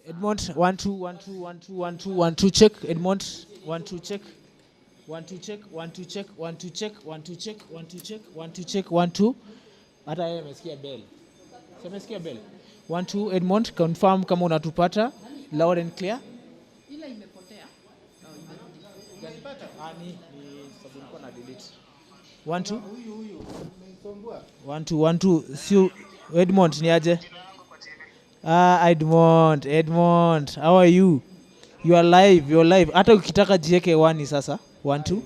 Edmond, 1 2 1 2 1 2 1 2 1 2 check. Edmond, 1 2 check. 1 2 check. 1 2 check. 1 2 check. 1 2 check. 1 2 check. 1 2 check. 1 2. Hata yeye amesikia bell. Sasa amesikia bell. 1 2 Edmond, confirm kama unatupata loud and clear. Ila imepotea. Unanipata? Ni sababu nilikuwa na delete. 1 2 Huyu umeisumbua. 1 2 1 2 sio Edmond ni aje? Edmond, how are you? You are live. Hata ukitaka jieke 1 sasa. 1 2.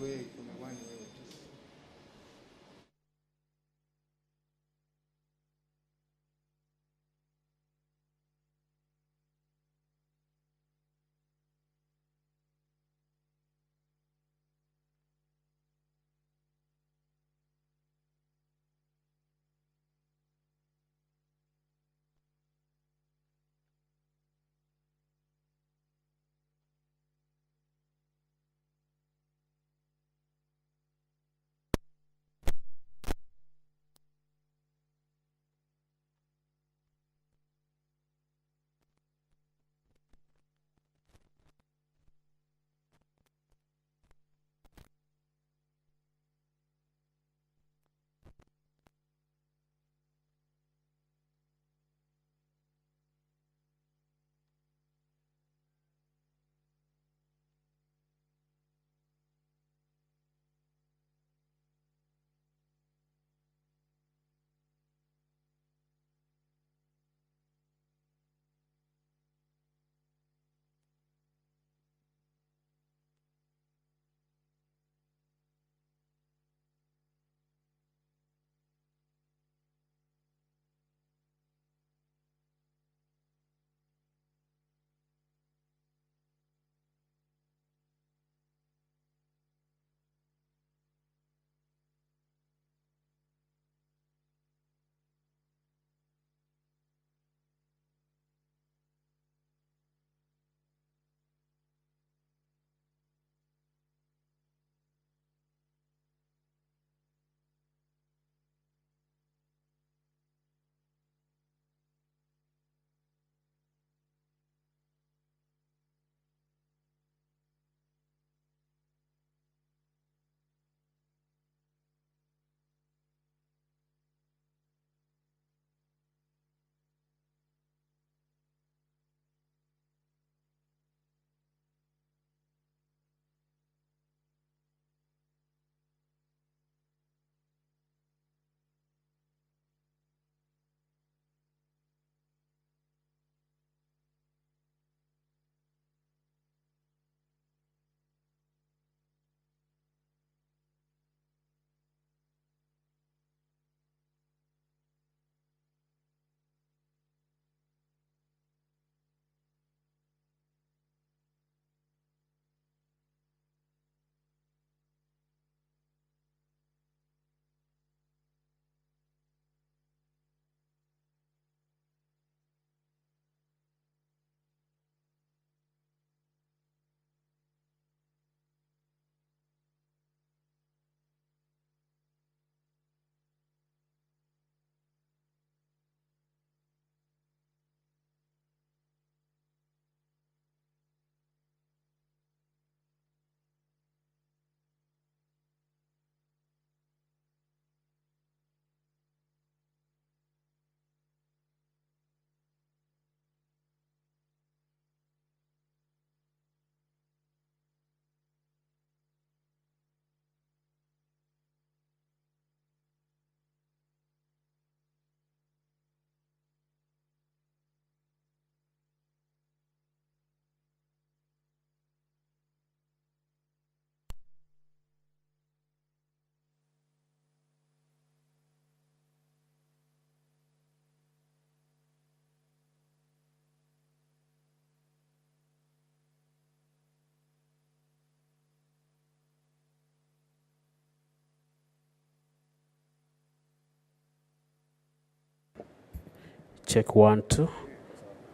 Check 1 2.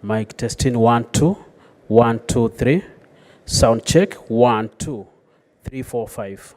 Mic testing 1 2. 1 2 3. Sound check 1 2 3 4 5.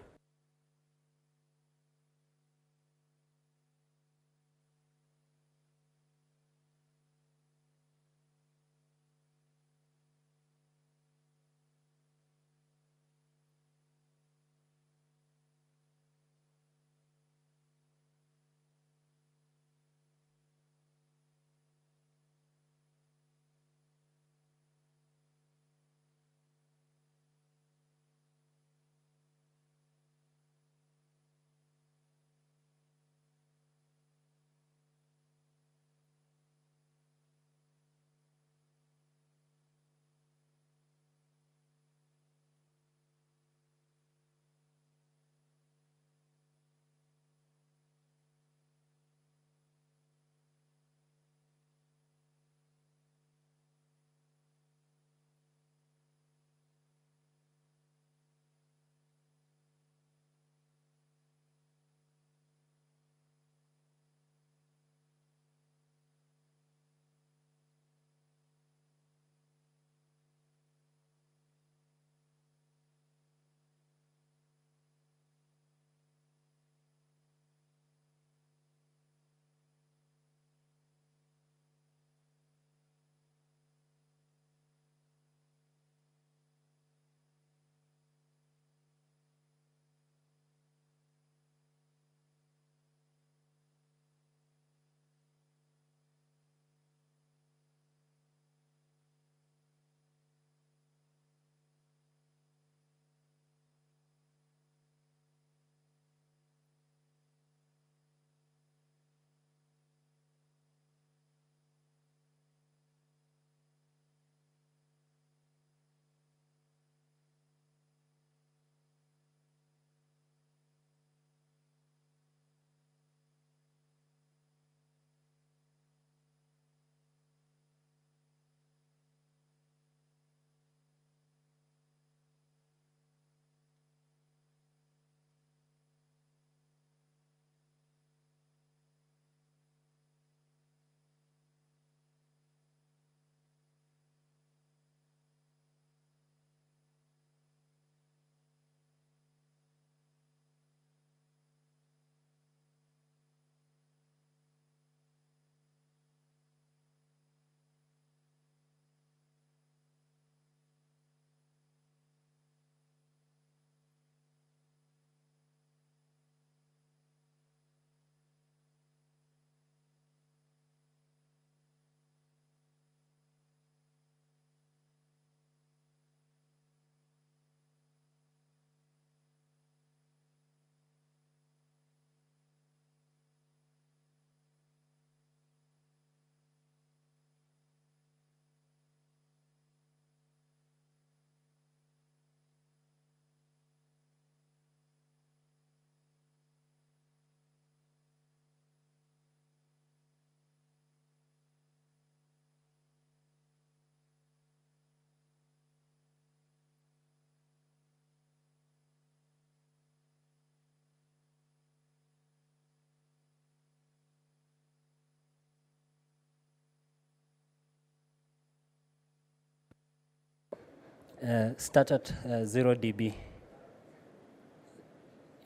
Start at 0 dB.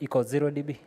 Equals 0 dB.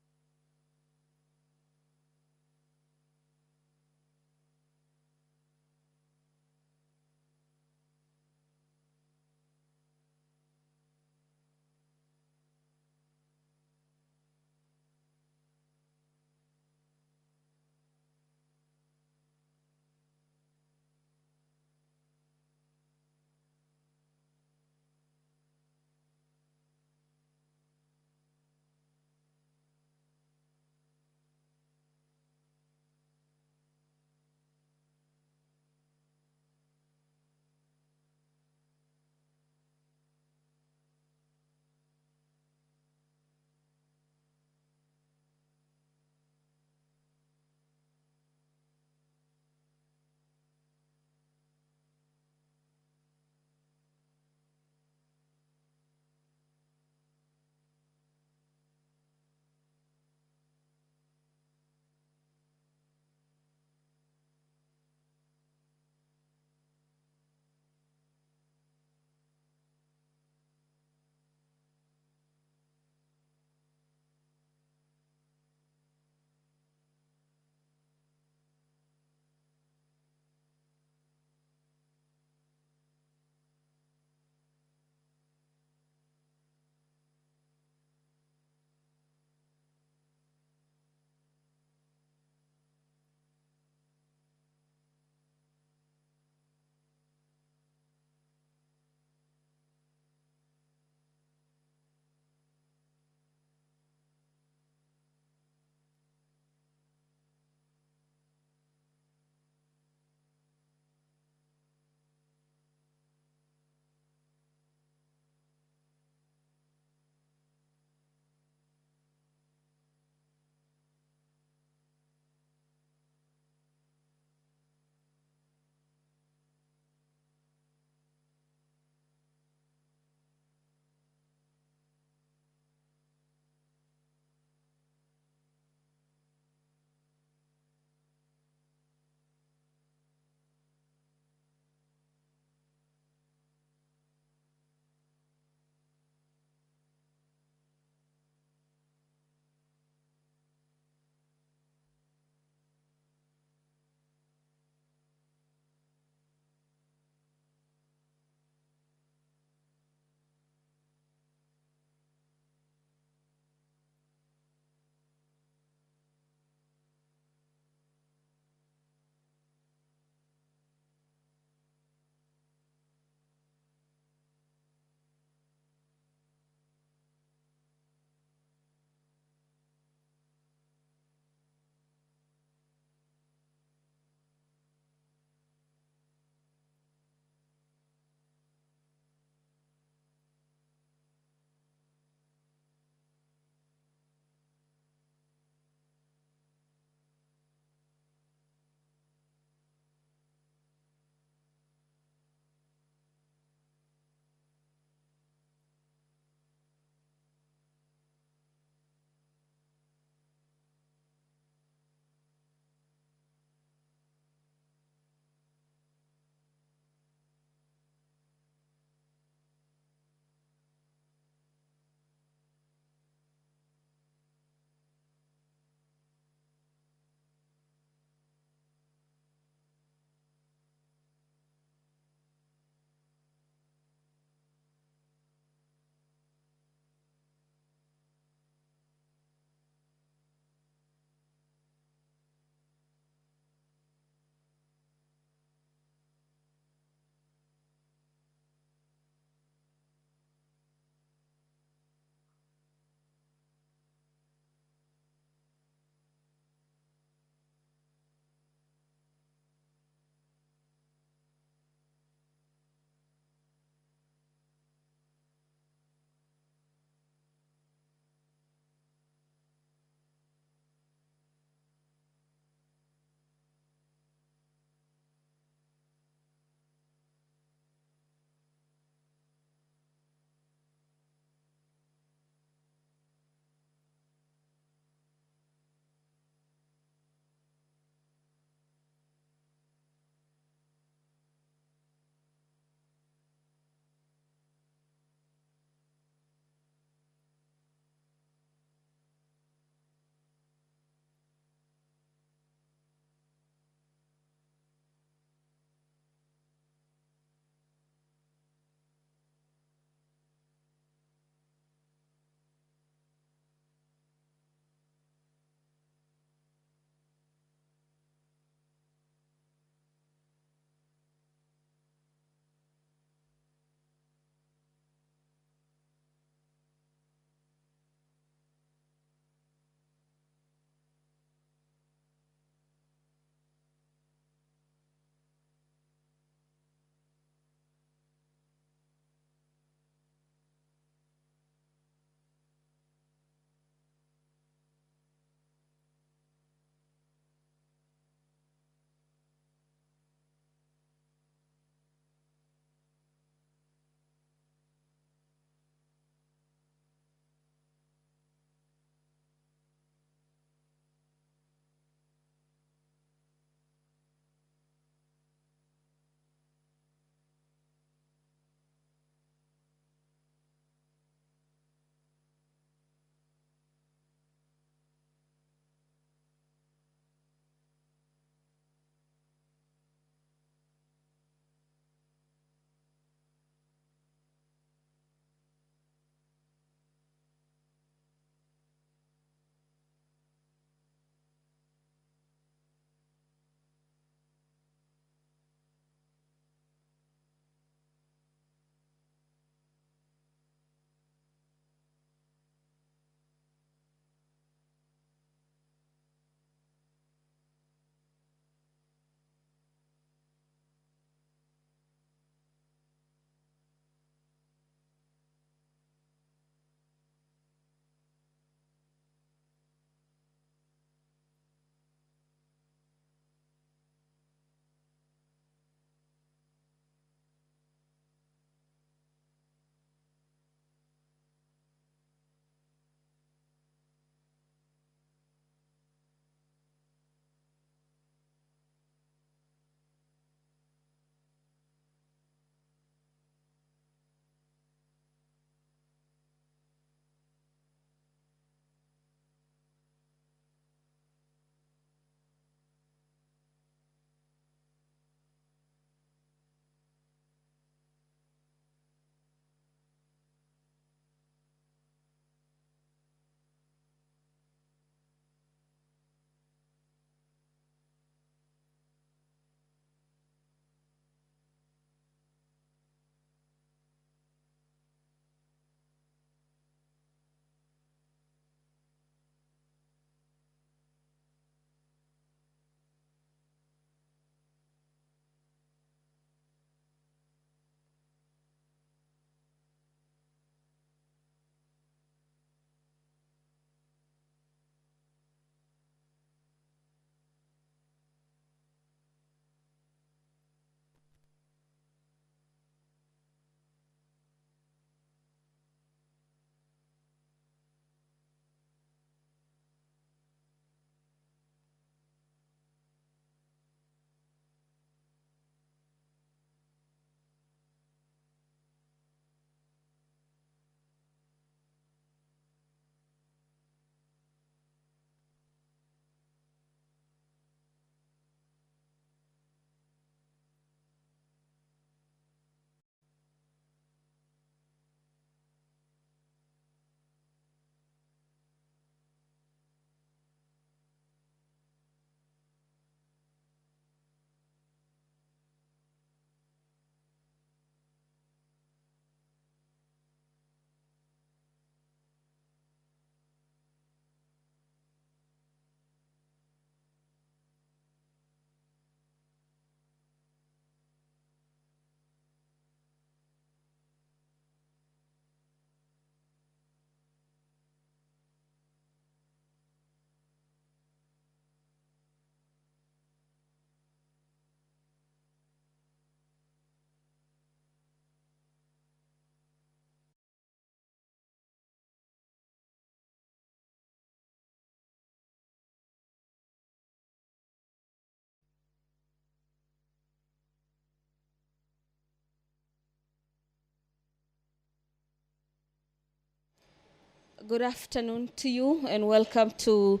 Good afternoon to you and welcome to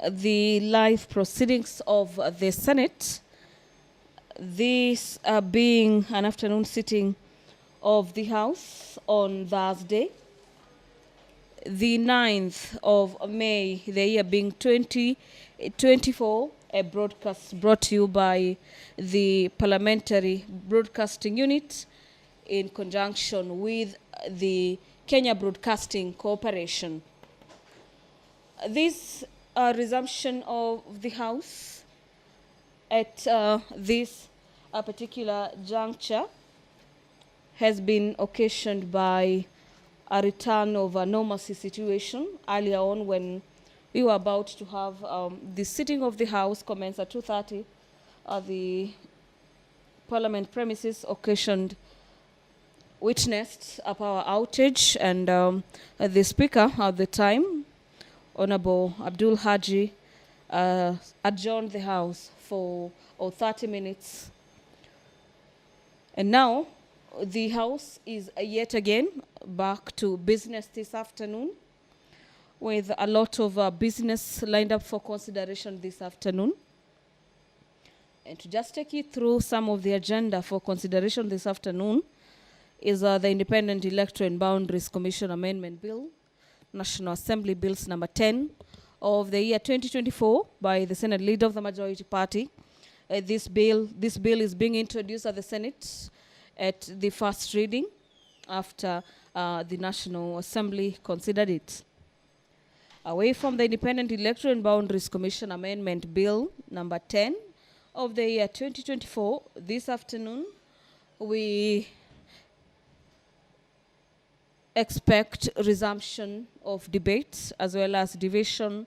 the live proceedings of the Senate. This being an afternoon sitting of the House on Thursday, the 9th of May, the year being 2024, a broadcast brought to you by the Parliamentary Broadcasting Unit in conjunction with the Kenya Broadcasting Corporation. This resumption of the House at this particular juncture has been occasioned by a return of a normalcy situation earlier on when we were about to have the sitting of the House commence at 2:30. The Parliament premises witnessed a power outage, and the Speaker at the time, Honorable Abdul Haji, adjourned the House for 30 minutes. And now the House is yet again back to business this afternoon with a lot of business lined up for consideration this afternoon. And to just take you through some of the agenda for consideration this afternoon is the Independent Electoral and Boundaries Commission Amendment Bill, National Assembly Bills number 10 of the year 2024 by the Senate Leader of the Majority Party. This bill is being introduced at the Senate at the first reading after the National Assembly considered it. Away from the Independent Electoral and Boundaries Commission Amendment Bill number 10 of the year 2024, this afternoon we expect resumption of debates as well as division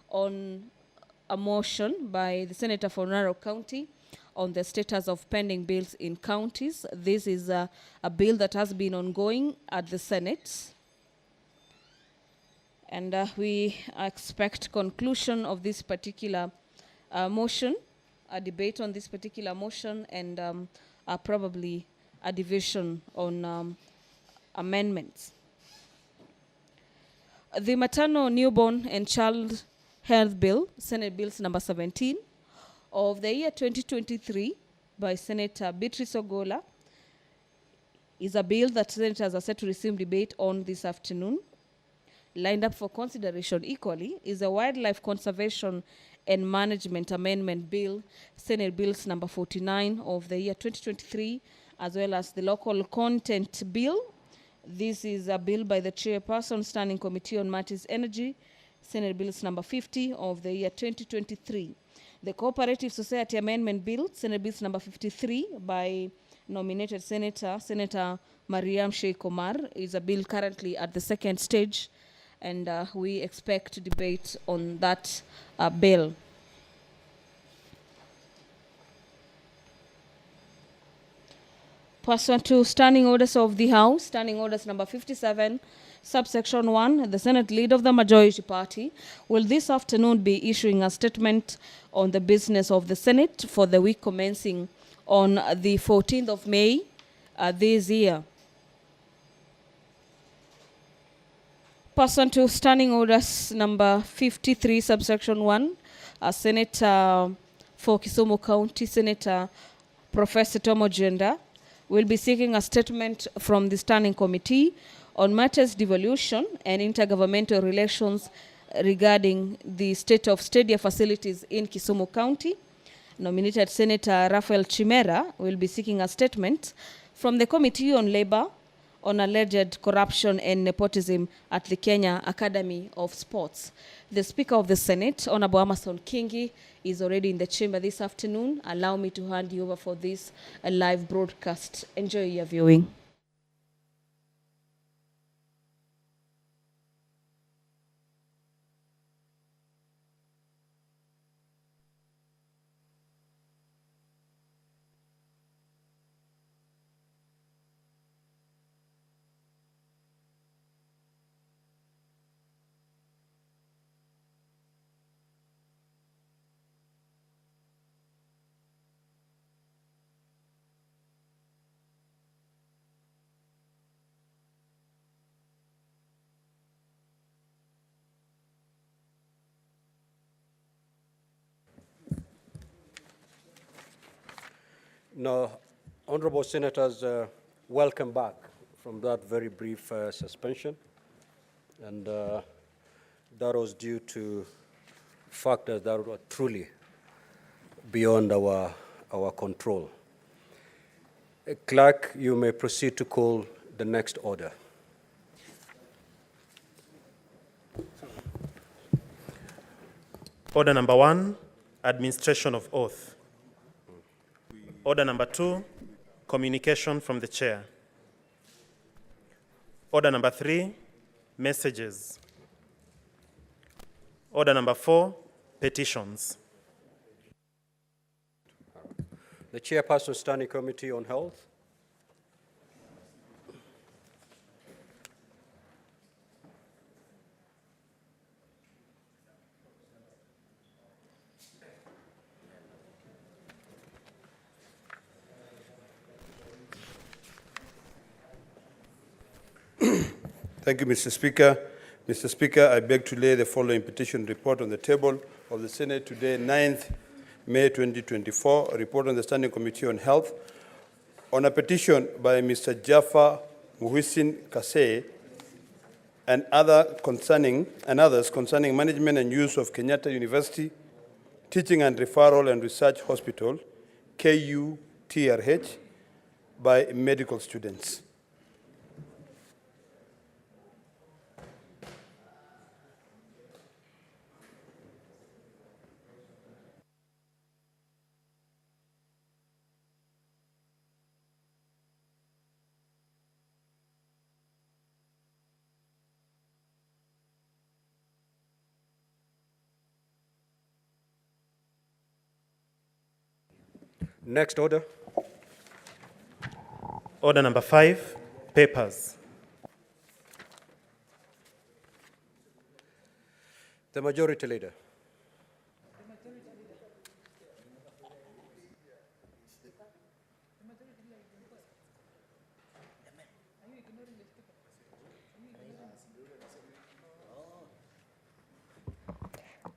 on a motion by the Senator for Narok County on the status of pending bills in counties. This is a bill that has been ongoing at the Senate. And we expect conclusion of this particular motion, a debate on this particular motion, and probably a division on amendments. The Maternal, Newborn and Child Health Bill, Senate Bills number 17 of the year 2023 by Senator Beatrice Ogola, is a bill that senators are set to receive debate on this afternoon. Lined up for consideration equally is the Wildlife Conservation and Management Amendment Bill, Senate Bills number 49 of the year 2023, as well as the Local Content Bill. This is a bill by the Chairperson, Standing Committee on Matters Energy, Senate Bills number 50 of the year 2023. The Cooperative Society Amendment Bill, Senate Bills number 53 by nominated Senator Mariam Sheikh Omar, is a bill currently at the second stage, and we expect debate on that bill. Pursuant to standing orders of the House, standing orders number 57, subsection 1, the Senate Leader of the Majority Party will this afternoon be issuing a statement on the business of the Senate for the week commencing on the 14th of May this year. Pursuant to standing orders number 53, subsection 1, Senator for Kisumu County, Senator Professor Tomo Jenda, will be seeking a statement from the Standing Committee on Matters Devolution and Intergovernmental Relations regarding the state of stadia facilities in Kisumu County. Nominated Senator Raphael Chimera will be seeking a statement from the Committee on Labor on alleged corruption and nepotism at the Kenya Academy of Sports. The Speaker of the Senate, Honorable Amason Kingi, is already in the chamber this afternoon. Allow me to hand you over for this live broadcast. Enjoy your viewing. Now, honorable senators, welcome back from that very brief suspension. And that was due to factors that were truly beyond our control. Clerk, you may proceed to call the next order. Order number 1, administration of oath. Order number 2, communication from the chair. Order number 3, messages. Order number 4, petitions. The Chairperson, Standing Committee on Health. Thank you, Mr. Speaker. Mr. Speaker, I beg to lay the following petition report on the table of the Senate today, 9th May 2024, a report on the Standing Committee on Health on a petition by Mr. Jaffa Muhsin Kasey and others concerning management and use of Kenyatta University Teaching and Referral and Research Hospital, KUTRH, by medical students. Next order. Order number 5, papers. The Majority Leader.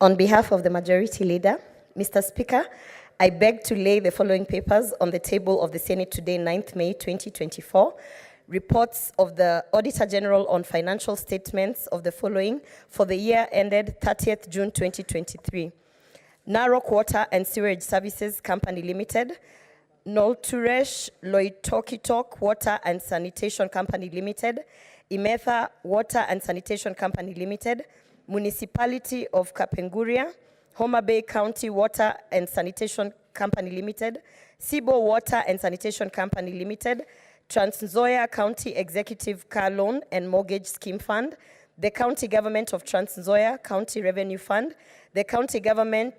On behalf of the Majority Leader, Mr. Speaker, I beg to lay the following papers on the table of the Senate today, 9th May 2024. Reports of the Auditor General on financial statements of the following for the year ended 30th June 2023. Narok Water and Sewerage Services Company Limited, Nolturesh Loitokitok Water and Sanitation Company Limited, Imetha Water and Sanitation Company Limited, Municipality of Kapenguria, Homa Bay County Water and Sanitation Company Limited, Sibo Water and Sanitation Company Limited, Trans Nzoia County Executive Car Loan and Mortgage Scheme Fund, the County Government of Trans Nzoia County Revenue Fund, the County Government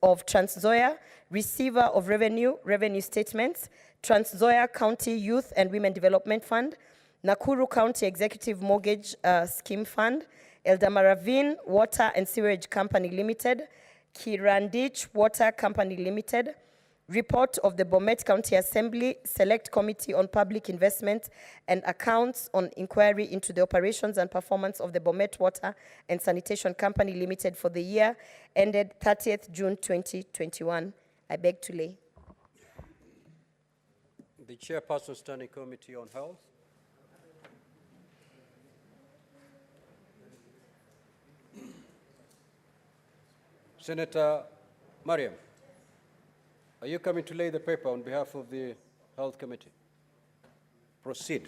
of Trans Nzoia Receiver of Revenue Statements, Trans Nzoia County Youth and Women Development Fund, Nakuru County Executive Mortgage Scheme Fund, Eldamaravine Water and Sewerage Company Limited, Kirandich Water Company Limited, report of the Bomet County Assembly Select Committee on Public Investment and Accounts on inquiry into the operations and performance of the Bomet Water and Sanitation Company Limited for the year ended 30th June 2021. I beg to lay. The Chairperson, Standing Committee on Health. Senator Mariam, are you coming to lay the paper on behalf of the Health Committee? Proceed.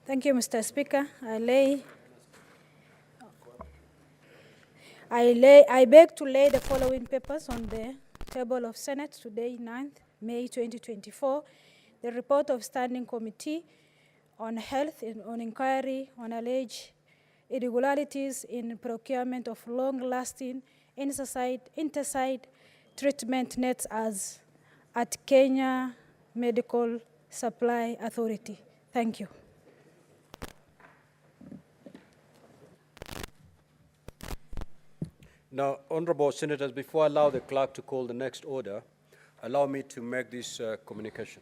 Thank you, Mr. Speaker. I beg to lay the following papers on the table of Senate today, 9th May 2024. The report of Standing Committee on Health on inquiry on alleged irregularities in procurement of long-lasting insecticide treatment nets at Kenya Medical Supply Authority. Thank you. Now, honorable senators, before I allow the clerk to call the next order, allow me to make this communication.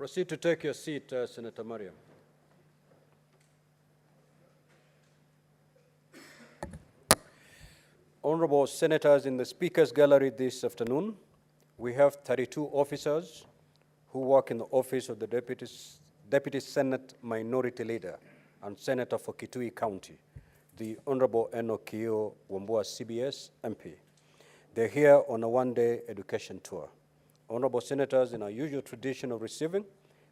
Proceed to take your seat, Senator Mariam. Honorable Senators, in the Speaker's Gallery this afternoon, we have 32 officers who work in the office of the Deputy Senate Minority Leader and Senator for Kitui County, the Honorable Enokio Wambua CBS MP. They're here on a one-day education tour. Honorable Senators, in our usual tradition of receiving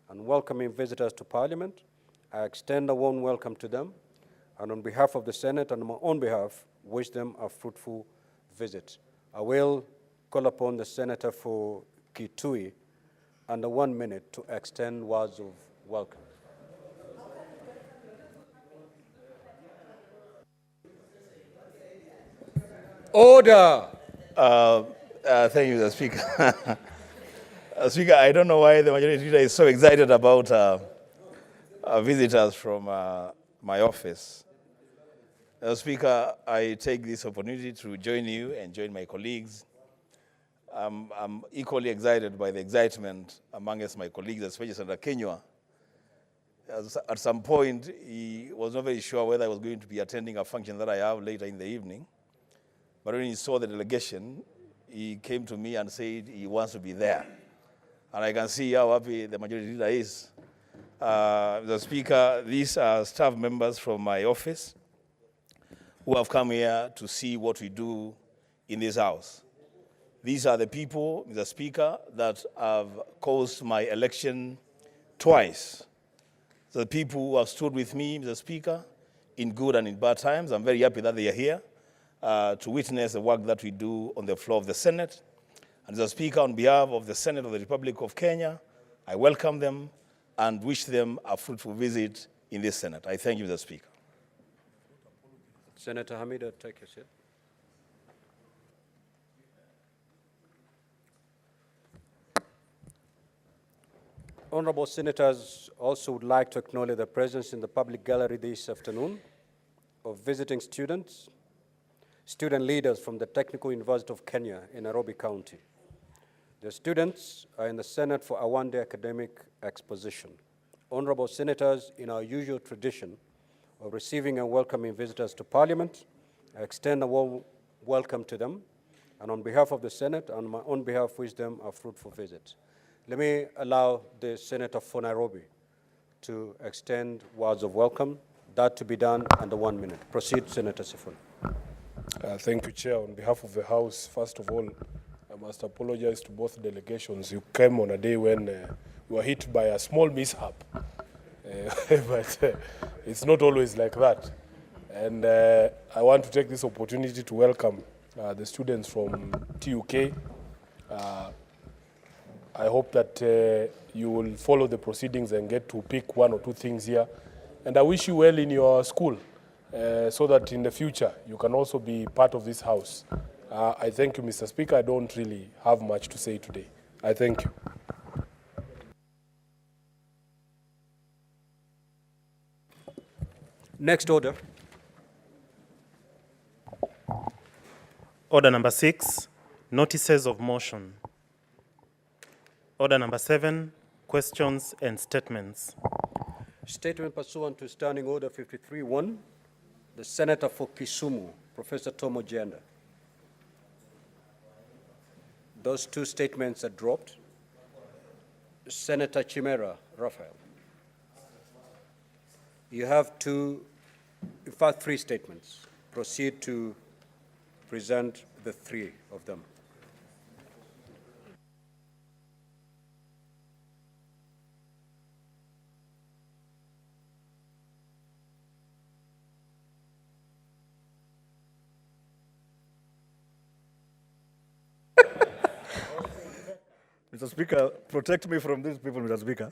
and welcoming visitors to Parliament, I extend a warm welcome to them, and on behalf of the Senate and on my own behalf, wish them a fruitful visit. I will call upon the Senator for Kitui under 1 minute to extend words of welcome. Order! Thank you, Mr. Speaker. Speaker, I don't know why the Majority Leader is so excited about visitors from my office. Speaker, I take this opportunity to join you and join my colleagues. I'm equally excited by the excitement amongst my colleagues, especially Senator Kenywa. At some point, he was not very sure whether I was going to be attending a function that I have later in the evening. But when he saw the delegation, he came to me and said he wants to be there. And I can see how happy the Majority Leader is. Mr. Speaker, these are staff members from my office who have come here to see what we do in this house. These are the people, Mr. Speaker, that have caused my election twice. The people who have stood with me, Mr. Speaker, in good and in bad times. I'm very happy that they are here to witness the work that we do on the floor of the Senate. And Mr. Speaker, on behalf of the Senate of the Republic of Kenya, I welcome them and wish them a fruitful visit in this Senate. I thank you, Mr. Speaker. Senator Hamida, take your seat. Honorable Senators, also would like to acknowledge the presence in the public gallery this afternoon of visiting students, student leaders from the Technical University of Kenya in Nairobi County. The students are in the Senate for a one-day academic exposition. Honorable Senators, in our usual tradition of receiving and welcoming visitors to Parliament, I extend a warm welcome to them, and on behalf of the Senate and my own behalf, wish them a fruitful visit. Let me allow the Senator for Nairobi to extend words of welcome. That to be done under 1 minute. Proceed, Senator Sifuna. Thank you, Chair. On behalf of the House, first of all, I must apologize to both delegations. You came on a day when we were hit by a small mishap, but it's not always like that. And I want to take this opportunity to welcome the students from TUK. I hope that you will follow the proceedings and get to pick one or two things here. And I wish you well in your school so that in the future you can also be part of this House. I thank you, Mr. Speaker. I don't really have much to say today. I thank you. Next order. Order number 6, notices of motion. Order number 7, questions and statements. Statement pursuant to Standing Order 53-1, the Senator for Kisumu, Professor Tom Ojienda. Those two statements are dropped. Senator Chimera Raphael. You have two, in fact, 3 statements. Proceed to present the 3 of them. Mr. Speaker, protect me from these people, Mr. Speaker.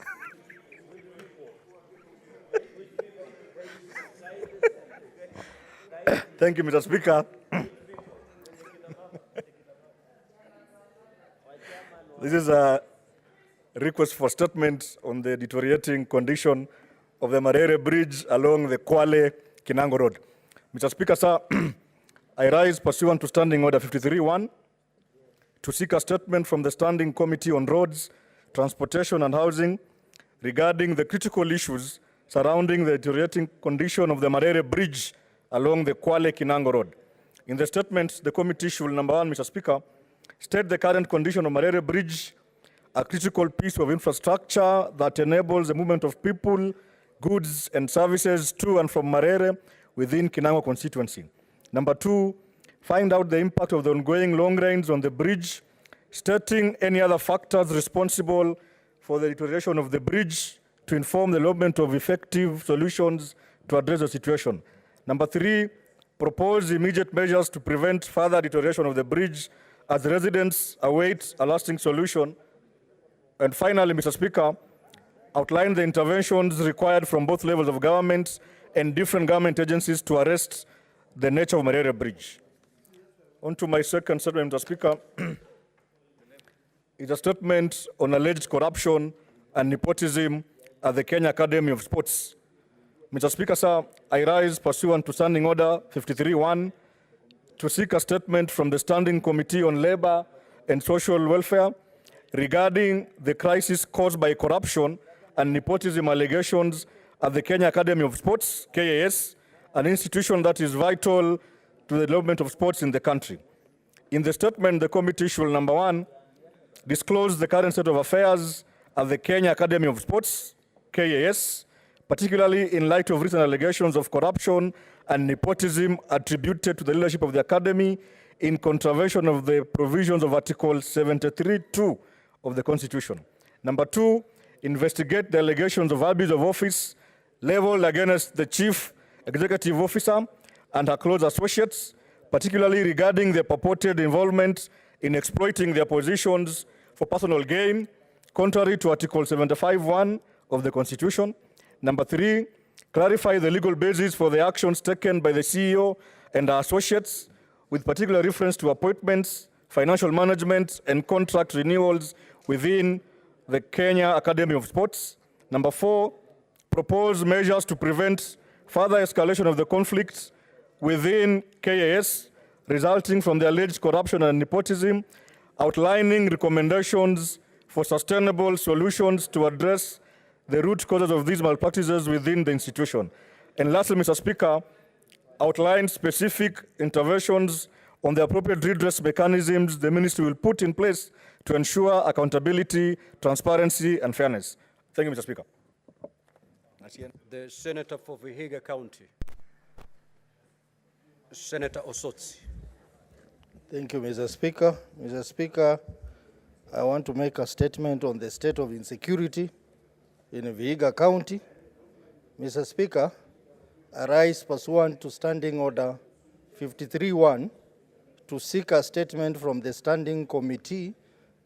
Thank you, Mr. Speaker. This is a request for statement on the deteriorating condition of the Marere Bridge along the Kwale-Kinango Road. Mr. Speaker, sir, I rise pursuant to Standing Order 53-1 to seek a statement from the Standing Committee on Roads, Transportation and Housing regarding the critical issues surrounding the deteriorating condition of the Marere Bridge along the Kwale-Kinango Road. In the statement, the committee should, number one, Mr. Speaker, state the current condition of Marere Bridge, a critical piece of infrastructure that enables the movement of people, goods, and services to and from Marere within Kinango constituency. Number two, find out the impact of the ongoing long rains on the bridge, stating any other factors responsible for the deterioration of the bridge to inform the development of effective solutions to address the situation. Number three, propose immediate measures to prevent further deterioration of the bridge as residents await a lasting solution. And finally, Mr. Speaker, outline the interventions required from both levels of government and different government agencies to arrest the nature of Marere Bridge. On to my second statement, Mr. Speaker. It's a statement on alleged corruption and nepotism at the Kenya Academy of Sports. Mr. Speaker, sir, I rise pursuant to Standing Order 53-1 to seek a statement from the Standing Committee on Labor and Social Welfare regarding the crisis caused by corruption and nepotism allegations at the Kenya Academy of Sports, KAS, an institution that is vital to the development of sports in the country. In the statement, the committee should, number one, disclose the current state of affairs at the Kenya Academy of Sports, KAS, particularly in light of recent allegations of corruption and nepotism attributed to the leadership of the academy in contravention of the provisions of Article 73(2) of the Constitution. Number two, investigate the allegations of abuse of office leveled against the Chief Executive Officer and her close associates, particularly regarding their purported involvement in exploiting their positions for personal gain, contrary to Article 75(1) of the Constitution. Number three, clarify the legal basis for the actions taken by the CEO and her associates, with particular reference to appointments, financial management, and contract renewals within the Kenya Academy of Sports. Number four, propose measures to prevent further escalation of the conflicts within KAS resulting from the alleged corruption and nepotism, outlining recommendations for sustainable solutions to address the root causes of these malpractices within the institution. And lastly, Mr. Speaker, outline specific interventions on the appropriate redress mechanisms the ministry will put in place to ensure accountability, transparency, and fairness. Thank you, Mr. Speaker. The Senator for Vihiga County, Senator Osotsi. Thank you, Mr. Speaker. Mr. Speaker, I want to make a statement on the state of insecurity in Vihiga County. Mr. Speaker, I rise pursuant to Standing Order 53-1 to seek a statement from the Standing Committee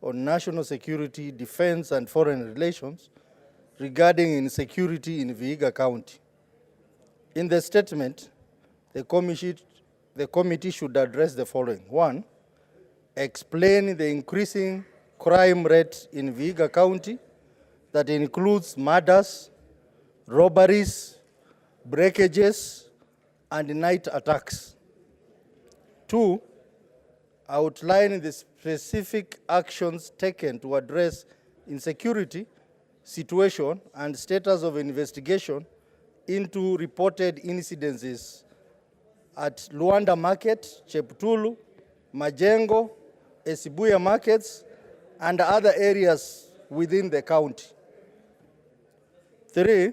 on National Security, Defense, and Foreign Relations regarding insecurity in Vihiga County. In the statement, the committee should address the following. One, explain the increasing crime rate in Vihiga County that includes murders, robberies, breakages, and night attacks. Two, outline the specific actions taken to address insecurity situation and status of investigation into reported incidences at Luanda Market, Cheptulu, Majengo, Esibuya Markets, and other areas within the county. Three,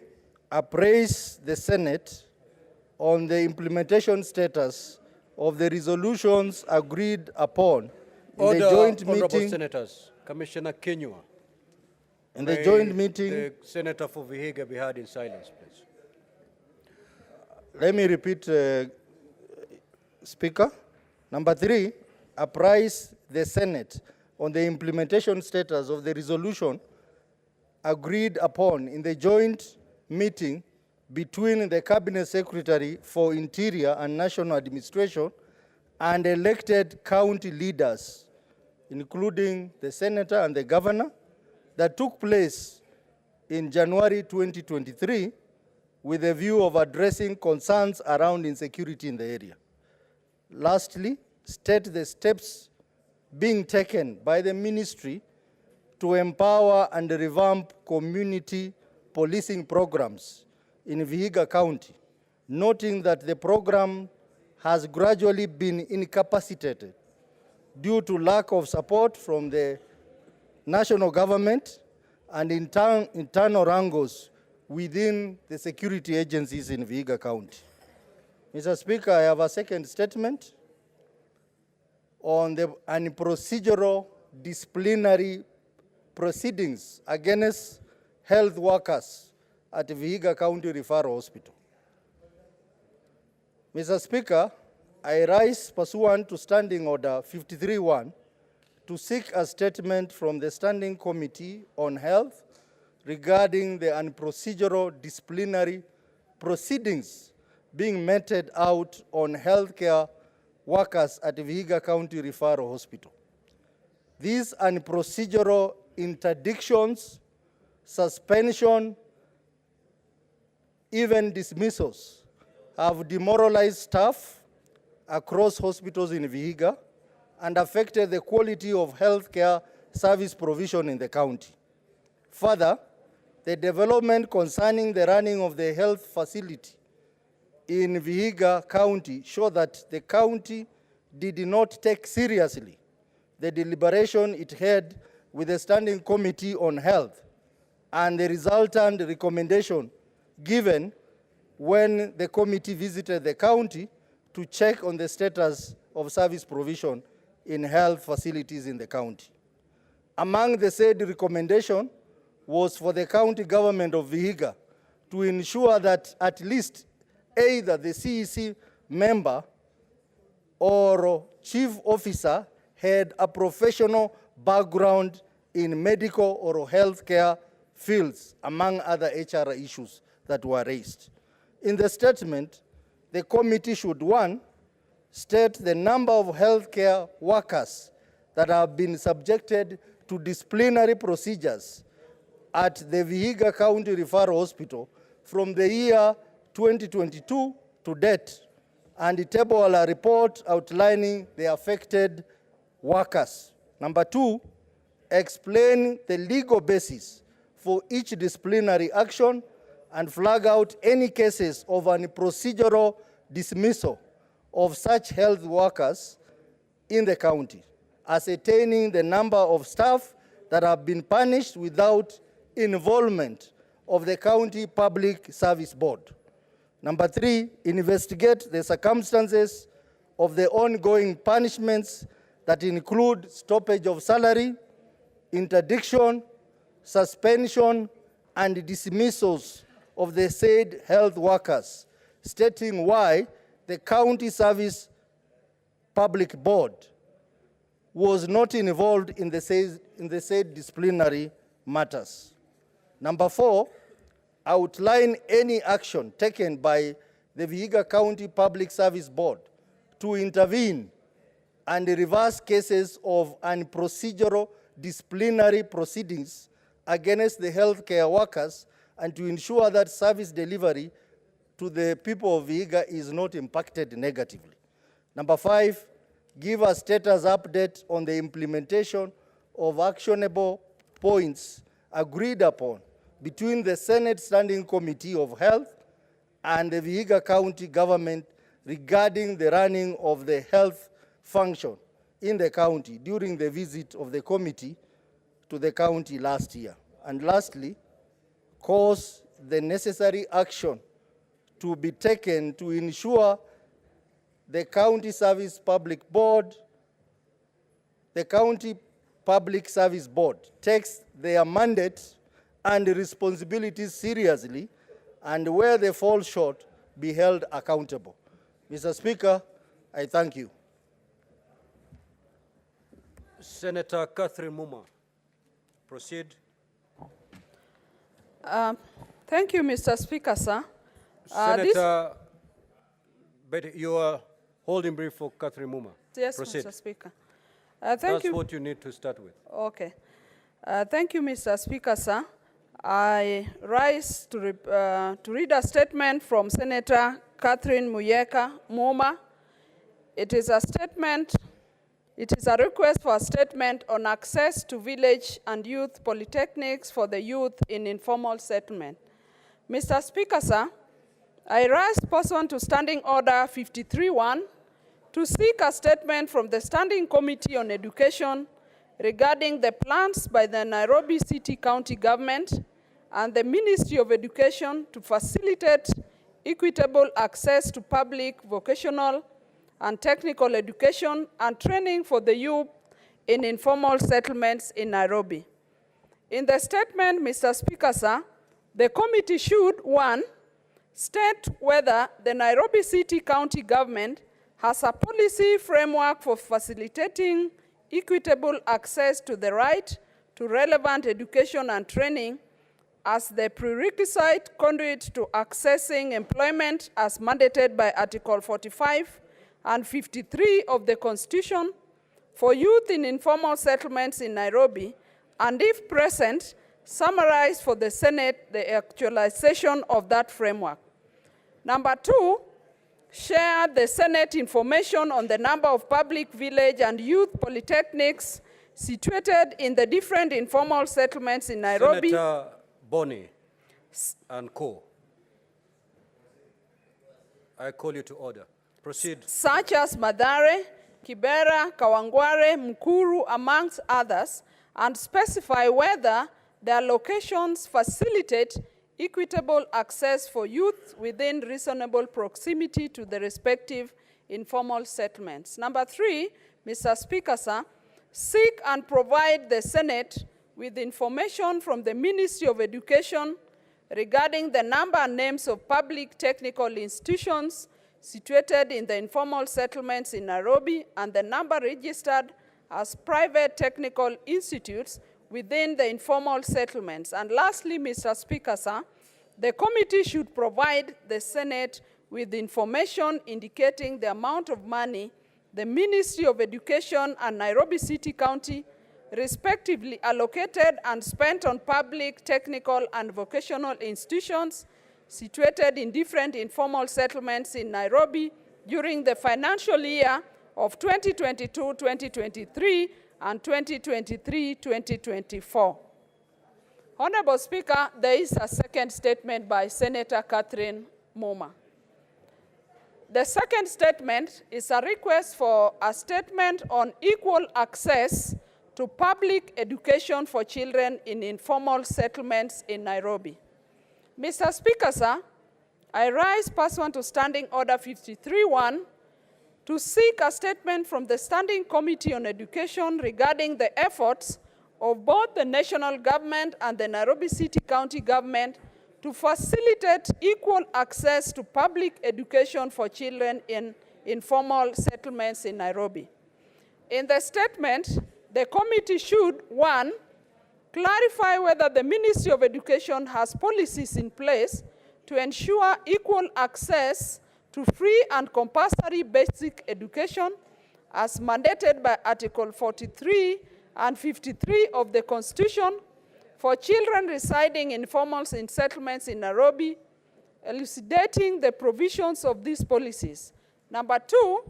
appraise the Senate on the implementation status of the resolutions agreed upon in the joint meeting. Senators, Commissioner Kenyua. In the joint meeting. The Senator for Vihiga be heard in silence, please. Let me repeat, Speaker. Number three, apprise the Senate on the implementation status of the resolution agreed upon in the joint meeting between the Cabinet Secretary for Interior and National Administration and elected county leaders, including the Senator and the Governor, that took place in January 2023 with a view of addressing concerns around insecurity in the area. Lastly, state the steps being taken by the ministry to empower and revamp community policing programs in Vihiga County, noting that the program has gradually been incapacitated due to lack of support from the national government and internal wrangles within the security agencies in Vihiga County. Mr. Speaker, I have a second statement on the procedural disciplinary proceedings against health workers at Vihiga County Referral Hospital. Mr. Speaker, I rise pursuant to Standing Order 53-1 to seek a statement from the Standing Committee on Health regarding the procedural disciplinary proceedings being meted out on healthcare workers at Vihiga County Referral Hospital. These procedural interdictions, suspension, even dismissals have demoralized staff across hospitals in Vihiga and affected the quality of healthcare service provision in the county. Further, the development concerning the running of the health facility in Vihiga County show that the county did not take seriously the deliberation it had with the Standing Committee on Health and the resultant recommendation given when the committee visited the county to check on the status of service provision in health facilities in the county. Among the said recommendation was for the county government of Vihiga to ensure that at least either the CEC member or chief officer had a professional background in medical or healthcare fields, among other HR issues that were raised. In the statement, the committee should, 1, state the number of healthcare workers that have been subjected to disciplinary procedures at the Vihiga County Referral Hospital from the year 2022 to date, and table a report outlining the affected workers. Number 2, explain the legal basis for each disciplinary action and flag out any cases of procedural dismissal of such health workers in the county, ascertaining the number of staff that have been punished without involvement of the County Public Service Board. Number 3, investigate the circumstances of the ongoing punishments that include stoppage of salary, interdiction, suspension, and dismissals of the said health workers, stating why the County Service Public Board was not involved in the said disciplinary matters. Number 4, outline any action taken by the Vihiga County Public Service Board to intervene and reverse cases of procedural disciplinary proceedings against the healthcare workers and to ensure that service delivery to the people of Vihiga is not impacted negatively. Number 5, give a status update on the implementation of actionable points agreed upon between the Senate Standing Committee of Health and the Vihiga County government regarding the running of the health function in the county during the visit of the committee to the county last year. And lastly, cause the necessary action to be taken to ensure the County Service Public Board, the County Public Service Board takes their mandate and responsibilities seriously, and where they fall short, be held accountable. Mr. Speaker, I thank you. Senator Catherine Muma, proceed. Thank you, Mr. Speaker, sir. Senator, but you are holding brief for Catherine Muma. Yes, proceed. Mr. Speaker. That's what you need to start with. Okay. Thank you, Mr. Speaker, sir. I rise to read a statement from Senator Catherine Muyeka Muma. It is a statement It is a request for a statement on access to village and youth polytechnics for the youth in informal settlement. Mr. Speaker, sir, I rise pursuant to Standing Order 53-1 to seek a statement from the Standing Committee on Education regarding the plans by the Nairobi City County Government and the Ministry of Education to facilitate equitable access to public vocational and technical education and training for the youth in informal settlements in Nairobi. In the statement, Mr. Speaker, sir, the committee should, 1, state whether the Nairobi City County Government has a policy framework for facilitating equitable access to the right to relevant education and training as the prerequisite conduit to accessing employment as mandated by Article 45 and 53 of the Constitution for youth in informal settlements in Nairobi, and if present, summarize for the Senate the actualization of that framework. Number 2, share the Senate information on the number of public village and youth polytechnics situated in the different informal settlements in Nairobi. Senator Boni and Co. I call you to order. Proceed. Such as Mathare, Kibera, Kawangware, Mukuru, amongst others, and specify whether their locations facilitate equitable access for youth within reasonable proximity to the respective informal settlements. Number 3, Mr. Speaker, sir, seek and provide the Senate with information from the Ministry of Education regarding the number and names of public technical institutions situated in the informal settlements in Nairobi and the number registered as private technical institutes within the informal settlements. And lastly, Mr. Speaker, sir, the committee should provide the Senate with information indicating the amount of money the Ministry of Education and Nairobi City County respectively allocated and spent on public, technical, and vocational institutions situated in different informal settlements in Nairobi during the financial year of 2022-2023 and 2023-2024. Honorable Speaker, there is a second statement by Senator Catherine Moma. The second statement is a request for a statement on equal access to public education for children in informal settlements in Nairobi. Mr. Speaker, sir, I rise pursuant to Standing Order 53-1 to seek a statement from the Standing Committee on Education regarding the efforts of both the national government and the Nairobi City County Government to facilitate equal access to public education for children in informal settlements in Nairobi. In the statement, the committee should, 1, clarify whether the Ministry of Education has policies in place to ensure equal access to free and compulsory basic education as mandated by Article 43 and 53 of the Constitution for children residing in informal settlements in Nairobi, elucidating the provisions of these policies. Number 2,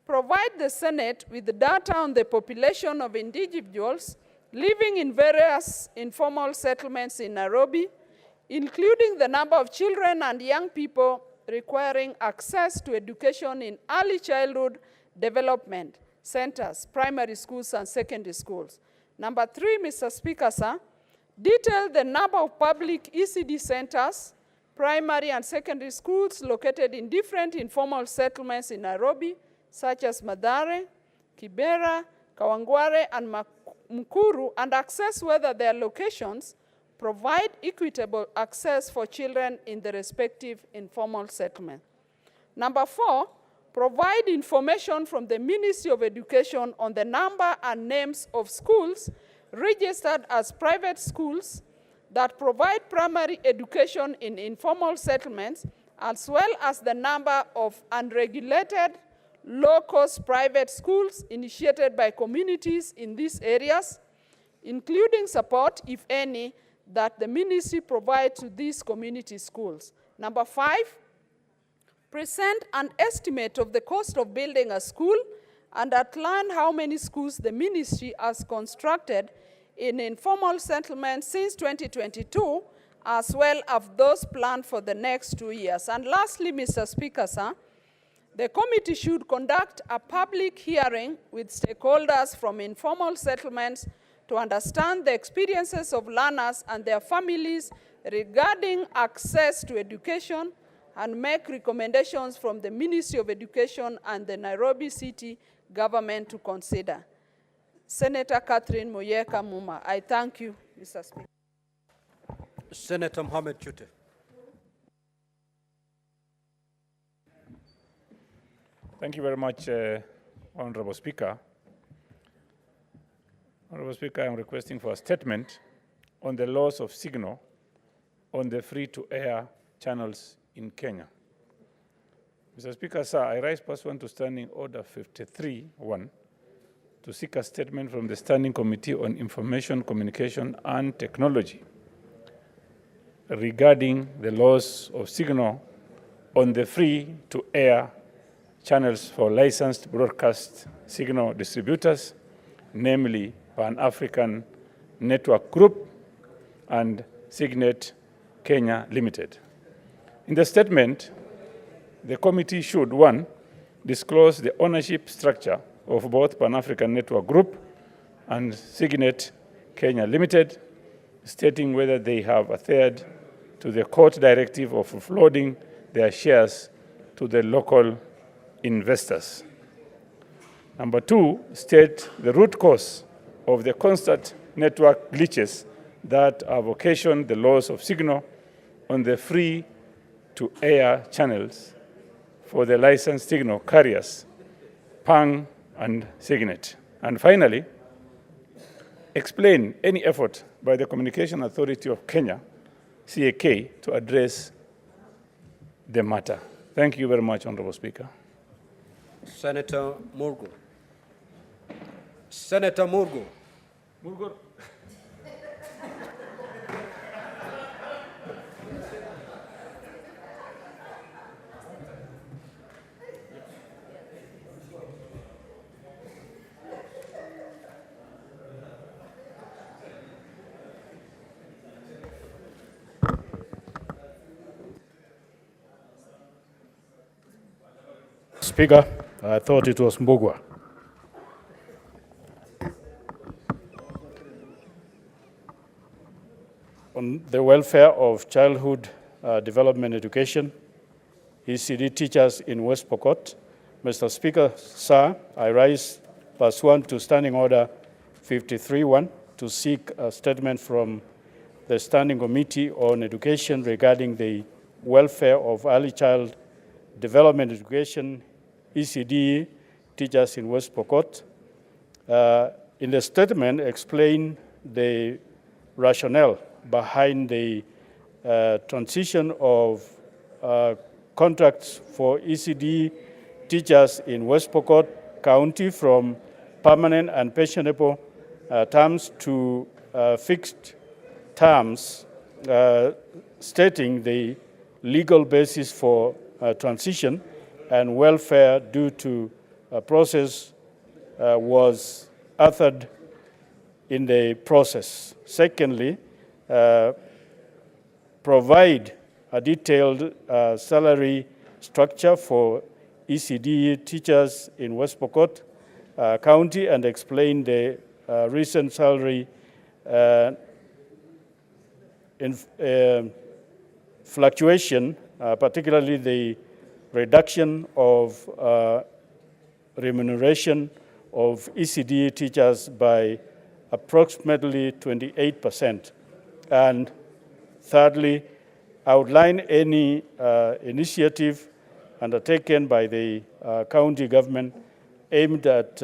provide the Senate with the data on the population of individuals living in various informal settlements in Nairobi, including the number of children and young people requiring access to education in early childhood development centers, primary schools, and secondary schools. Number 3, Mr. Speaker, sir, detail the number of public ECD centers, primary and secondary schools located in different informal settlements in Nairobi, such as Mathare, Kibera, Kawangware, and Mukuru, and assess whether their locations provide equitable access for children in the respective informal settlement. Number 4, provide information from the Ministry of Education on the number and names of schools registered as private schools that provide primary education in informal settlements, as well as the number of unregulated, low-cost private schools initiated by communities in these areas, including support, if any, that the ministry provides to these community schools. Number 5, present an estimate of the cost of building a school and outline how many schools the ministry has constructed in informal settlements since 2022, as well as those planned for the next 2 years. And lastly, Mr. Speaker, sir, the committee should conduct a public hearing with stakeholders from informal settlements to understand the experiences of learners and their families regarding access to education and make recommendations from the Ministry of Education and the Nairobi City government to consider. Senator Catherine Moyeka Muma, I thank you, Mr. Speaker. Senator Mohamed Chute. Thank you very much, Honorable Speaker. Honorable Speaker, I'm requesting for a statement on the loss of signal on the free-to-air channels in Kenya. Mr. Speaker, sir, I rise pursuant to Standing Order 53-1 to seek a statement from the Standing Committee on Information, Communication and Technology regarding the loss of signal on the free-to-air channels for licensed broadcast signal distributors, namely Pan-African Network Group and Signet Kenya Limited. In the statement, the committee should, 1, disclose the ownership structure of both Pan-African Network Group and Signet Kenya Limited, stating whether they have adhered to the court directive of offloading their shares to the local investors. Number 2, state the root cause of the constant network glitches that have occasioned the loss of signal on the free-to-air channels for the licensed signal carriers, PANG and Signet. And finally, explain any effort by the Communication Authority of Kenya, CAK, to address the matter. Thank you very much, Honorable Speaker. Senator Murgu. Senator Murgu. Murgu. Speaker, I thought it was Mbugua. On the welfare of childhood development education, ECD teachers in West Pokot, Mr. Speaker, sir, I rise pursuant to Standing Order 53-1 to seek a statement from the Standing Committee on Education regarding the welfare of early child development education, ECD teachers in West Pokot. In the statement, explain the rationale behind the transition of contracts for ECD teachers in West Pokot County from permanent and pensionable terms to fixed terms, stating the legal basis for transition and welfare due to a process was authored in the process. Secondly, provide a detailed salary structure for ECD teachers in West Pokot County and explain the recent salary fluctuation, particularly the reduction of remuneration of ECD teachers by approximately 28%. And thirdly, outline any initiative undertaken by the county government aimed at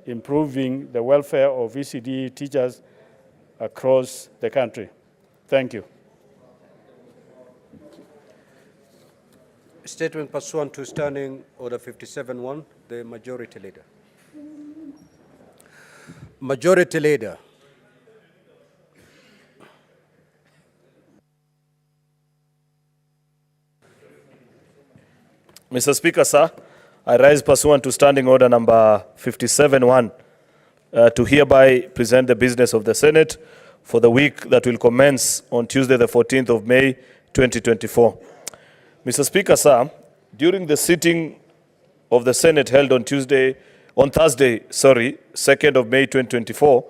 improving the welfare of ECD teachers across the country. Thank you. Statement pursuant to Standing Order 57-1, the Majority Leader. Majority Leader. Mr. Speaker, sir, I rise pursuant to Standing Order number 57-1 to hereby present the business of the Senate for the week that will commence on Tuesday, the 14th of May, 2024. Mr. Speaker, sir, during the sitting of the Senate held on Thursday, 2nd of May 2024,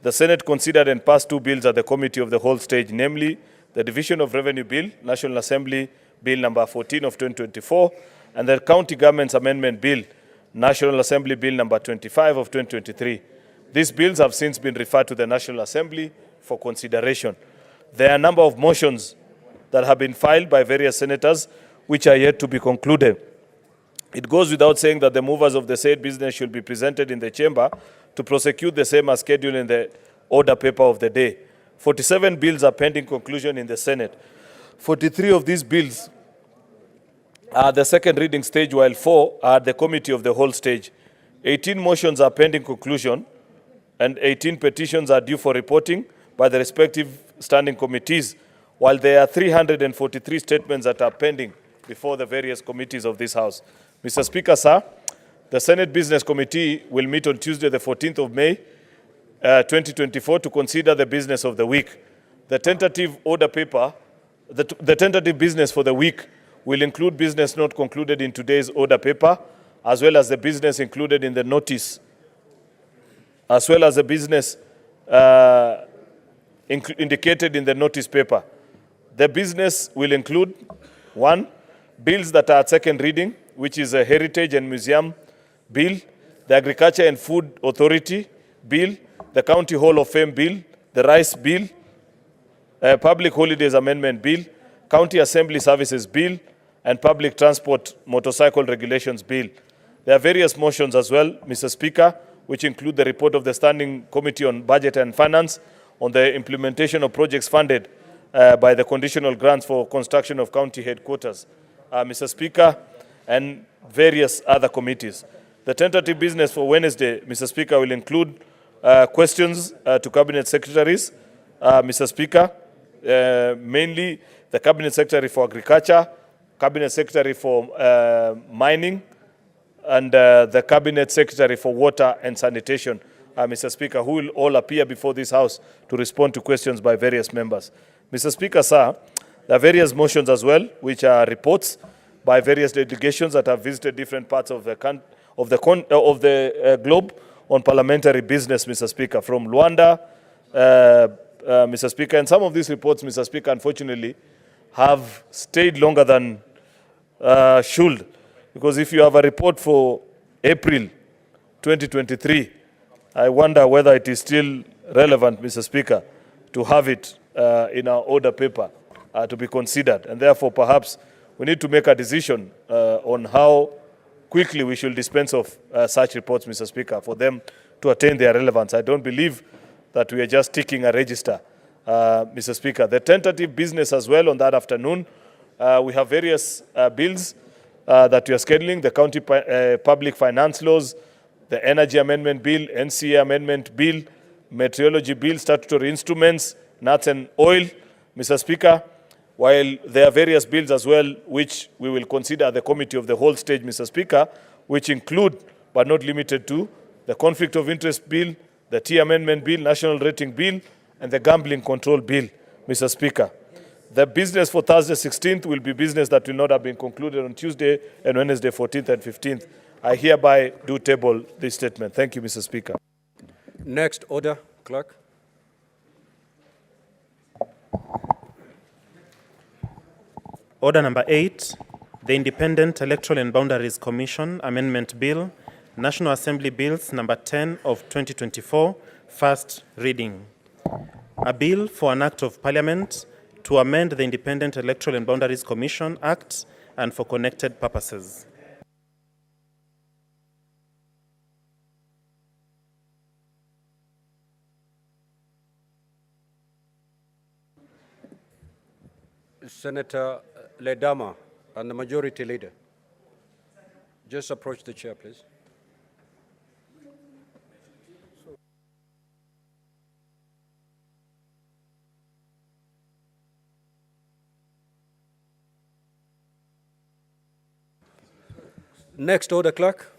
the Senate considered and passed two bills at the Committee of the Whole stage, namely the Division of Revenue Bill, National Assembly Bill number 14 of 2024, and the County Governments Amendment Bill, National Assembly Bill number 25 of 2023. These bills have since been referred to the National Assembly for consideration. There are a number of motions that have been filed by various senators which are yet to be concluded. It goes without saying that the movers of the said business should be presented in the chamber to prosecute the same as scheduled in the order paper of the day. 47 bills are pending conclusion in the Senate. 43 of these bills are the second reading stage, while 4 are the Committee of the Whole stage. 18 motions are pending conclusion, and 18 petitions are due for reporting by the respective standing committees, while there are 343 statements that are pending before the various committees of this House. Mr. Speaker, sir, the Senate Business Committee will meet on Tuesday, the 14th of May, 2024, to consider the business of the week. The tentative order paper, the tentative business for the week will include business not concluded in today's order paper, as well as the business included in the notice, as well as the business indicated in the notice paper. The business will include 1, bills that are at second reading, which is a Heritage and Museum Bill, the Agriculture and Food Authority Bill, the County Hall of Fame Bill, the Rice Bill, Public Holidays Amendment Bill, County Assembly Services Bill, and Public Transport Motorcycle Regulations Bill. There are various motions as well, Mr. Speaker, which include the report of the Standing Committee on Budget and Finance on the implementation of projects funded by the conditional grants for construction of county headquarters, Mr. Speaker, and various other committees. The tentative business for Wednesday, Mr. Speaker, will include questions to Cabinet Secretaries, Mr. Speaker, mainly the Cabinet Secretary for Agriculture, Cabinet Secretary for Mining, and the Cabinet Secretary for Water and Sanitation, Mr. Speaker, who will all appear before this House to respond to questions by various members. Mr. Speaker, sir, there are various motions as well, which are reports by various delegations that have visited different parts of the globe on parliamentary business, Mr. Speaker, from Luanda, Mr. Speaker. And some of these reports, Mr. Speaker, unfortunately, have stayed longer than should. Because if you have a report for April 2023, I wonder whether it is still relevant, Mr. Speaker, to have it in our order paper to be considered. And therefore, perhaps we need to make a decision on how quickly we should dispense of such reports, Mr. Speaker, for them to attain their relevance. I don't believe that we are just ticking a register, Mr. Speaker. The tentative business as well on that afternoon, we have various bills that we are scheduling, the County Public Finance Laws, the Energy Amendment Bill, NCA Amendment Bill, Meteorology Bill, Statutory Instruments, Nuts and Oil, Mr. Speaker, while there are various bills as well which we will consider at the Committee of the Whole stage, Mr. Speaker, which include, but not limited to, the Conflict of Interest Bill, the Tea Amendment Bill, National Rating Bill, and the Gambling Control Bill, Mr. Speaker. The business for Thursday 16th will be business that will not have been concluded on Tuesday and Wednesday 14th and 15th. I hereby do table this statement. Thank you, Mr. Speaker. Next order, Clerk. Order number 8, the Independent Electoral and Boundaries Commission Amendment Bill, National Assembly Bills number 10 of 2024, first reading. A bill for an act of Parliament to amend the Independent Electoral and Boundaries Commission Act and for connected purposes. Senator Ledama and the Majority Leader. Just approach the chair, please. Next order, clerk.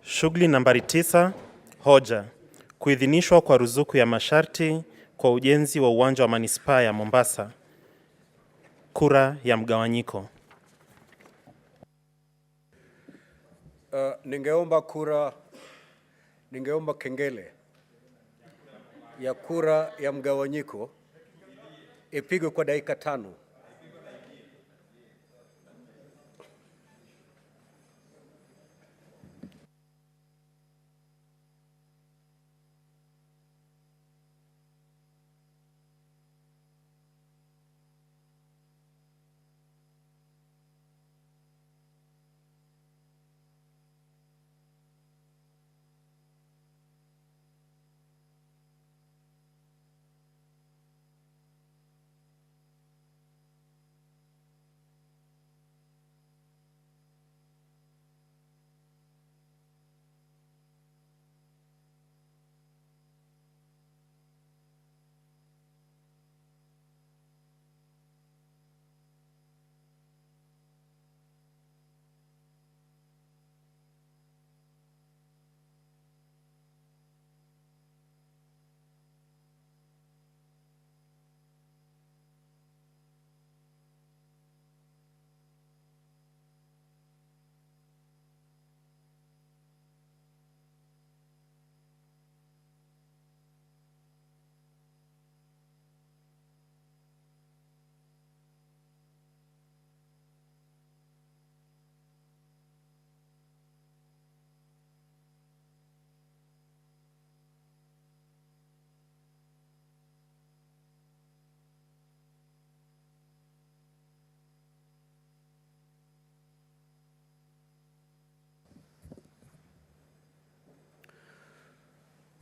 Shughuli nambari 9, hoja. Kuidhinishwa kwa ruzuku ya masharti kwa ujenzi wa uwanja wa manispaa ya Mombasa. Kura ya mgawanyiko. Ningeomba kengele ya kura ya mgawanyiko ipigwe kwa dakika 5.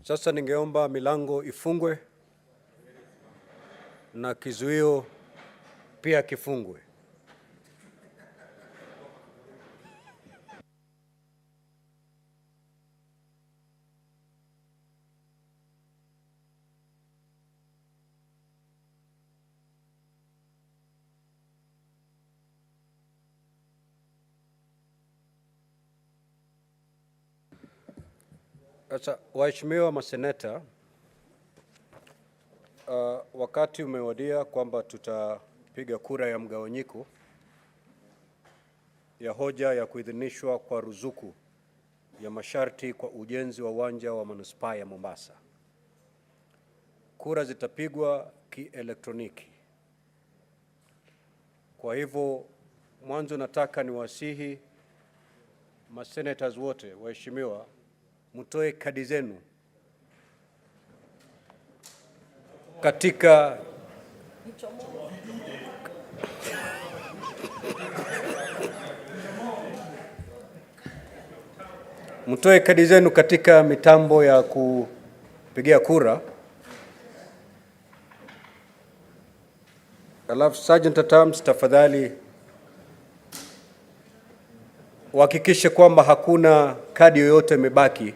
Sasa ningeomba milango ifungwe na kizuio pia kifungwe. Sasa waheshimiwa maseneta, wakati umewadia kwamba tutapiga kura ya mgawanyiko ya hoja ya kuidhinishwa kwa ruzuku ya masharti kwa ujenzi wa uwanja wa manispaa ya Mombasa. Kura zitapigwa kielektroniki. Kwa hivyo mwanzo nataka niwasihi masenators wote waheshimiwa mtoe kadi zenu katika mitambo ya kupigia kura. Alafu Sergeant at Arms, tafadhali uhakikishe kwamba hakuna kadi yoyote imebaki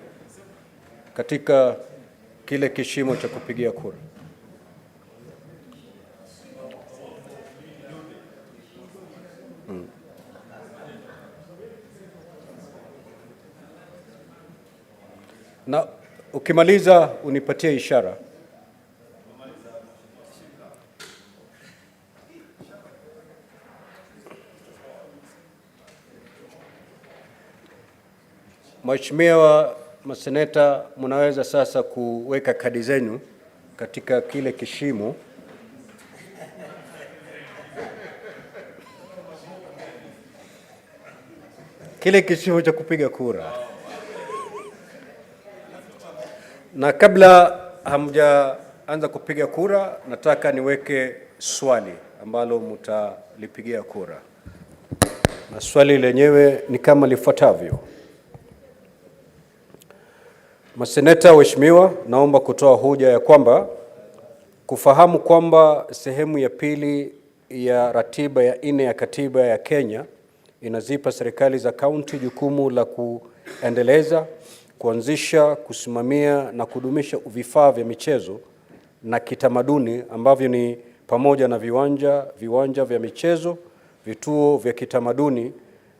katika kile kishimo cha kupigia kura. Na ukimaliza unipatie ishara. Mheshimiwa maseneta, mnaweza sasa kuweka kadi zenu katika kile kishimo. Kile kishimo cha kupiga kura. Na kabla hamjaanza kupiga kura, nataka niweke swali ambalo mtalipigia kura. Na swali lenyewe ni kama lifuatavyo. Maseneta waheshimiwa, naomba kutoa hoja ya kwamba kufahamu kwamba sehemu ya pili ya ratiba ya 4 ya katiba ya Kenya inazipa serikali za kaunti jukumu la kuendeleza, kuanzisha, kusimamia na kudumisha vifaa vya michezo na kitamaduni ambavyo ni pamoja na viwanja vya michezo, vituo vya kitamaduni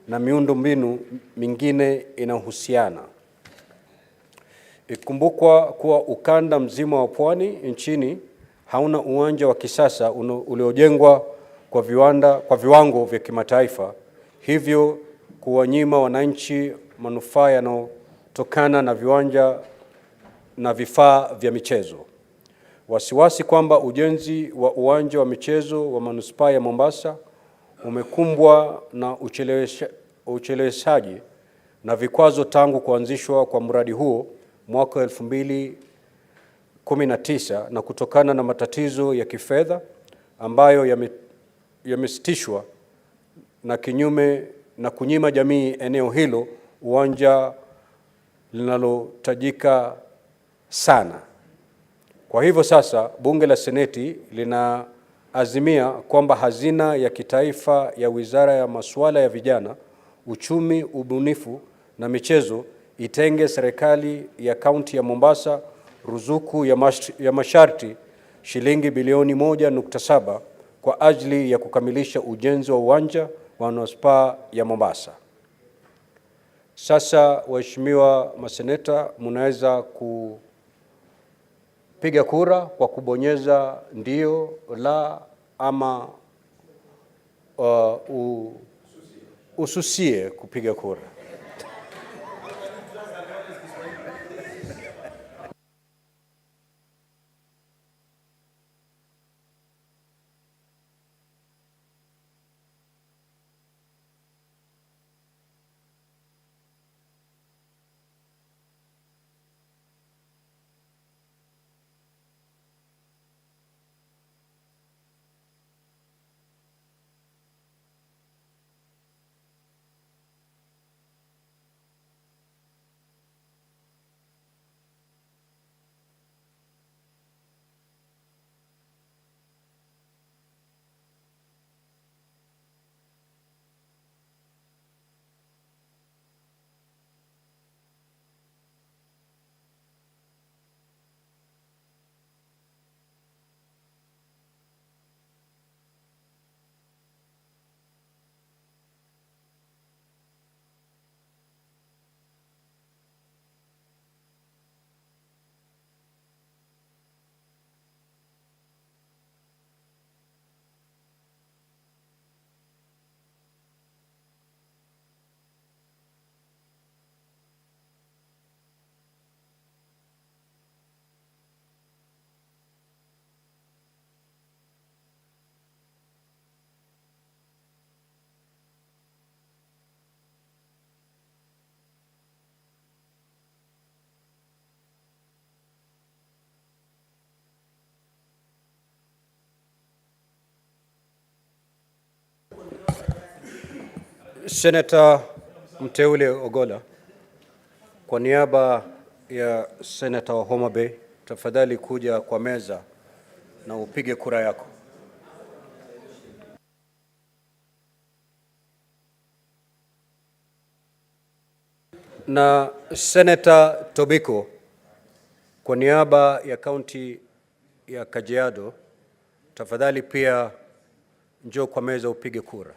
na miundombinu mingine inahusiana. Ikumbukwa kuwa ukanda mzima wa pwani nchini hauna uwanja wa kisasa uliojengwa kwa viwango vya kimataifa, hivyo kuwanyima wananchi manufaa yanayotokana na viwanja na vifaa vya michezo. Wasiwasi kwamba ujenzi wa uwanja wa michezo wa manispaa ya Mombasa umekumbwa na ucheleweshaji na vikwazo tangu kuanzishwa kwa mradi huo mwaka 2019 na kutokana na matatizo ya kifedha ambayo yamesitishwa na kinyume na kunyima jamii eneo hilo uwanja linalotajika sana. Kwa hivyo sasa bunge la Seneti linaazimia kwamba hazina ya kitaifa ya Wizara ya Masuala ya Vijana, Uchumi, Ubunifu na Michezo itenge serikali ya kaunti ya Mombasa ruzuku ya masharti shilingi bilioni 1.7 kwa ajili ya kukamilisha ujenzi wa uwanja wa manispaa ya Mombasa. Sasa waheshimiwa maseneta, mnaweza kupiga kura kwa kubonyeza ndio, la ama ususie kupiga kura. Senator mteule Ogolla, kwa niaba ya Senator wa Homa Bay, tafadhali kuja kwa meza na upige kura yako. Na Senator Tobiko, kwa niaba ya kaunti ya Kajiado, tafadhali pia njoo kwa meza upige kura.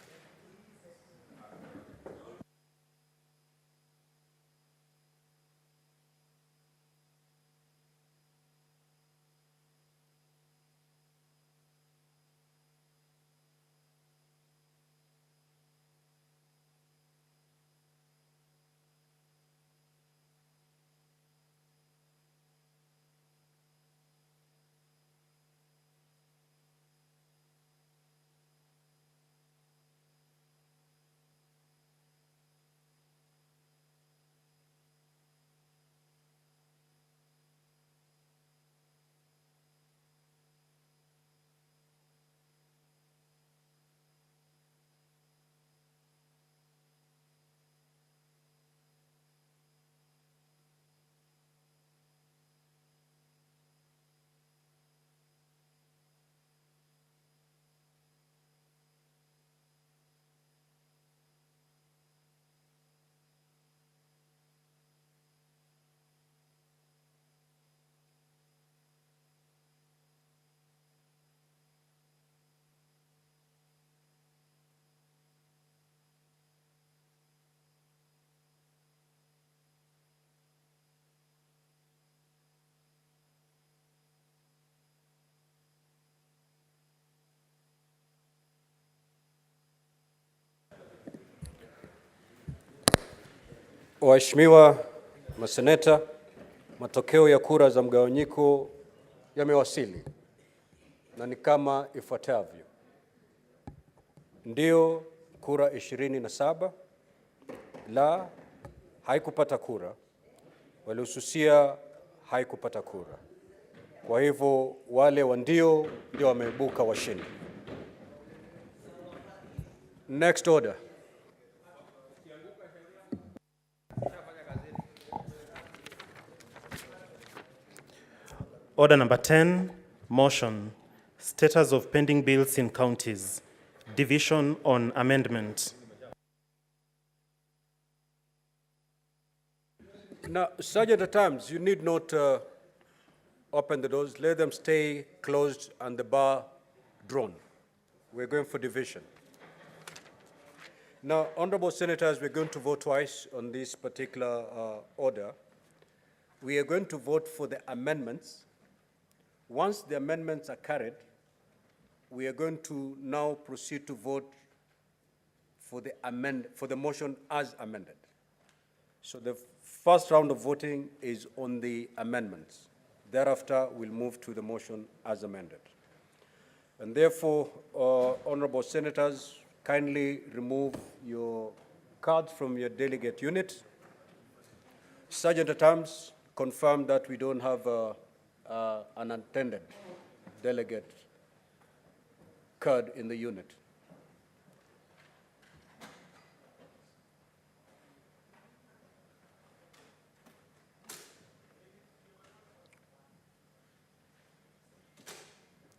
Waheshimiwa maseneta, matokeo ya kura za mgawanyiko yamewasili na ni kama ifuatavyo. Ndio kura 27, la haikupata kura, waliosusia haikupata kura. Kwa hivyo wale wa ndio wameibuka washindi. Next order. Order number 10, motion, status of pending bills in counties, division on amendment. Now, Sergeant, at times, you need not open the doors. Let them stay closed and the bar drawn. We're going for division. Now, honorable senators, we're going to vote twice on this particular order. We are going to vote for the amendments. Once the amendments are carried, we are going to now proceed to vote for the motion as amended. So the first round of voting is on the amendments. Thereafter, we'll move to the motion as amended. And therefore, honorable senators, kindly remove your cards from your delegate unit. Sergeant at Arms, confirm that we don't have an unattended delegate card in the unit.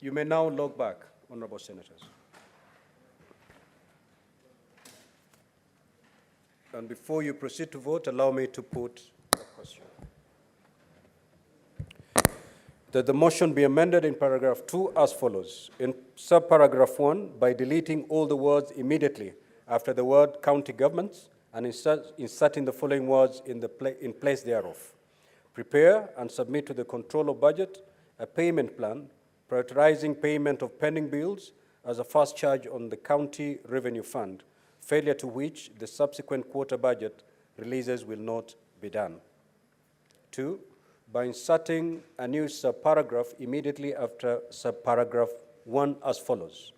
You may now log back, honorable senators. And before you proceed to vote, allow me to put a question. That the motion be amended in paragraph 2 as follows. In subparagraph 1, by deleting all the words immediately after the word county governments and inserting the following words in place thereof. Prepare and submit to the controller budget a payment plan prioritizing payment of pending bills as a first charge on the county revenue fund, failure to which the subsequent quarter budget releases will not be done. 2, by inserting a new subparagraph immediately after subparagraph 1 as follows.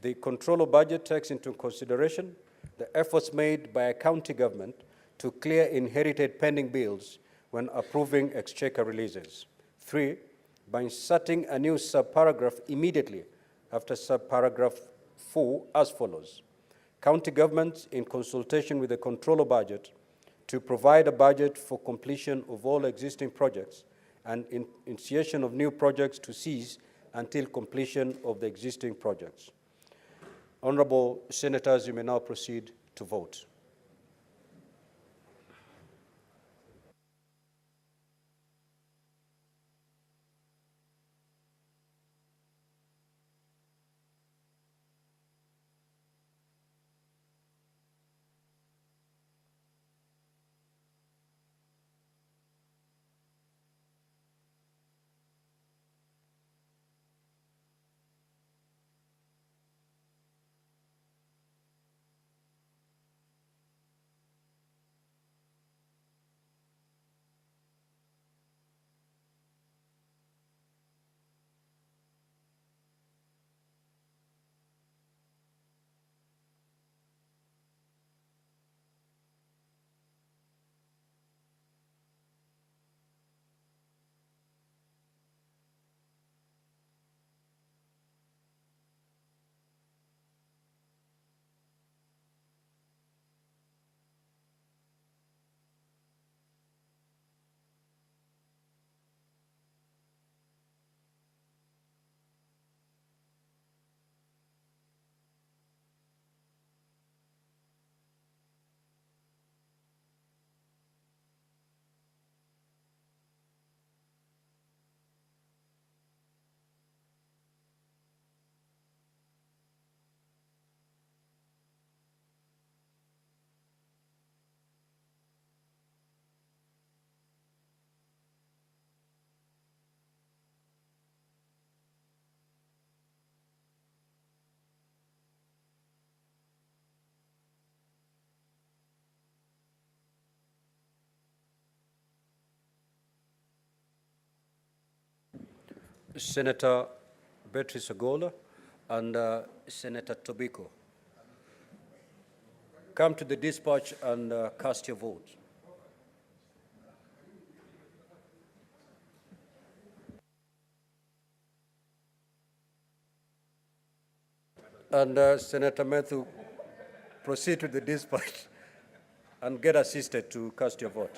The controller budget takes into consideration the efforts made by a county government to clear inherited pending bills when approving exchequer releases. 3, by inserting a new subparagraph immediately after subparagraph 4 as follows. County governments, in consultation with the controller budget, to provide a budget for completion of all existing projects and initiation of new projects to cease until completion of the existing projects. Honorable senators, you may now proceed to vote. Senator Beatrice Ogola, and Senator Tobiko. Come to the dispatch and cast your vote. And Senator Matthew, proceed to the dispatch and get assisted to cast your vote.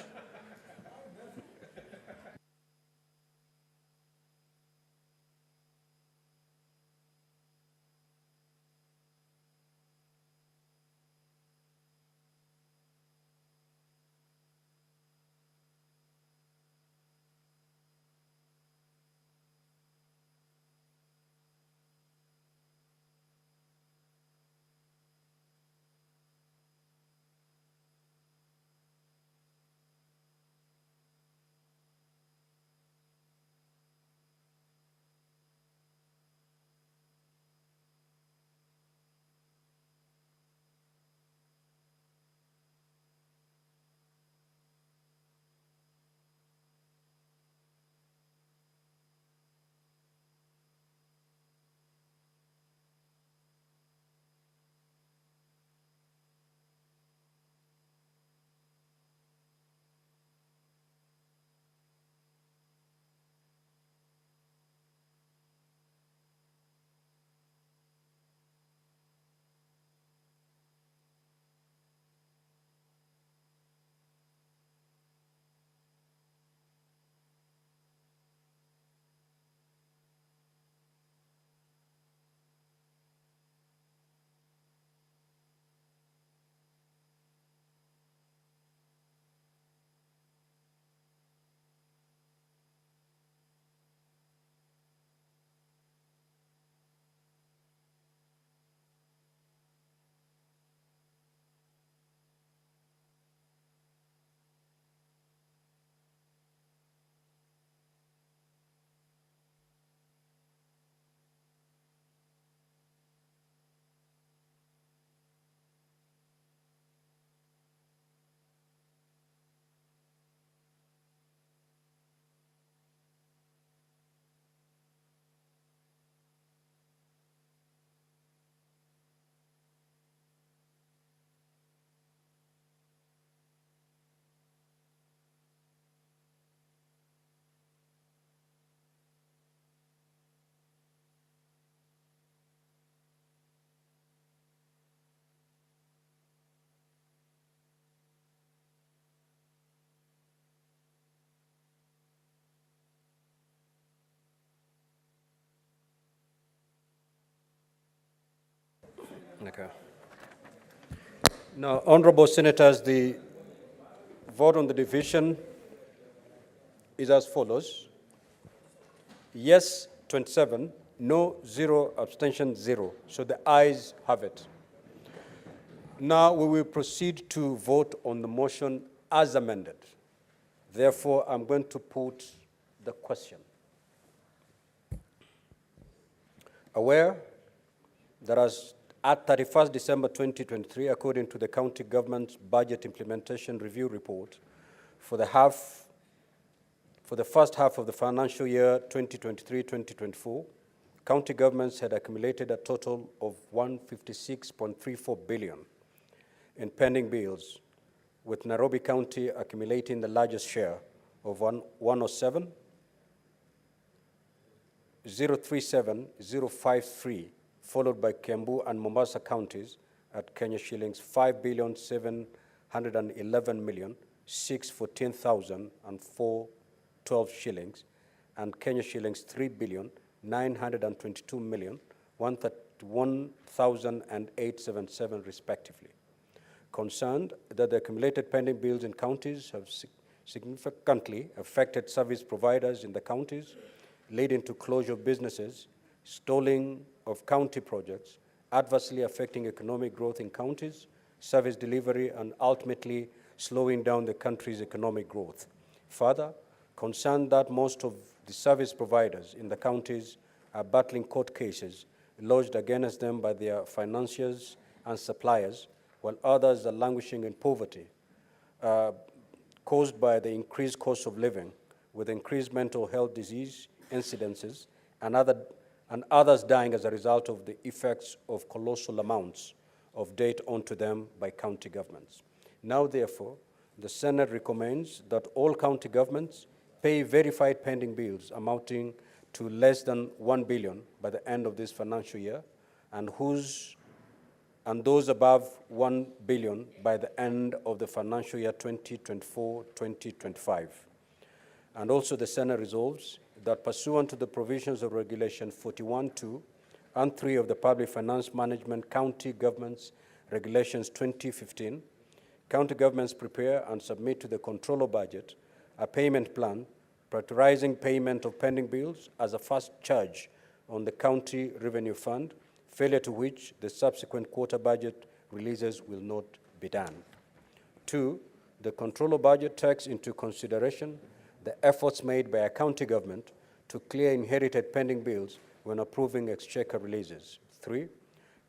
Okay. Now, honorable senators, the vote on the division is as follows. Yes, 27, no, 0, abstention, 0. So the ayes have it. Now we will proceed to vote on the motion as amended. Therefore, I'm going to put the question. Aware that as at 31st December 2023, according to the County Government's Budget Implementation Review Report, for the first half of the financial year 2023-2024, county governments had accumulated a total of 156.34 billion in pending bills, with Nairobi County accumulating the largest share of 107,037,053, followed by Kiambu and Mombasa counties at Kenya shillings 5,711,614,412 shillings, and Kenya shillings 3,922,101,877 respectively. Concerned that the accumulated pending bills in counties have significantly affected service providers in the counties, leading to closure of businesses, stalling of county projects, adversely affecting economic growth in counties, service delivery, and ultimately slowing down the country's economic growth. Further, concerned that most of the service providers in the counties are battling court cases lodged against them by their financiers and suppliers, while others are languishing in poverty caused by the increased cost of living, with increased mental health disease incidences and others dying as a result of the effects of colossal amounts of debt onto them by county governments. Now, therefore, the Senate recommends that all county governments pay verified pending bills amounting to less than 1 billion by the end of this financial year, and those above 1 billion by the end of the financial year 2024-2025. And also the Senate resolves that pursuant to the provisions of Regulation 41(2) and 3 of the Public Finance Management County Governments Regulations 2015, county governments prepare and submit to the Controller Budget a payment plan prioritizing payment of pending bills as a first charge on the County Revenue Fund, failure to which the subsequent quarter budget releases will not be done. 2, the Controller Budget takes into consideration the efforts made by a county government to clear inherited pending bills when approving exchequer releases. 3,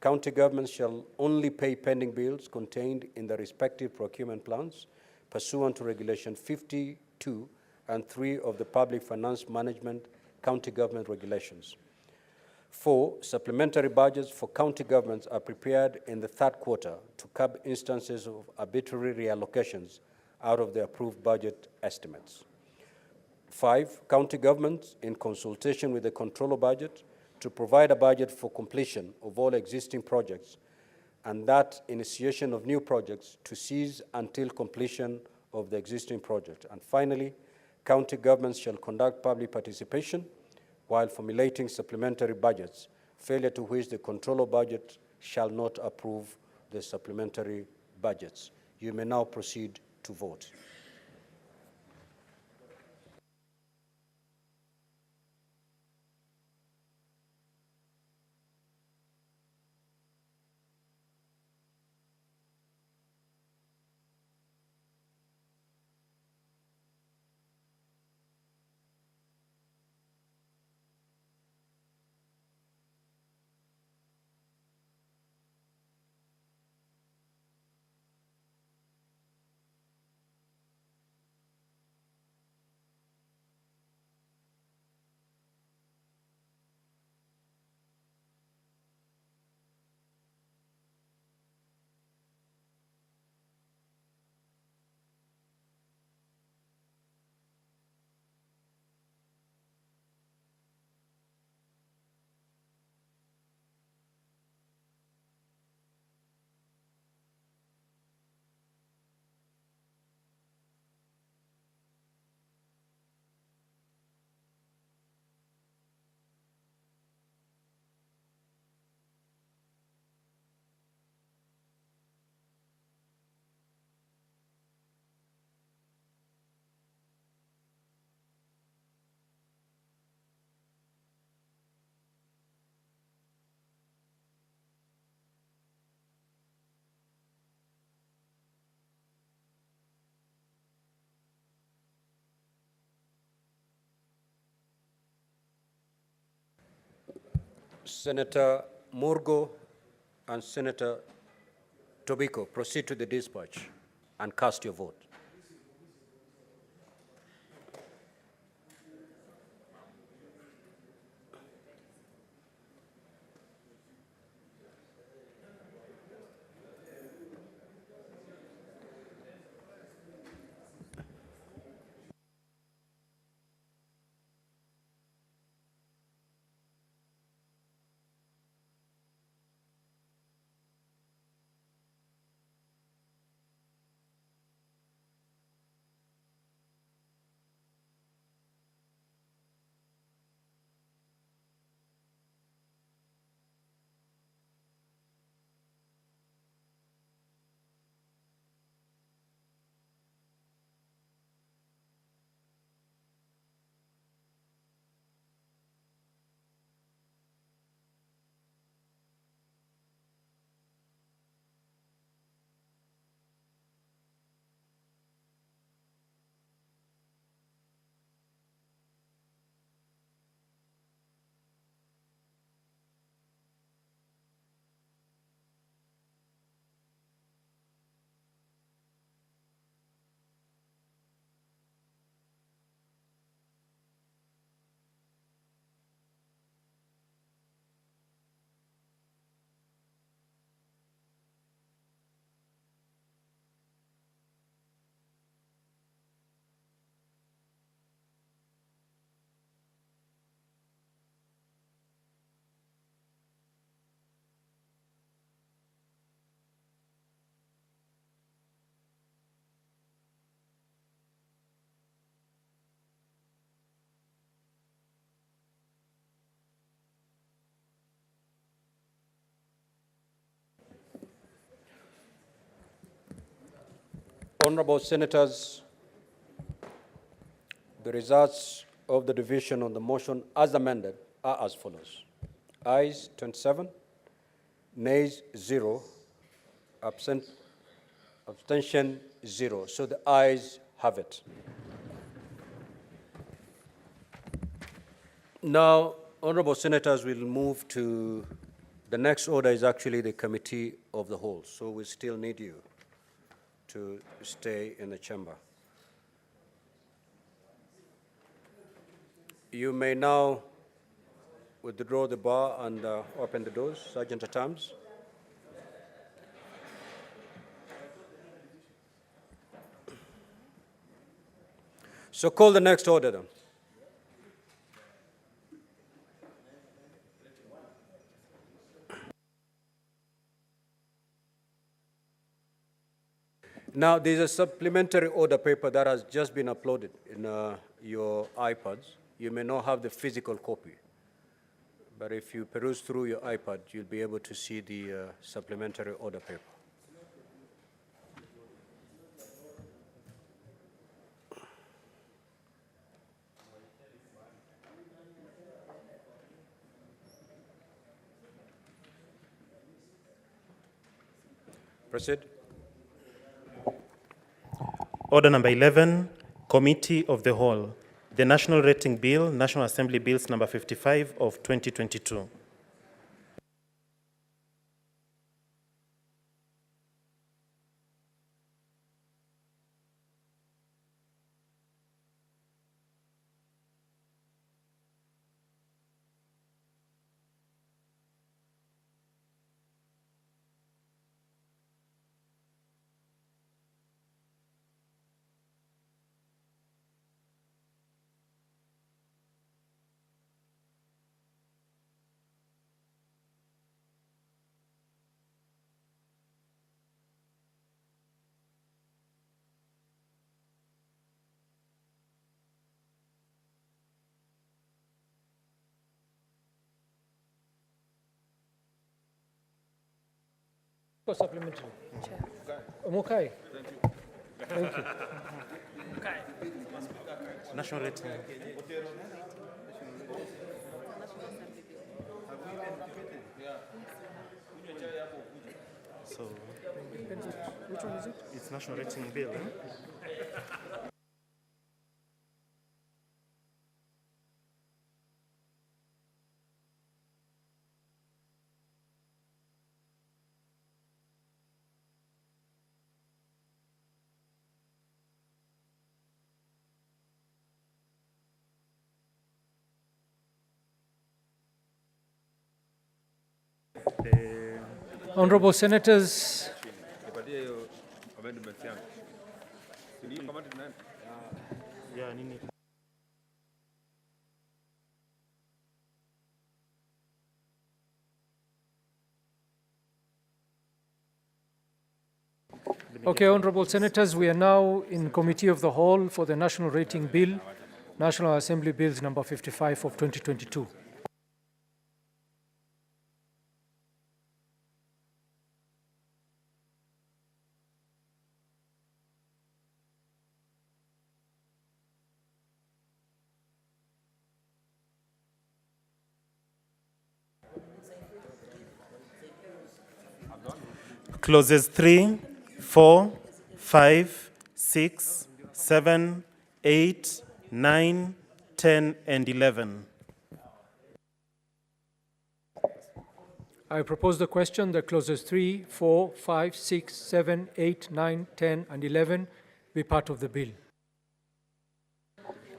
county governments shall only pay pending bills contained in the respective procurement plans pursuant to Regulation 52 and 3 of the Public Finance Management County Government Regulations. 4, supplementary budgets for county governments are prepared in the third quarter to curb instances of arbitrary reallocations out of the approved budget estimates. 5, county governments, in consultation with the Controller Budget, to provide a budget for completion of all existing projects, and that initiation of new projects to cease until completion of the existing project. And finally, county governments shall conduct public participation while formulating supplementary budgets, failure to which the Controller Budget shall not approve the supplementary budgets. You may now proceed to vote. Senator Murgo and Senator Tobiko, proceed to the dispatch and cast your vote. Honorable Senators, the results of the division on the motion as amended are as follows. Ayes 27, nays 0, abstention 0. So the ayes have it. Now, Honorable Senators, we'll move to the next order is actually the Committee of the Whole. So we still need you to stay in the chamber. You may now withdraw the bar and open the doors. Sergeant at Arms. So call the next order then. Now, there's a supplementary order paper that has just been uploaded in your iPads. You may not have the physical copy, but if you peruse through your iPad, you'll be able to see the supplementary order paper. Proceed. Order number 11, Committee of the Whole. The National Rating Bill, National Assembly Bills number 55 of 2022. For supplementary. Mukai. Thank you. National rating. So, which one is it? It's National Rating Bill. Huh? Honorable Senators, okay, Honorable Senators, we are now in Committee of the Whole for the National Rating Bill, National Assembly Bills number 55 of 2022. Clauses 3, 4, 5, 6, 7, 8, 9, 10, and 11. I propose the question that clauses 3, 4, 5, 6, 7, 8, 9, 10, and 11 be part of the bill.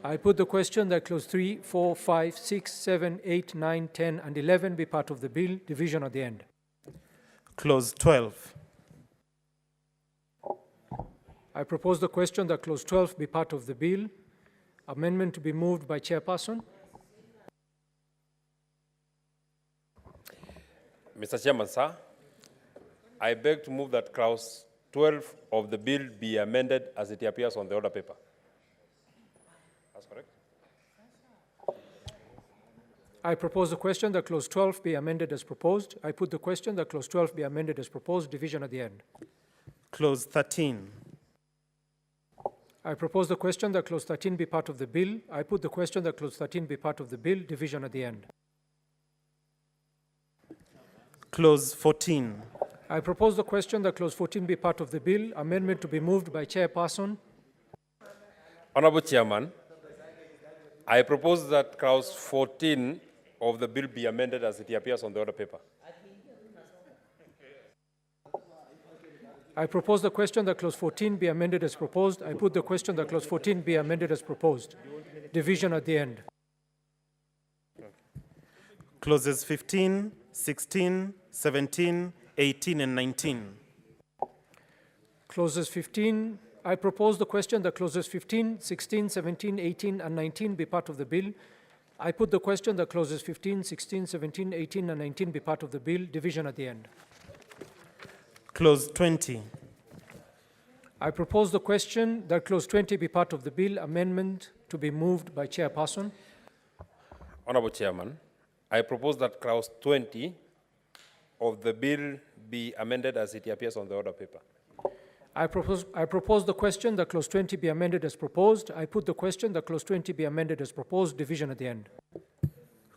I put the question that clause 3, 4, 5, 6, 7, 8, 9, 10, and 11 be part of the bill, division at the end. Clause 12. I propose the question that clause 12 be part of the bill. Amendment to be moved by Chairperson. Mr. Chairman, sir, I beg to move that clause 12 of the bill be amended as it appears on the order paper. That's correct. I propose the question that clause 12 be amended as proposed. I put the question that clause 12 be amended as proposed, division at the end. Clause 13. I propose the question that clause 13 be part of the bill. I put the question that clause 13 be part of the bill, division at the end. Clause 14. I propose the question that clause 14 be part of the bill, amendment to be moved by chairperson. Honorable Chairman, I propose that clause 14 of the bill be amended as it appears on the order paper. I propose the question that clause 14 be amended as proposed. I put the question that clause 14 be amended as proposed. Division at the end. Clauses 15, 16, 17, 18, and 19. Clauses 15. I propose the question that clauses 15, 16, 17, 18, and 19 be part of the bill. I put the question that clauses 15, 16, 17, 18, and 19 be part of the bill. Division at the end. Clause 20. I propose the question that clause 20 be part of the bill, amendment to be moved by chairperson. Honorable Chairman, I propose that clause 20 of the bill be amended as it appears on the order paper. I propose the question that clause 20 be amended as proposed. I put the question that clause 20 be amended as proposed. Division at the end.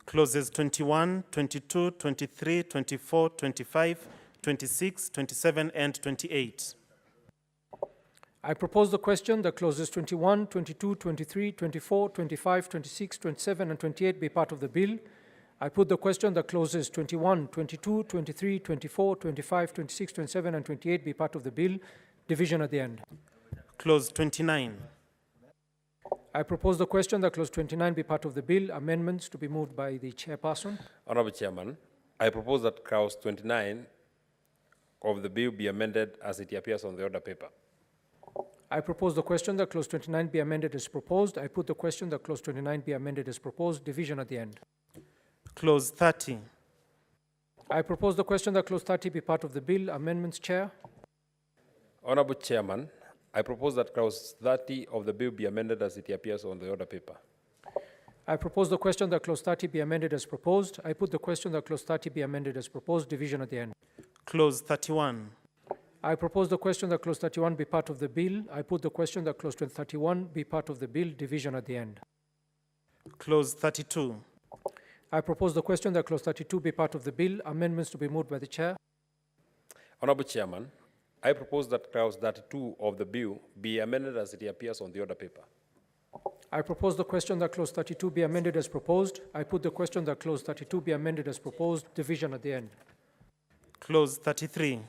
Clauses 21, 22, 23, 24, 25, 26, 27, and 28. I propose the question that clauses 21, 22, 23, 24, 25, 26, 27, and 28 be part of the bill. I put the question that clauses 21, 22, 23, 24, 25, 26, 27, and 28 be part of the bill. Division at the end. Clause 29. I propose the question that clause 29 be part of the bill, amendments to be moved by the chairperson. Honorable Chairman, I propose that clause 29 of the bill be amended as it appears on the order paper. I propose the question that clause 29 be amended as proposed. I put the question that clause 29 be amended as proposed. Division at the end. Clause 30. I propose the question that clause 30 be part of the bill, amendments, Chair. Honorable Chairman, I propose that clause 30 of the bill be amended as it appears on the order paper. I propose the question that clause 30 be amended as proposed. I put the question that clause 30 be amended as proposed. Division at the end. Clause 31. I propose the question that clause 31 be part of the bill. I put the question that clause 31 be part of the bill. Division at the end. Clause 32. I propose the question that clause 32 be part of the bill. Amendments to be moved by the chair. Honorable Chairman, I propose that clause 32 of the bill be amended as it appears on the order paper. I propose the question that clause 32 be amended as proposed. I put the question that clause 32 be amended as proposed. Division at the end. Clause 33.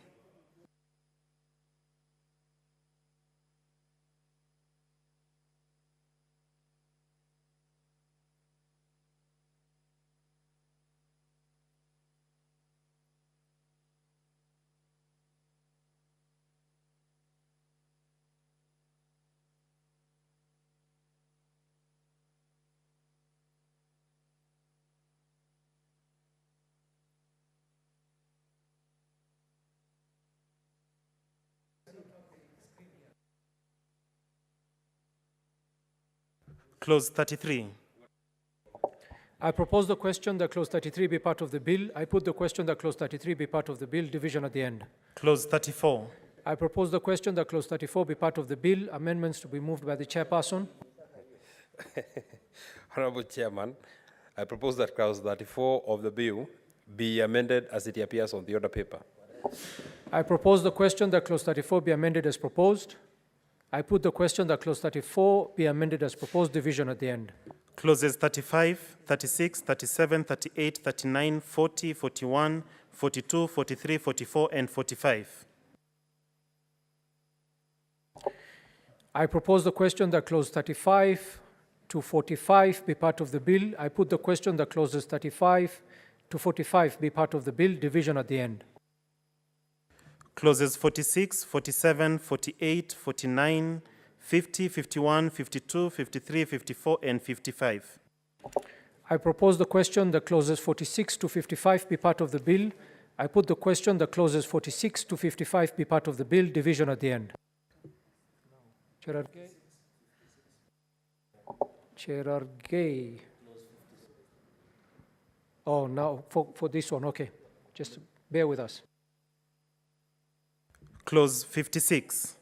Clause 33. I propose the question that clause 33 be part of the bill. I put the question that clause 33 be part of the bill. Division at the end. Clause 34. I propose the question that clause 34 be part of the bill. Amendments to be moved by the chairperson. Honorable Chairman, I propose that clause 34 of the bill be amended as it appears on the order paper. I propose the question that clause 34 be amended as proposed. I put the question that clause 34 be amended as proposed. Division at the end. Clauses 35, 36, 37, 38, 39, 40, 41, 42, 43, 44, and 45. I propose the question that clause 35 to 45 be part of the bill. I put the question that clauses 35 to 45 be part of the bill. Division at the end. Clauses 46, 47, 48, 49, 50, 51, 52, 53, 54, and 55. I propose the question that clauses 46 to 55 be part of the bill. I put the question that clauses 46 to 55 be part of the bill. Division at the end. Chair Gay. Oh, now for this one, okay. Just bear with us. Clause 56.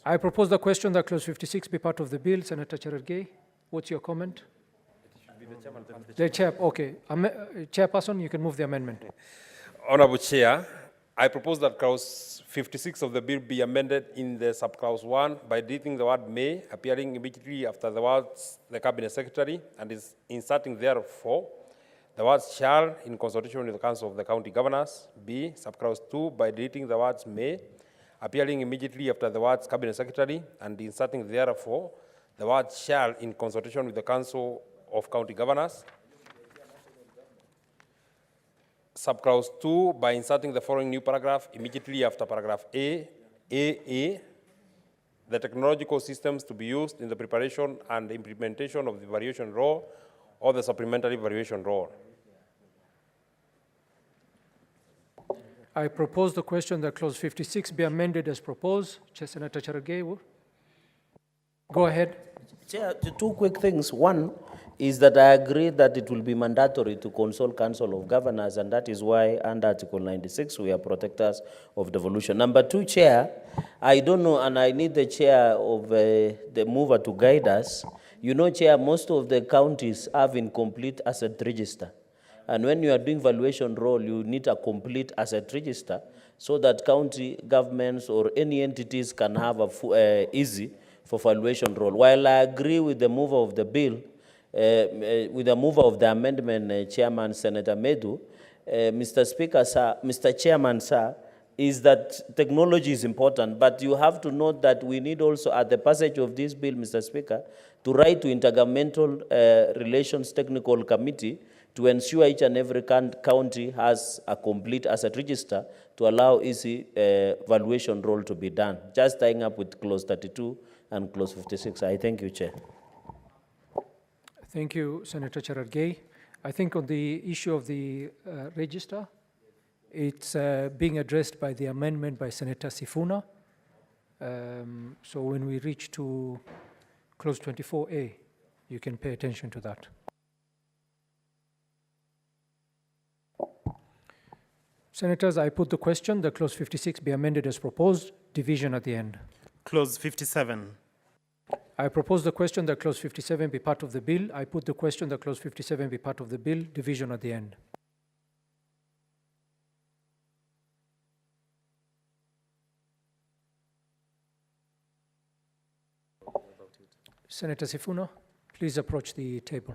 I propose the question that clause 56 be part of the bill. Senator Cherargei, what's your comment? The chair, okay. Chairperson, you can move the amendment. Honorable Chair, I propose that clause 56 of the bill be amended in the subclause 1 by deleting the word may, appearing immediately after the words the Cabinet Secretary, and is inserting therefore the words shall in consultation with the Council of the County Governors. B, subclause 2 by deleting the words may, appearing immediately after the words Cabinet Secretary, and inserting therefore the words shall in consultation with the Council of County Governors. Subclause 2 by inserting the following new paragraph immediately after paragraph A, the technological systems to be used in the preparation and implementation of the valuation role or the supplementary valuation role. I propose the question that clause 56 be amended as proposed. Senator Cherargei, go ahead. Chair, two quick things. One is that I agree that it will be mandatory to consult Council of Governors, and that is why under Article 96 we are protectors of devolution. Number two, Chair, I don't know, and I need the Chair of the mover to guide us. You know, Chair, most of the counties have incomplete asset register. And when you are doing valuation role, you need a complete asset register so that county governments or any entities can have a easy for valuation role. While I agree with the mover of the bill, with the mover of the amendment, Chairman Senator Medu, Mr. Speaker, sir, Mr. Chairman, sir, is that technology is important, but you have to note that we need also, at the passage of this bill, Mr. Speaker, to write to Intergovernmental Relations Technical Committee to ensure each and every county has a complete asset register to allow easy valuation role to be done, just tying up with clause 32 and clause 56. I thank you, Chair. Thank you, Senator Cherargei. I think on the issue of the register, it's being addressed by the amendment by Senator Sifuna. So when we reach to clause 24A, you can pay attention to that. Senators, I put the question that clause 56 be amended as proposed, division at the end. Clause 57. I propose the question that clause 57 be part of the bill. I put the question that clause 57 be part of the bill, division at the end. Senator Sifuna, please approach the table.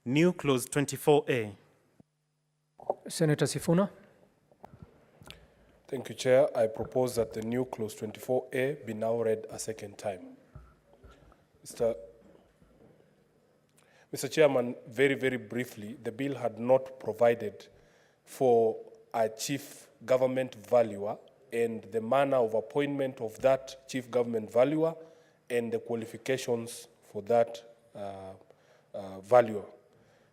New clause 24A. Senator Sifuna. Thank you, Chair. I propose that the new clause 24A be now read a second time. Mr. Chairman, very, very briefly, the bill had not provided for a chief government valuer and the manner of appointment of that chief government valuer and the qualifications for that valuer.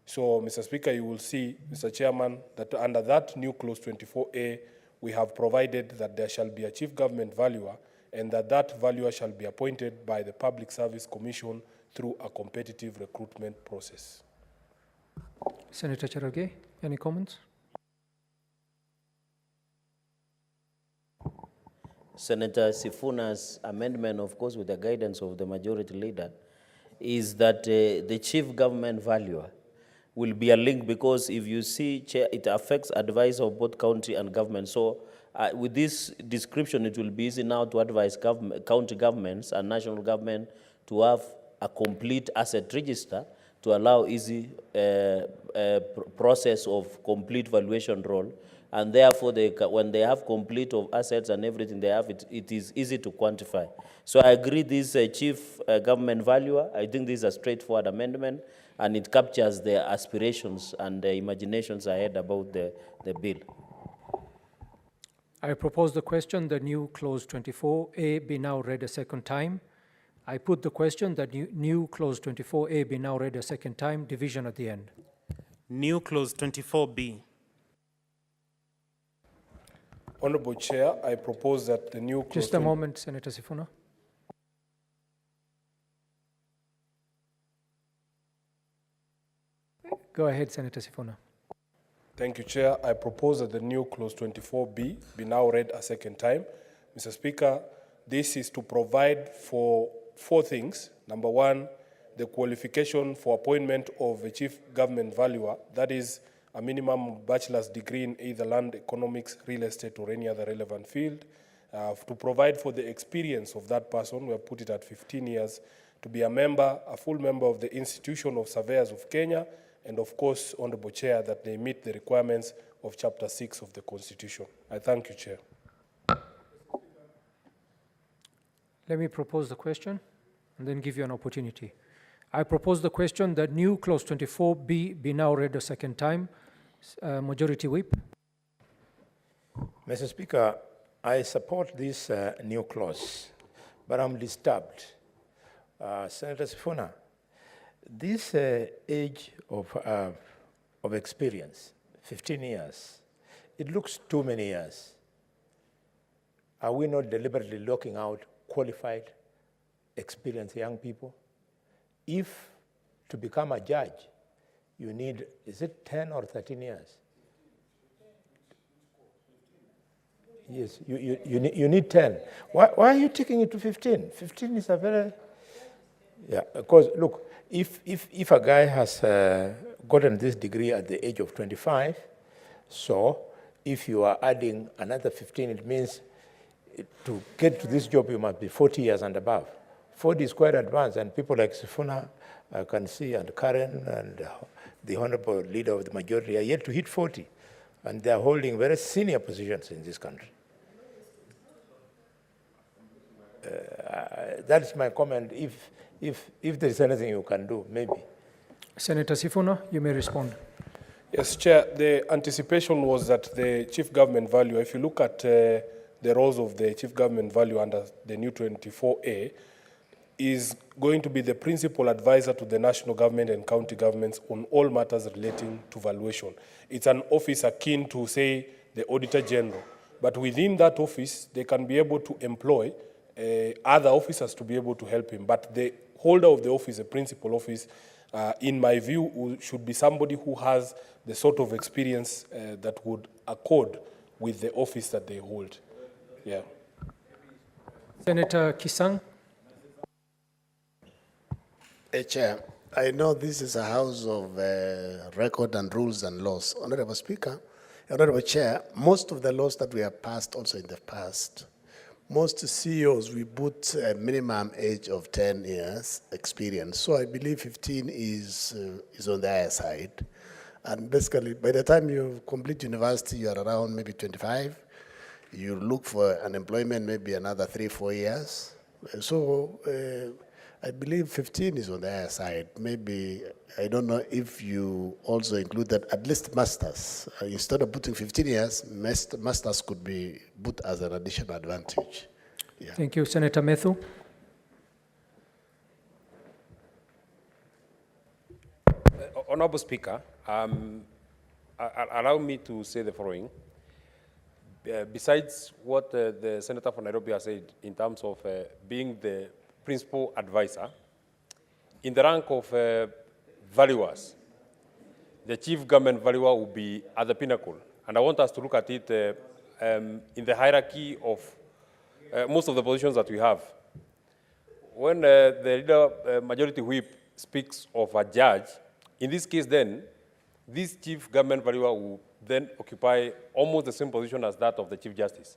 So, Mr. Speaker, you will see, Mr. Chairman, that under that new clause 24A, we have provided that there shall be a chief government valuer and that valuer shall be appointed by the Public Service Commission through a competitive recruitment process. Senator Cherargei, any comments? Senator Sifuna's amendment, of course, with the guidance of the majority leader, is that the chief government valuer will be a link, because if you see, Chair, it affects advice of both county and government. So with this description, it will be easy now to advise county governments and national government to have a complete asset register to allow easy process of complete valuation role. And therefore, when they have complete of assets and everything they have, it is easy to quantify. So I agree this chief government valuer. I think this is a straightforward amendment, and it captures the aspirations and the imaginations I had about the bill. I propose the question that new clause 24A be now read a second time. I put the question that new clause 24A be now read a second time, division at the end. New clause 24B. Honorable Chair, I propose that the new clause... Just a moment, Senator Sifuna. Go ahead, Senator Sifuna. Thank you, Chair. I propose that the new clause 24B be now read a second time. Mr. Speaker, this is to provide for 4 things. Number 1, the qualification for appointment of a chief government valuer, that is a minimum bachelor's degree in either land, economics, real estate, or any other relevant field. To provide for the experience of that person, we have put it at 15 years, to be a full member of the Institution of Surveyors of Kenya, and of course, Honorable Chair, that they meet the requirements of Chapter 6 of the Constitution. I thank you, Chair. Let me propose the question and then give you an opportunity. I propose the question that new clause 24B be now read a second time. Majority Whip. Mr. Speaker, I support this new clause, but I'm disturbed. Senator Sifuna, this age of experience, 15 years, it looks too many years. Are we not deliberately locking out qualified, experienced young people? If to become a judge, you need, is it 10 or 13 years? Yes, you need 10. Why are you taking it to 15? 15 is a very, yeah, because look, if a guy has gotten this degree at the age of 25, so if you are adding another 15, it means to get to this job, you must be 40 years and above. 40 is quite advanced, and people like Sifuna, I can see, and Karen, and the Honorable Leader of the Majority are yet to hit 40, and they are holding very senior positions in this country. That's my comment. If there is anything you can do, maybe. Senator Sifuna, you may respond. Yes, Chair. The anticipation was that the chief government value, if you look at the roles of the chief government value under the new 24A, is going to be the principal advisor to the national government and county governments on all matters relating to valuation. It's an office akin to, say, the Auditor General. But within that office, they can be able to employ other officers to be able to help him. But the holder of the office, the principal office, in my view, should be somebody who has the sort of experience that would accord with the office that they hold. Yeah. Senator Kisang. Chair, I know this is a house of record and rules and laws. Honorable Speaker, Honorable Chair, most of the laws that we have passed also in the past, most CEOs, we put a minimum age of 10 years experience. So I believe 15 is on the higher side. And basically, by the time you complete university, you are around maybe 25. You look for an employment maybe another 3-4 years. So I believe 15 is on the higher side. Maybe, I don't know if you also include that at least masters. Instead of putting 15 years, masters could be put as an additional advantage. Yeah. Thank you. Senator Methu. Honorable Speaker, allow me to say the following. Besides what the Senator from Nairobi has said in terms of being the principal advisor, in the rank of valuers, the chief government valuer will be at the pinnacle. And I want us to look at it in the hierarchy of most of the positions that we have. When the leader, Majority Whip speaks of a judge, in this case then, this chief government valuer will then occupy almost the same position as that of the Chief Justice,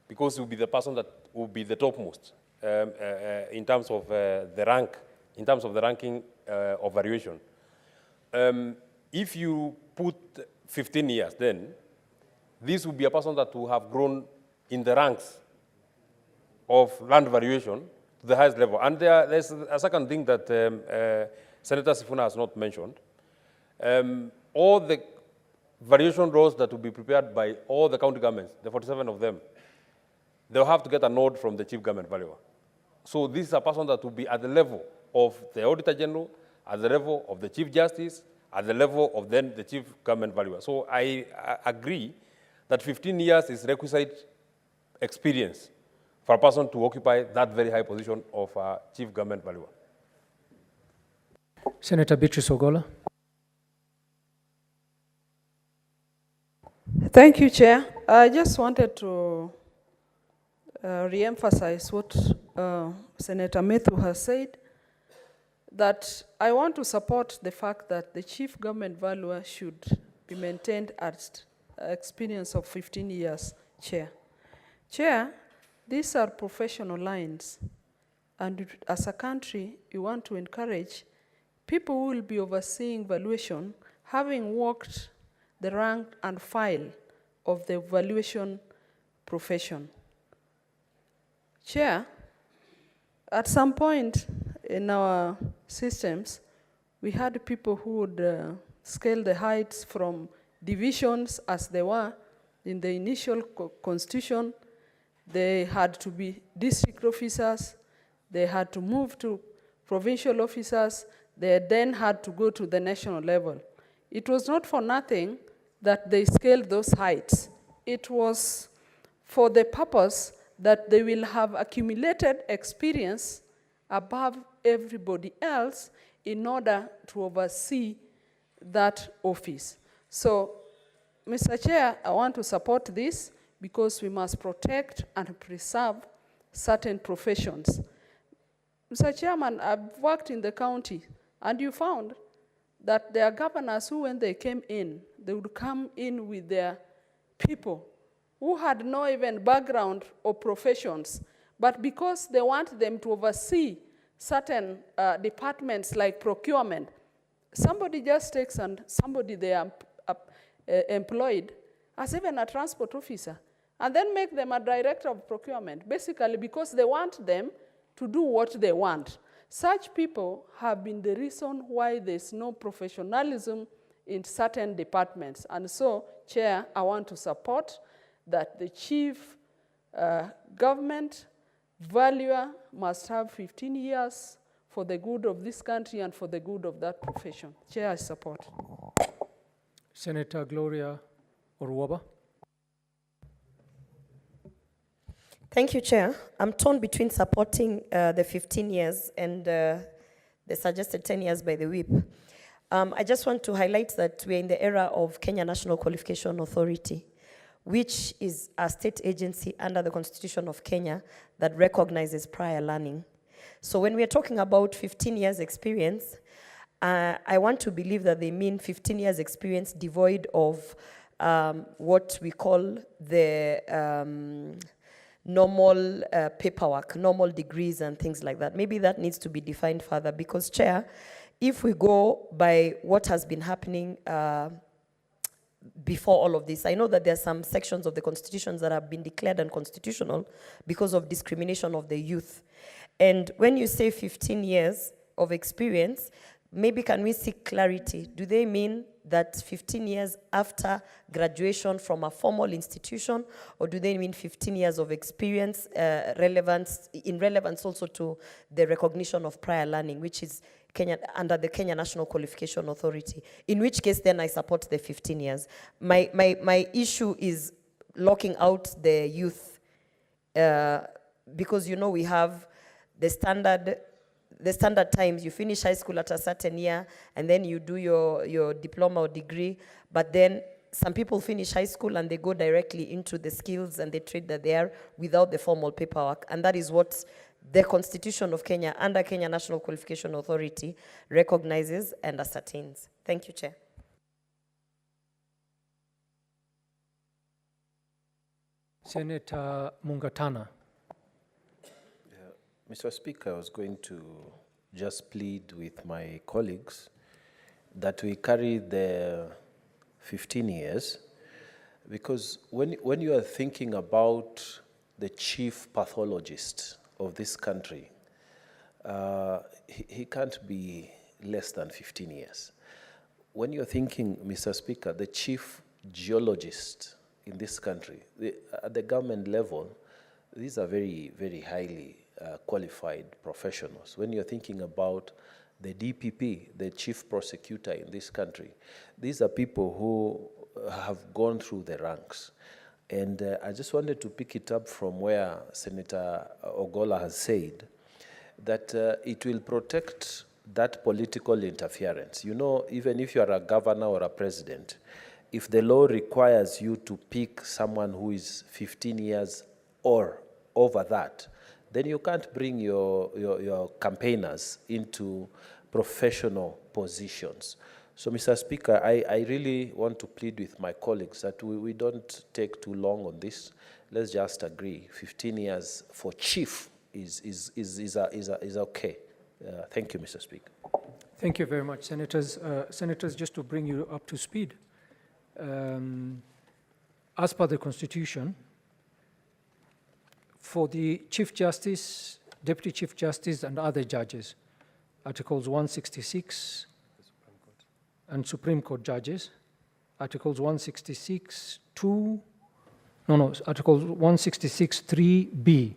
because he will be the person that will be the topmost in terms of the rank, in terms of the ranking of valuation. If you put 15 years, then this will be a person that will have grown in the ranks of land valuation to the highest level. And there's a second thing that Senator Sifuna has not mentioned. All the valuation laws that will be prepared by all the county governments, the 47 of them, they'll have to get a nod from the chief government valuer. So this is a person that will be at the level of the Auditor General, at the level of the Chief Justice, at the level of then the chief government valuer. So I agree that 15 years is requisite experience for a person to occupy that very high position of chief government valuer. Senator Beatrice Ogola. Thank you, Chair. I just wanted to re-emphasize what Senator Methu has said, that I want to support the fact that the chief government valuer should be maintained at experience of 15 years, Chair. Chair, these are professional lines, and as a country, we want to encourage people who will be overseeing valuation, having worked the rank and file of the valuation profession. Chair, at some point in our systems, we had people who would scale the heights from divisions as they were in the initial constitution. They had to be district officers. They had to move to provincial officers. They then had to go to the national level. It was not for nothing that they scaled those heights. It was for the purpose that they will have accumulated experience above everybody else in order to oversee that office. So, Mr. Chair, I want to support this because we must protect and preserve certain professions. Mr. Chairman, I've worked in the county, and you found that there are governors who, when they came in, they would come in with their people who had no even background or professions, but because they want them to oversee certain departments like procurement, somebody just takes and somebody they are employed as even a transport officer, and then make them a director of procurement, basically because they want them to do what they want. Such people have been the reason why there's no professionalism in certain departments. And so, Chair, I want to support that the chief government valuer must have 15 years for the good of this country and for the good of that profession. Chair, I support. Senator Gloria Orwoba. Thank you, Chair. I'm torn between supporting the 15 years and the suggested 10 years by the whip. I just want to highlight that we're in the era of Kenya National Qualification Authority, which is a state agency under the Constitution of Kenya that recognizes prior learning. So when we're talking about 15 years experience, I want to believe that they mean 15 years experience devoid of what we call the normal paperwork, normal degrees and things like that. Maybe that needs to be defined further because, Chair, if we go by what has been happening before all of this, I know that there are some sections of the constitutions that have been declared unconstitutional because of discrimination of the youth. And when you say 15 years of experience, maybe can we seek clarity? Do they mean that 15 years after graduation from a formal institution, or do they mean 15 years of experience in relevance also to the recognition of prior learning, which is under the Kenya National Qualification Authority? In which case, then I support the 15 years. My issue is locking out the youth because, you know, we have the standard times. You finish high school at a certain year, and then you do your diploma or degree, but then some people finish high school and they go directly into the skills and the trade that they are without the formal paperwork. And that is what the Constitution of Kenya, under Kenya National Qualification Authority, recognizes and ascertains. Thank you, Chair. Senator Mungatana. Mr. Speaker, I was going to just plead with my colleagues that we carry the 15 years, because when you are thinking about the chief pathologist of this country, he can't be less than 15 years. When you're thinking, Mr. Speaker, the chief geologists in this country. At the government level, these are very, very highly qualified professionals. When you're thinking about the DPP, the chief prosecutor in this country, these are people who have gone through the ranks. And I just wanted to pick it up from where Senator Ogola has said that it will protect that political interference. You know, even if you are a governor or a president, if the law requires you to pick someone who is 15 years or over that, then you can't bring your campaigners into professional positions. So, Mr. Speaker, I really want to plead with my colleagues that we don't take too long on this. Let's just agree. 15 years for chief is okay. Thank you, Mr. Speaker. Thank you very much, Senators. Senators, just to bring you up to speed, as per the Constitution, for the Chief Justice, Deputy Chief Justice, and other judges, Articles 166, and Supreme Court judges, Articles 166, Article 166, 3B,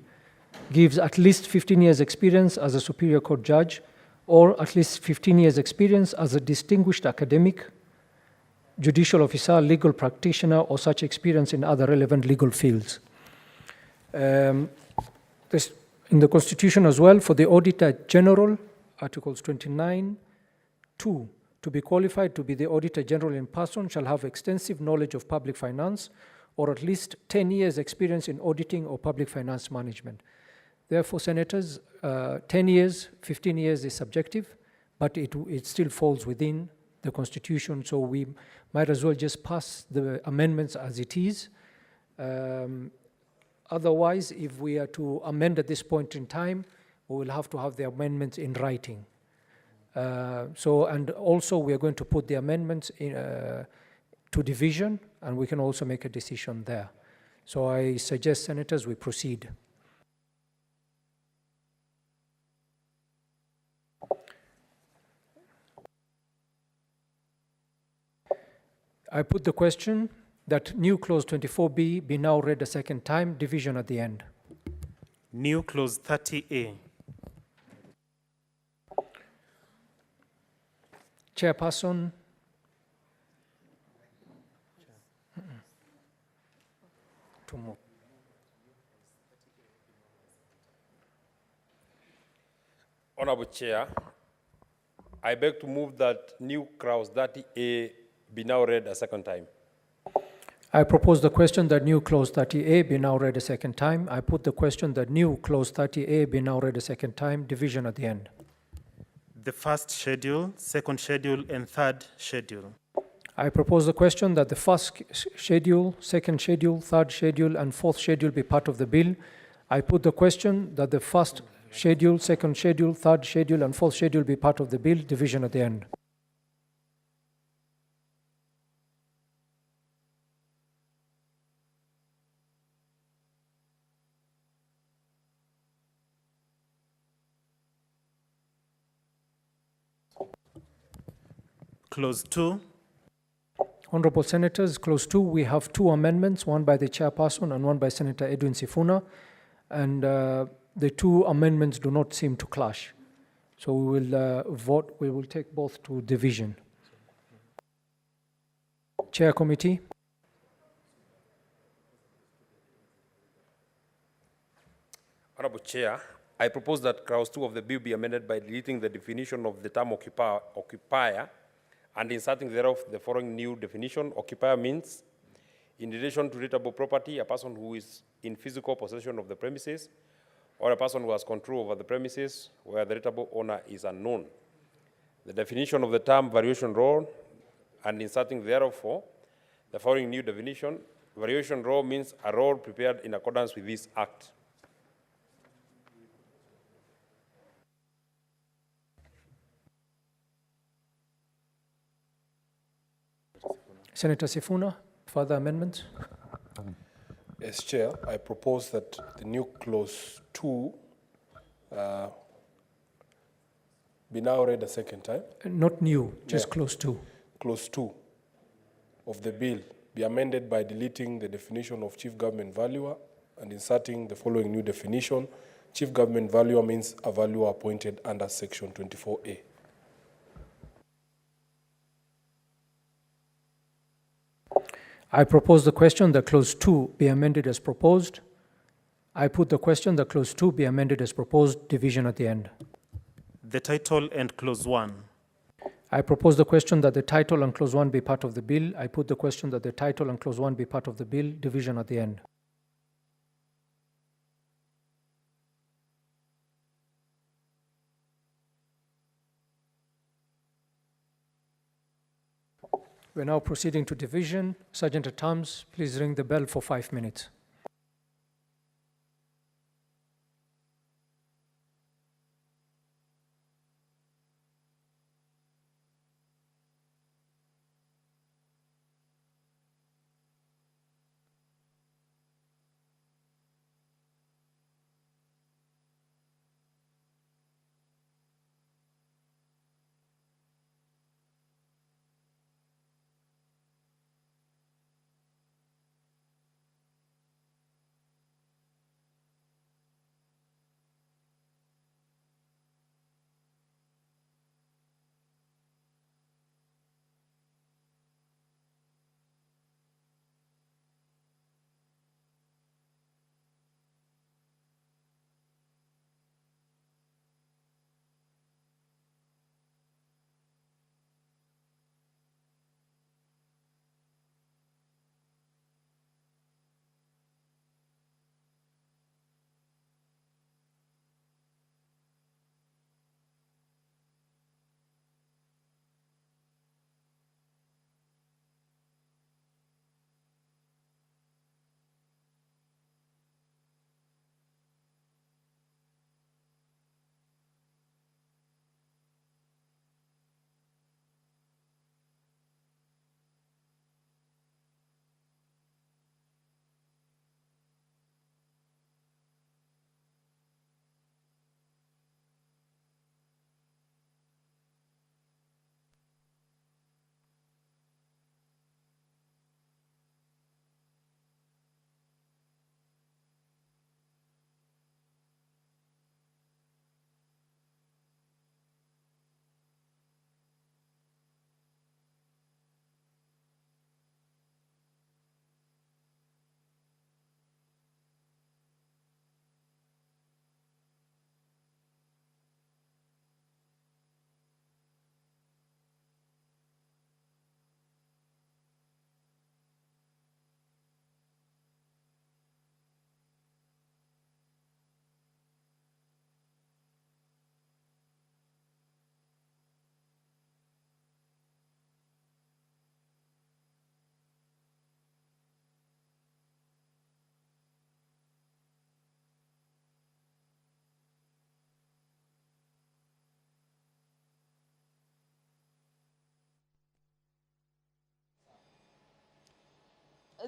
gives at least 15 years experience as a Superior Court judge or at least 15 years experience as a distinguished academic, judicial officer, legal practitioner, or such experience in other relevant legal fields. This, in the Constitution as well, for the Auditor General, Articles 29, 2, to be qualified to be the Auditor General in person shall have extensive knowledge of public finance or at least 10 years experience in auditing or public finance management. Therefore, Senators, 10 years, 15 years is subjective, but it still falls within the Constitution, so we might as well just pass the amendments as it is. Otherwise, if we are to amend at this point in time, we will have to have the amendments in writing. And also we are going to put the amendments in, to division, and we can also make a decision there. So I suggest, Senators, we proceed. I put the question that new clause 24B be now read a second time, division at the end. New clause 30A. Chairperson. Honorable Chair, I beg to move that new clause 30A be now read a second time. I propose the question that new clause 30A be now read a second time. I put the question that new clause 30A be now read a second time, division at the end. The first schedule, second schedule, and third schedule. I propose the question that the first schedule, second schedule, third schedule, and fourth schedule be part of the bill. I put the question that the first schedule, second schedule, third schedule, and fourth schedule be part of the bill, division at the end. Clause 2. Honorable Senators, Clause 2, we have two amendments, one by the chairperson and one by Senator Edwin Sifuna, and the two amendments do not seem to clash. So we will we will take both to division. Chair Committee. Honorable Chair, I propose that clause 2 of the bill be amended by deleting the definition of the term occupier and inserting thereof the following new definition. Occupier means, in relation to readable property, a person who is in physical possession of the premises or a person who has control over the premises where the readable owner is unknown. The definition of the term valuation roll and inserting thereof for the following new definition. Valuation roll means a roll prepared in accordance with this act. Senator Sifuna, further amendments? As Chair, I propose that the new clause 2 be now read a second time. Not new, just clause 2. Clause 2 of the bill be amended by deleting the definition of chief government valuer and inserting the following new definition. Chief government valuer means a valuer appointed under Section 24A. I propose the question that clause 2 be amended as proposed. I put the question that clause 2 be amended as proposed, division at the end. The title and clause 1. I propose the question that the title and clause 1 be part of the bill. I put the question that the title and clause 1 be part of the bill, division at the end. We're now proceeding to division. Sergeant at Arms, please ring the bell for 5 minutes.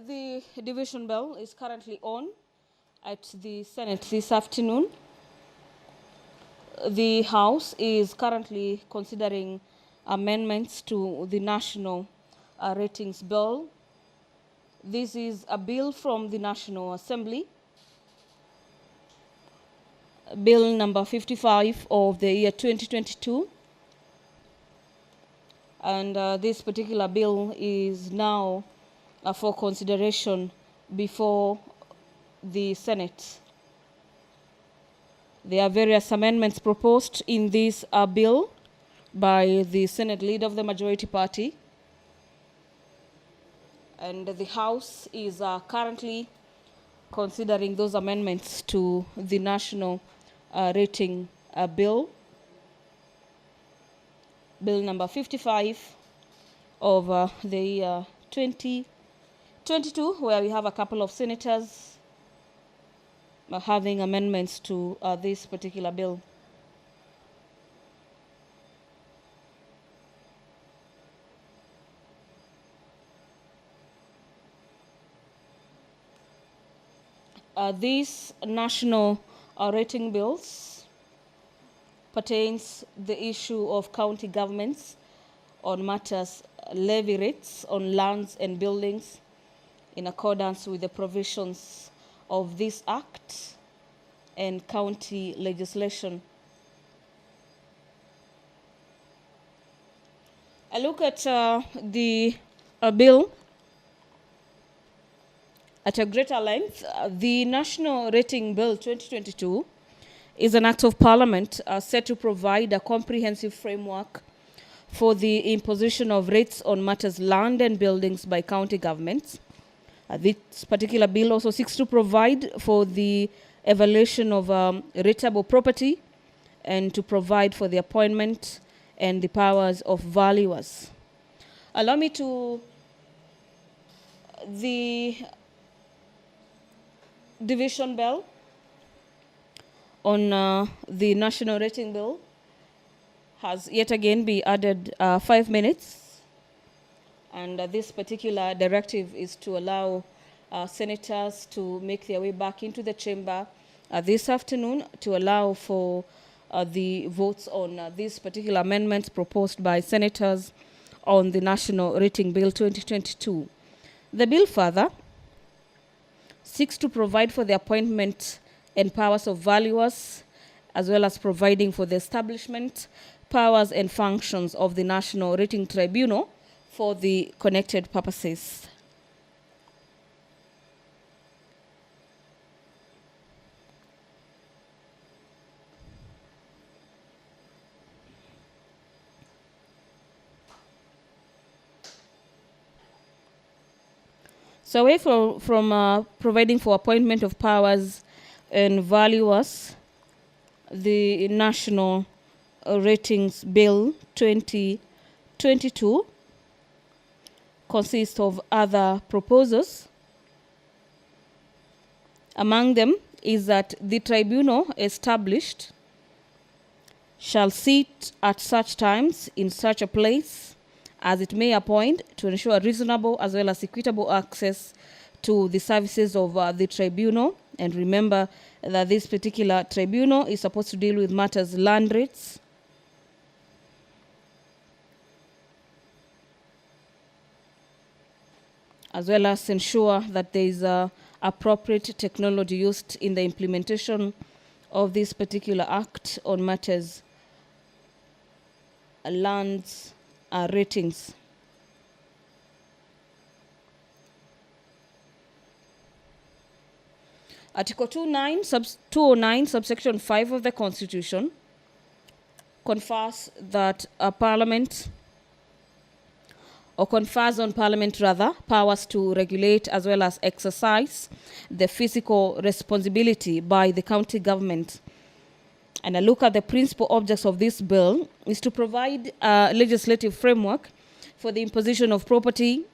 The division bell is currently on at the Senate this afternoon. The House is currently considering amendments to the National Ratings Bill. This is a bill from the National Assembly, Bill number 55 of the year 2022. And this particular bill is now for consideration before the Senate. There are various amendments proposed in this bill by the Senate leader of the majority party. And the House is currently considering those amendments to the National Rating Bill, Bill number 55 of the year 2022, where we have a couple of senators having amendments to this particular bill. These national rating bills pertains the issue of county governments on matters levy rates on lands and buildings in accordance with the provisions of this Act and county legislation. I look at the bill at a greater length. The National Rating Bill 2022 is an act of parliament set to provide a comprehensive framework for the imposition of rates on matters land and buildings by county governments. This particular bill also seeks to provide for the evaluation of rateable property and to provide for the appointment and the powers of valuers. Allow me to the division bell on the National Rating Bill has yet again been added 5 minutes. And this particular directive is to allow senators to make their way back into the chamber this afternoon to allow for the votes on these particular amendments proposed by senators on the National Rating Bill 2022. The bill further seeks to provide for the appointment and powers of valuers, as well as providing for the establishment, powers and functions of the National Rating Tribunal for the connected purposes. So away from providing for appointment of powers and valuers, the National Ratings Bill 2022 consists of other proposals. Among them is that the tribunal established shall sit at such times in such a place as it may appoint to ensure reasonable as well as equitable access to the services of the tribunal. And remember that this particular tribunal is supposed to deal with matters land rates, as well as ensure that there is appropriate technology used in the implementation of this particular act on matters lands ratings. Article 209, subsection 5 of the Constitution confers that a Parliament, or confers on Parliament rather, powers to regulate as well as exercise the fiscal responsibility by the county government. And a look at the principal objects of this bill is to provide a legislative framework for the imposition of property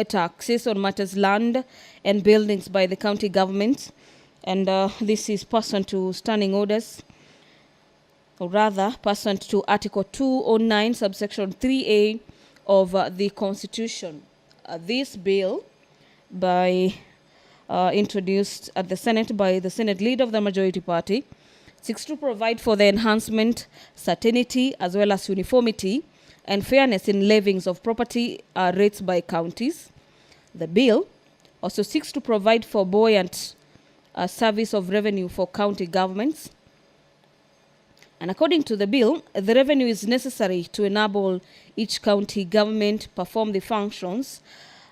taxes on matters land and buildings by the county government. And this is pursuant to standing orders, or rather pursuant to Article 209, subsection 3A of the Constitution. This bill, introduced at the Senate by the Senate leader of the majority party, seeks to provide for the enhancement, certainty, as well as uniformity and fairness in levyings of property rates by counties. The bill also seeks to provide for buoyant service of revenue for county governments. And according to the bill, the revenue is necessary to enable each county government perform the functions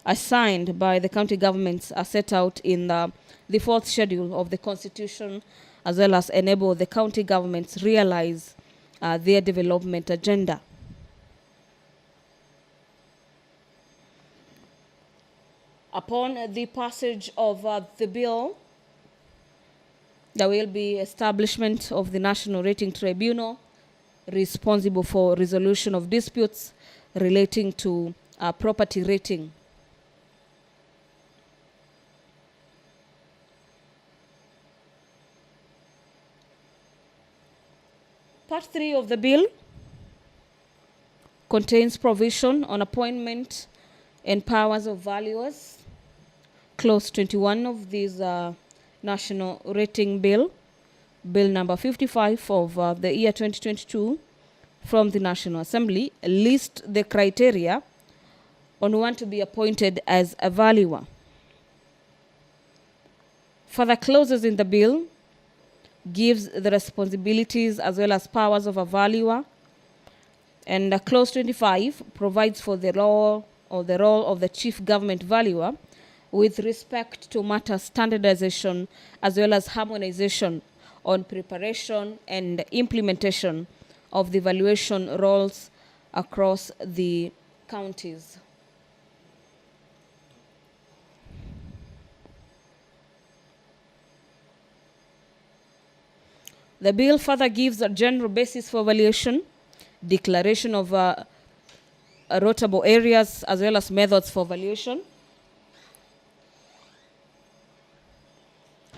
assigned by the county governments as set out in the fourth schedule of the Constitution, as well as enable the county governments realize their development agenda. Upon the passage of the bill, there will be establishment of the National Rating Tribunal responsible for resolution of disputes relating to property rating. Part 3 of the bill contains provision on appointment and powers of valuers. Clause 21 of this National Rating Bill, Bill number 55 of the year 2022 from the National Assembly, list the criteria on one to be appointed as a valuer. further clauses in the bill gives the responsibilities as well as powers of a valuer. And Clause 25 provides for the role of the chief government valuer with respect to matter standardization as well as harmonization on preparation and implementation of the valuation roles across the counties. The bill further gives a general basis for valuation, declaration of rotable areas as well as methods for valuation,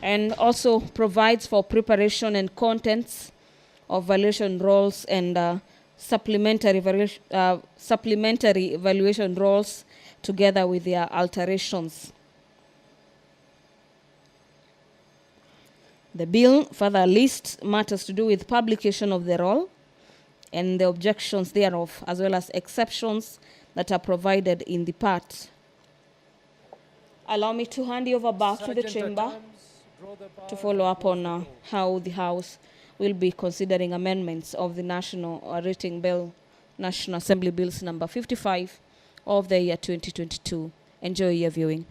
and also provides for preparation and contents of valuation roles and supplementary valuation roles together with their alterations. The bill further lists matters to do with publication of the role and the objections thereof, as well as exceptions that are provided in the part. Allow me to hand you over back to the chamber to follow up on how the House will be considering amendments of the National Rating Bill, National Assembly Bills number 55 of the year 2022. Enjoy your viewing.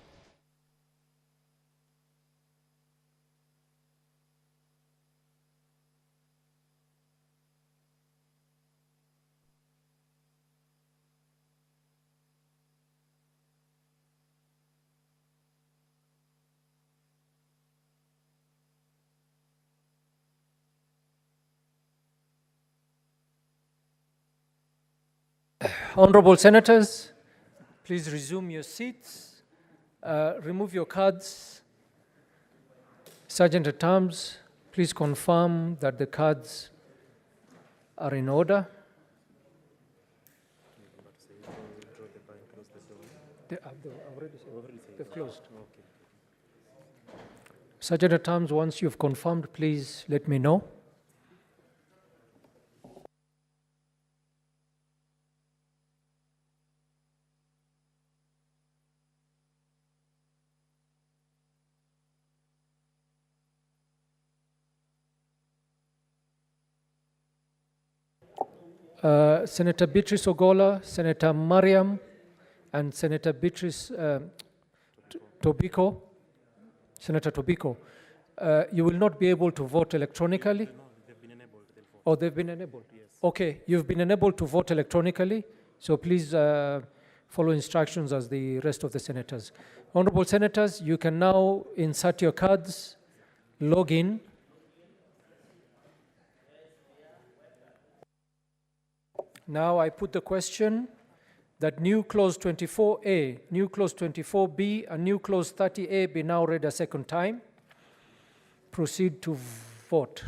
Honorable Senators, please resume your seats. Remove your cards. Sergeant at Arms, please confirm that the cards are in order. They've closed. Sergeant at Arms, once you've confirmed, please let me know. Senator Beatrice Ogola, Senator Mariam, and Senator Beatrice Tobiko. Senator Tobiko, you will not be able to vote electronically? Oh, they've been enabled? Yes. Okay, you've been enabled to vote electronically, so please follow instructions as the rest of the senators. Honorable Senators, you can now insert your cards, log in. Now I put the question that new clause 24A, new clause 24B, and new clause 30A be now read a second time. Proceed to vote.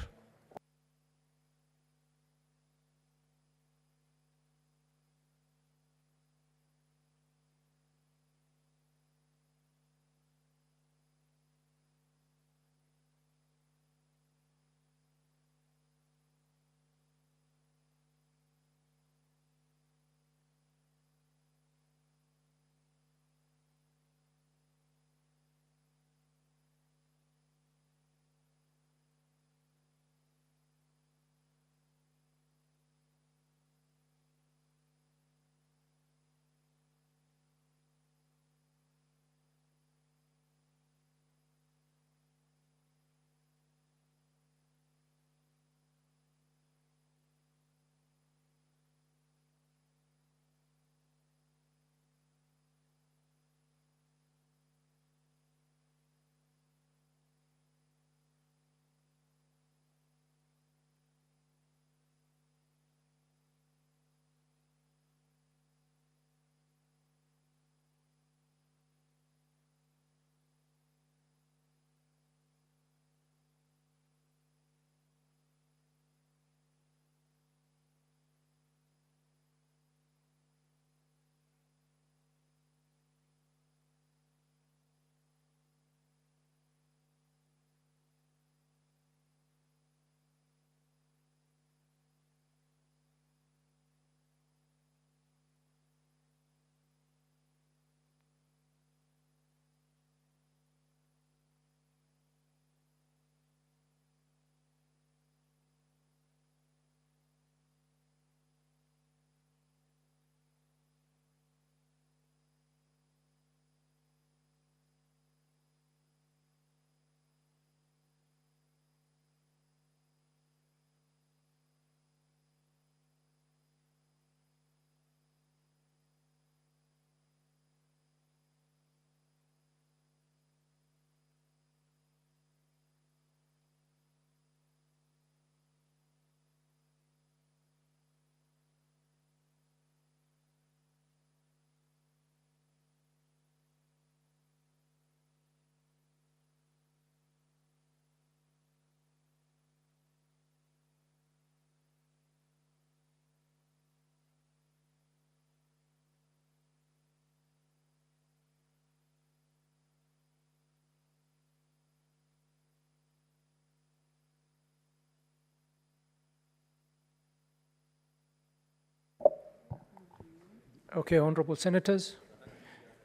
Okay, honorable senators,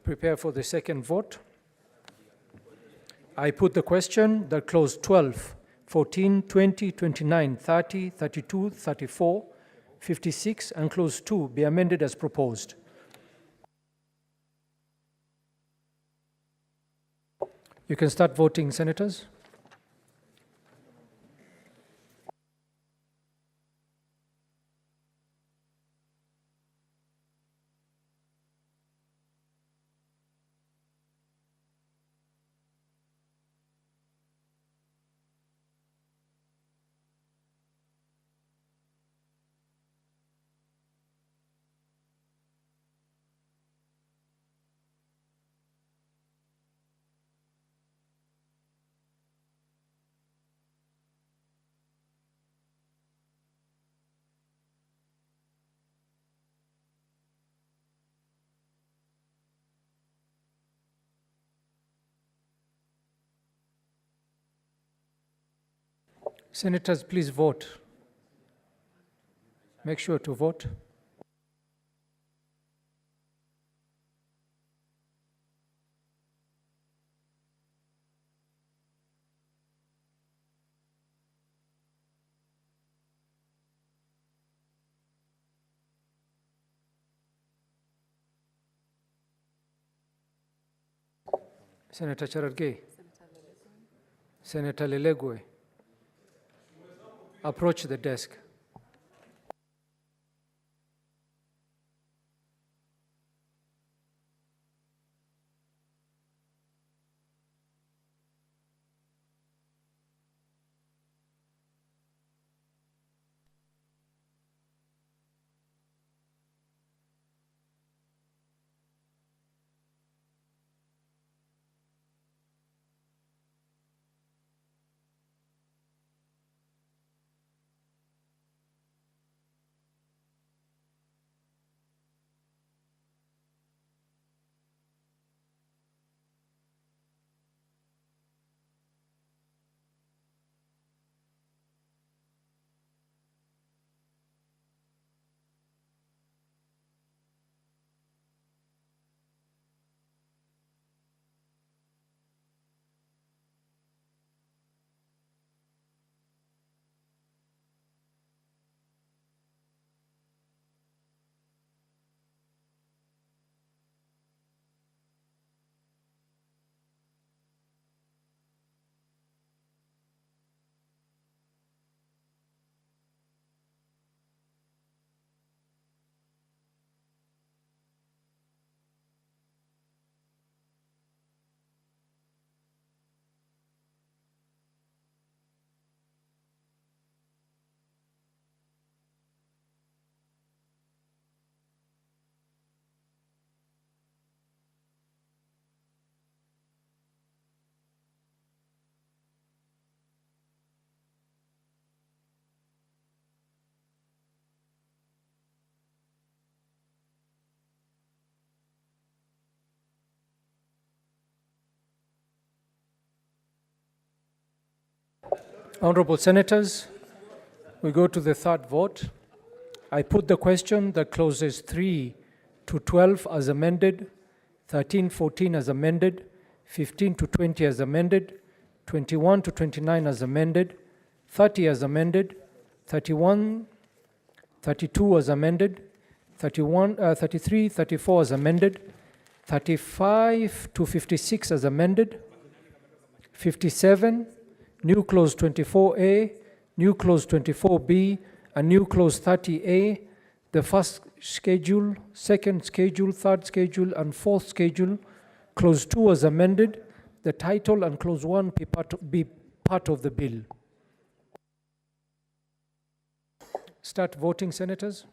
prepare for the second vote. I put the question that clause 12, 14, 20, 29, 30, 32, 34, 56, and clause 2 be amended as proposed. You can start voting, senators. Senators, please vote. Make sure to vote. Senator Cherargei. Senator Lelegwe. Approach the desk. Honorable senators, we go to the third vote. I put the question that clauses 3 to 12 as amended, 13, 14 as amended, 15 to 20 as amended, 21 to 29 as amended, 30 as amended, 31, 32 as amended, 33, 34 as amended, 35 to 56 as amended, 57, new clause 24A, new clause 24B, and new clause 30A, the first schedule, second schedule, third schedule, and fourth schedule, clause 2 as amended, the title and clause 1 be part of the bill. Start voting, senators.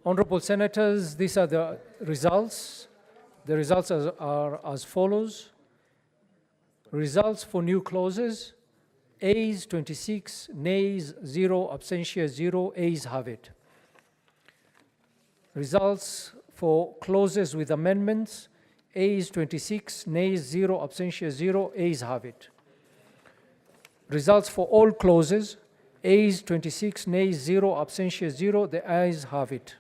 Honorable Senators, these are the results. The results are as follows. Results for new clauses. Ayes 26, nays 0, abstentions 0, ayes have it. Results for clauses with amendments. Ayes 26, nays 0, abstentions 0, ayes have it. Results for all clauses. Ayes 26, nays 0, abstentions 0, the ayes have it.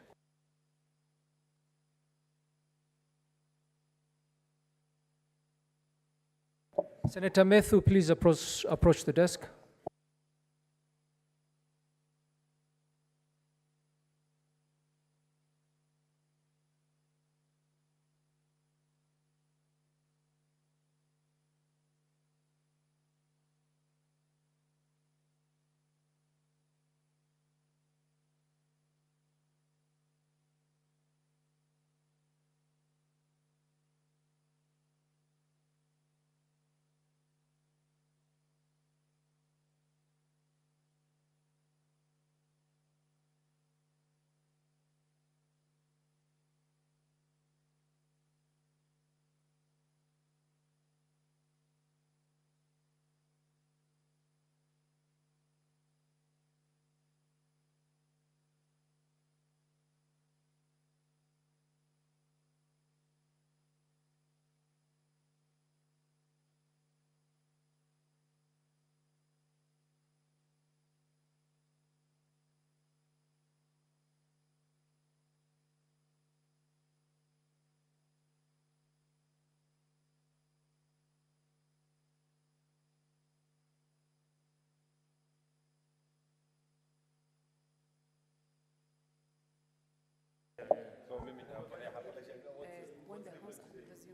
Senator Methu, please approach the desk.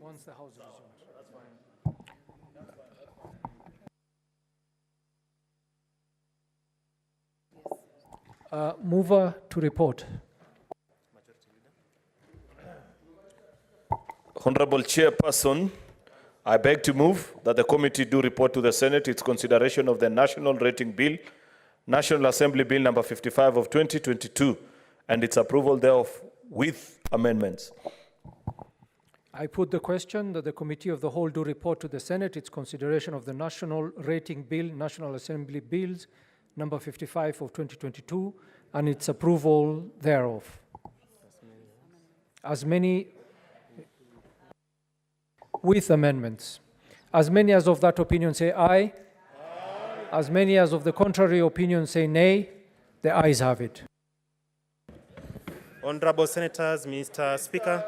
Once the House resumes. That's fine. Mover to report. Honorable Chairperson, I beg to move that the committee do report to the Senate its consideration of the National Rating Bill, National Assembly Bill number 55 of 2022, and its approval thereof with amendments. I put the question that the Committee of the Whole do report to the Senate its consideration of the National Rating Bill, National Assembly Bills, number 55 of 2022, and its approval thereof. As many, with amendments. As many as of that opinion say aye. Aye. As many as of the contrary opinion say nay. The ayes have it. Honorable Senators, Mr. Speaker.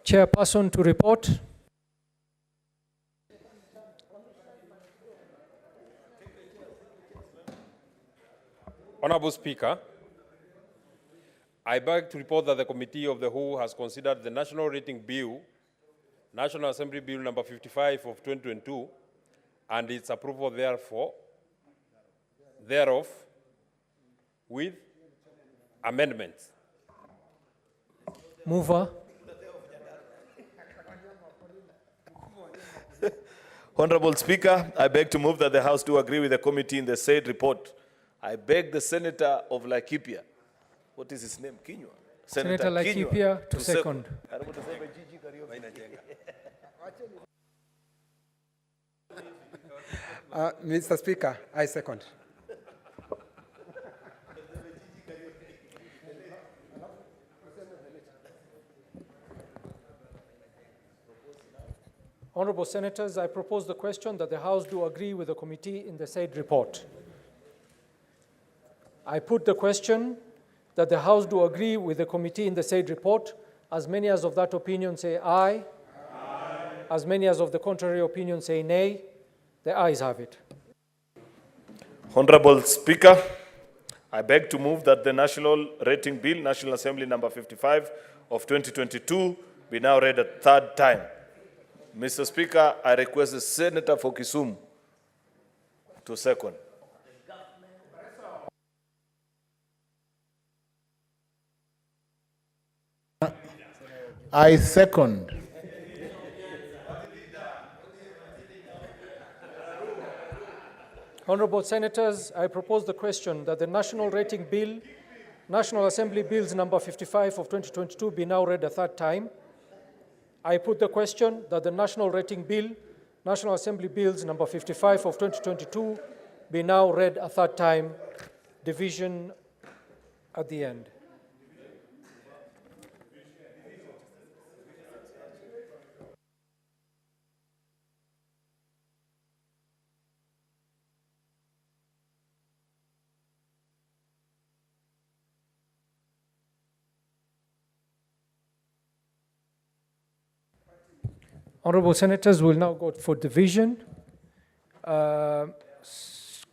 Chairperson to report. Honorable Speaker, I beg to report that the Committee of the Whole has considered the National Rating Bill, National Assembly Bill number 55 of 2022, and its approval thereof with amendments. Mover. Honorable Speaker, I beg to move that the House do agree with the committee in the said report. I beg the Senator of Laikipia, what is his name? Kinyua? Senator Laikipia to second. Mr. Speaker, I second. Honorable Senators, I propose the question that the House do agree with the committee in the said report. I put the question that the House do agree with the committee in the said report. As many as of that opinion say aye. Aye. As many as of the contrary opinion say nay. The ayes have it. Honorable Speaker, I beg to move that the National Rating Bill, National Assembly number 55 of 2022 be now read a third time. Mr. Speaker, I request the Senator for Kisumu to second. I second. Honorable Senators, I propose the question that the National Rating Bill, National Assembly Bills number 55 of 2022 be now read a third time. I put the question that the National Rating Bill, National Assembly Bills number 55 of 2022 be now read a third time. Division at the end. Honorable Senators, will now go for division.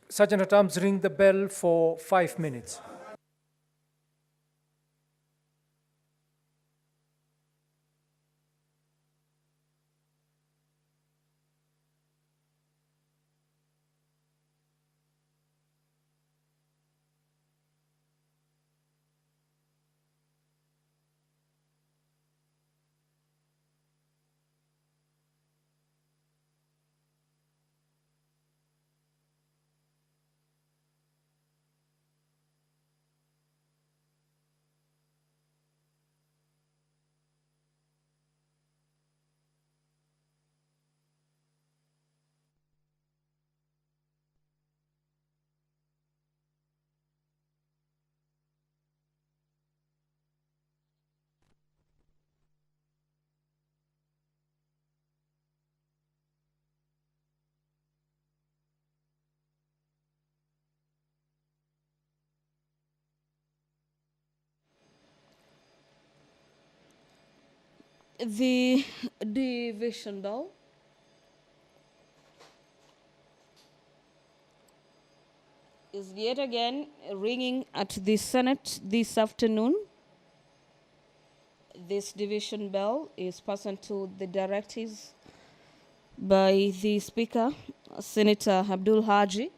Sergeant at Arms, ring the bell for 5 minutes. The division bell is yet again ringing at the Senate this afternoon. This division bell is pursuant to the directives by the Speaker, Senator Abdul Haji,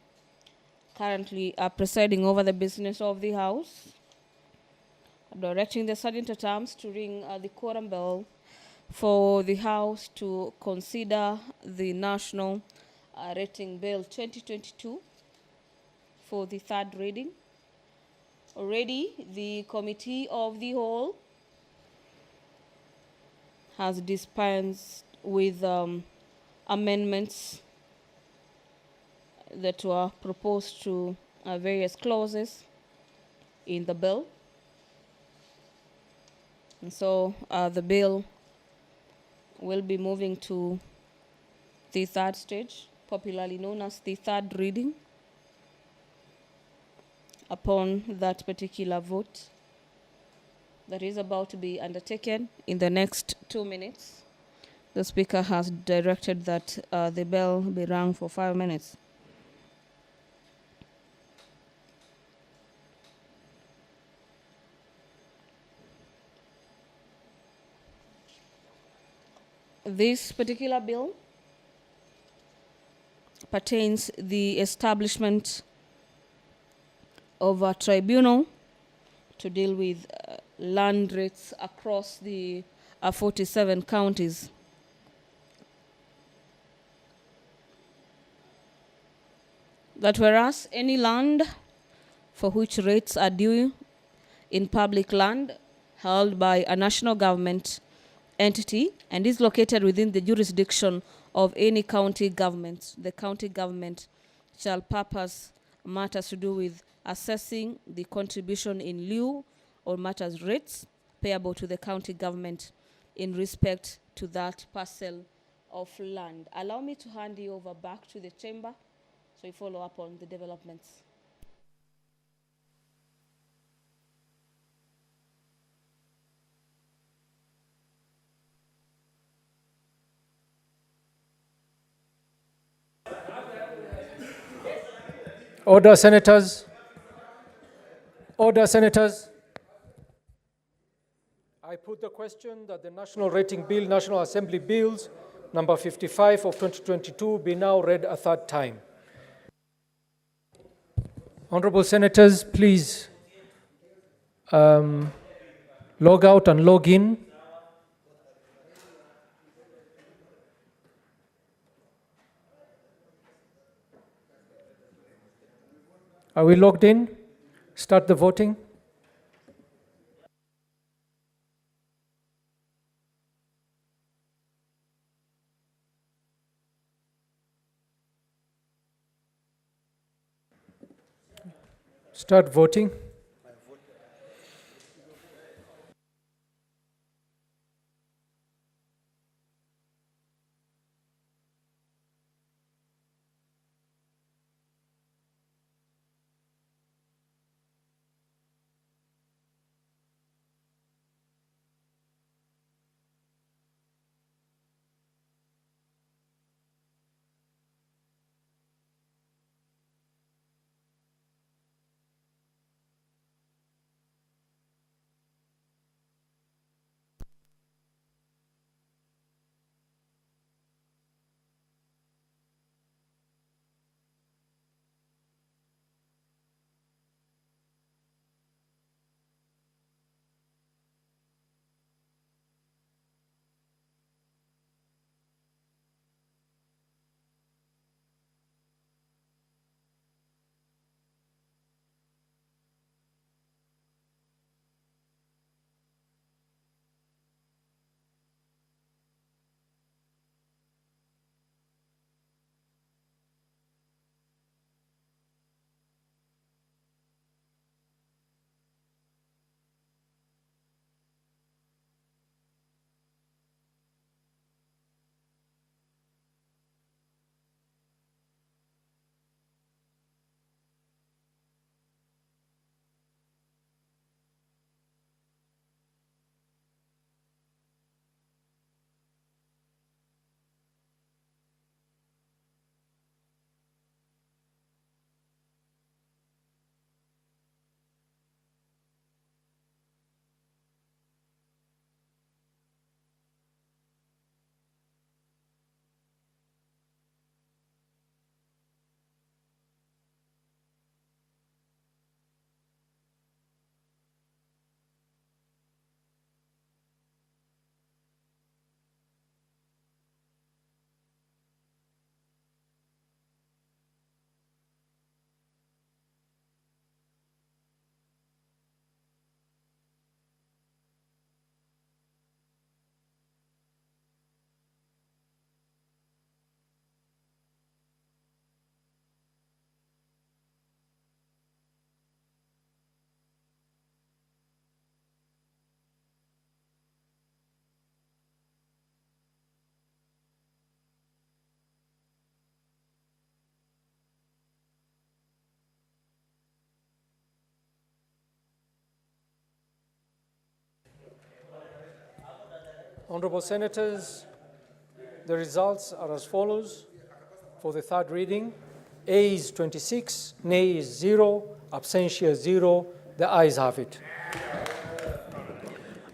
currently presiding over the business of the House, directing the Sergeant at Arms to ring the quorum bell for the House to consider the National Rating Bill 2022 for the third reading. Already, the Committee of the Whole has dispensed with amendments that were proposed to various clauses in the bill. And so the bill will be moving to the third stage, popularly known as the third reading. Upon that particular vote that is about to be undertaken in the next 2 minutes, the Speaker has directed that the bell be rung for 5 minutes. This particular bill pertains the establishment of a tribunal to deal with land rates across the 47 counties. That whereas any land for which rates are due in public land held by a national government entity and is located within the jurisdiction of any county government, the county government shall purpose matters to do with assessing the contribution in lieu or matters rates payable to the county government in respect to that parcel of land. Allow me to hand you over back to the chamber so you follow up on the developments. Order, Senators. Order, Senators. I put the question that the National Rating Bill, National Assembly Bills, number 55 of 2022 be now read a third time. Honorable Senators, please log out and log in. Are we logged in? Start the voting. Start voting. Honorable Senators, the results are as follows. For the third reading, Ayes 26, Nays 0, Absentia 0. The ayes have it.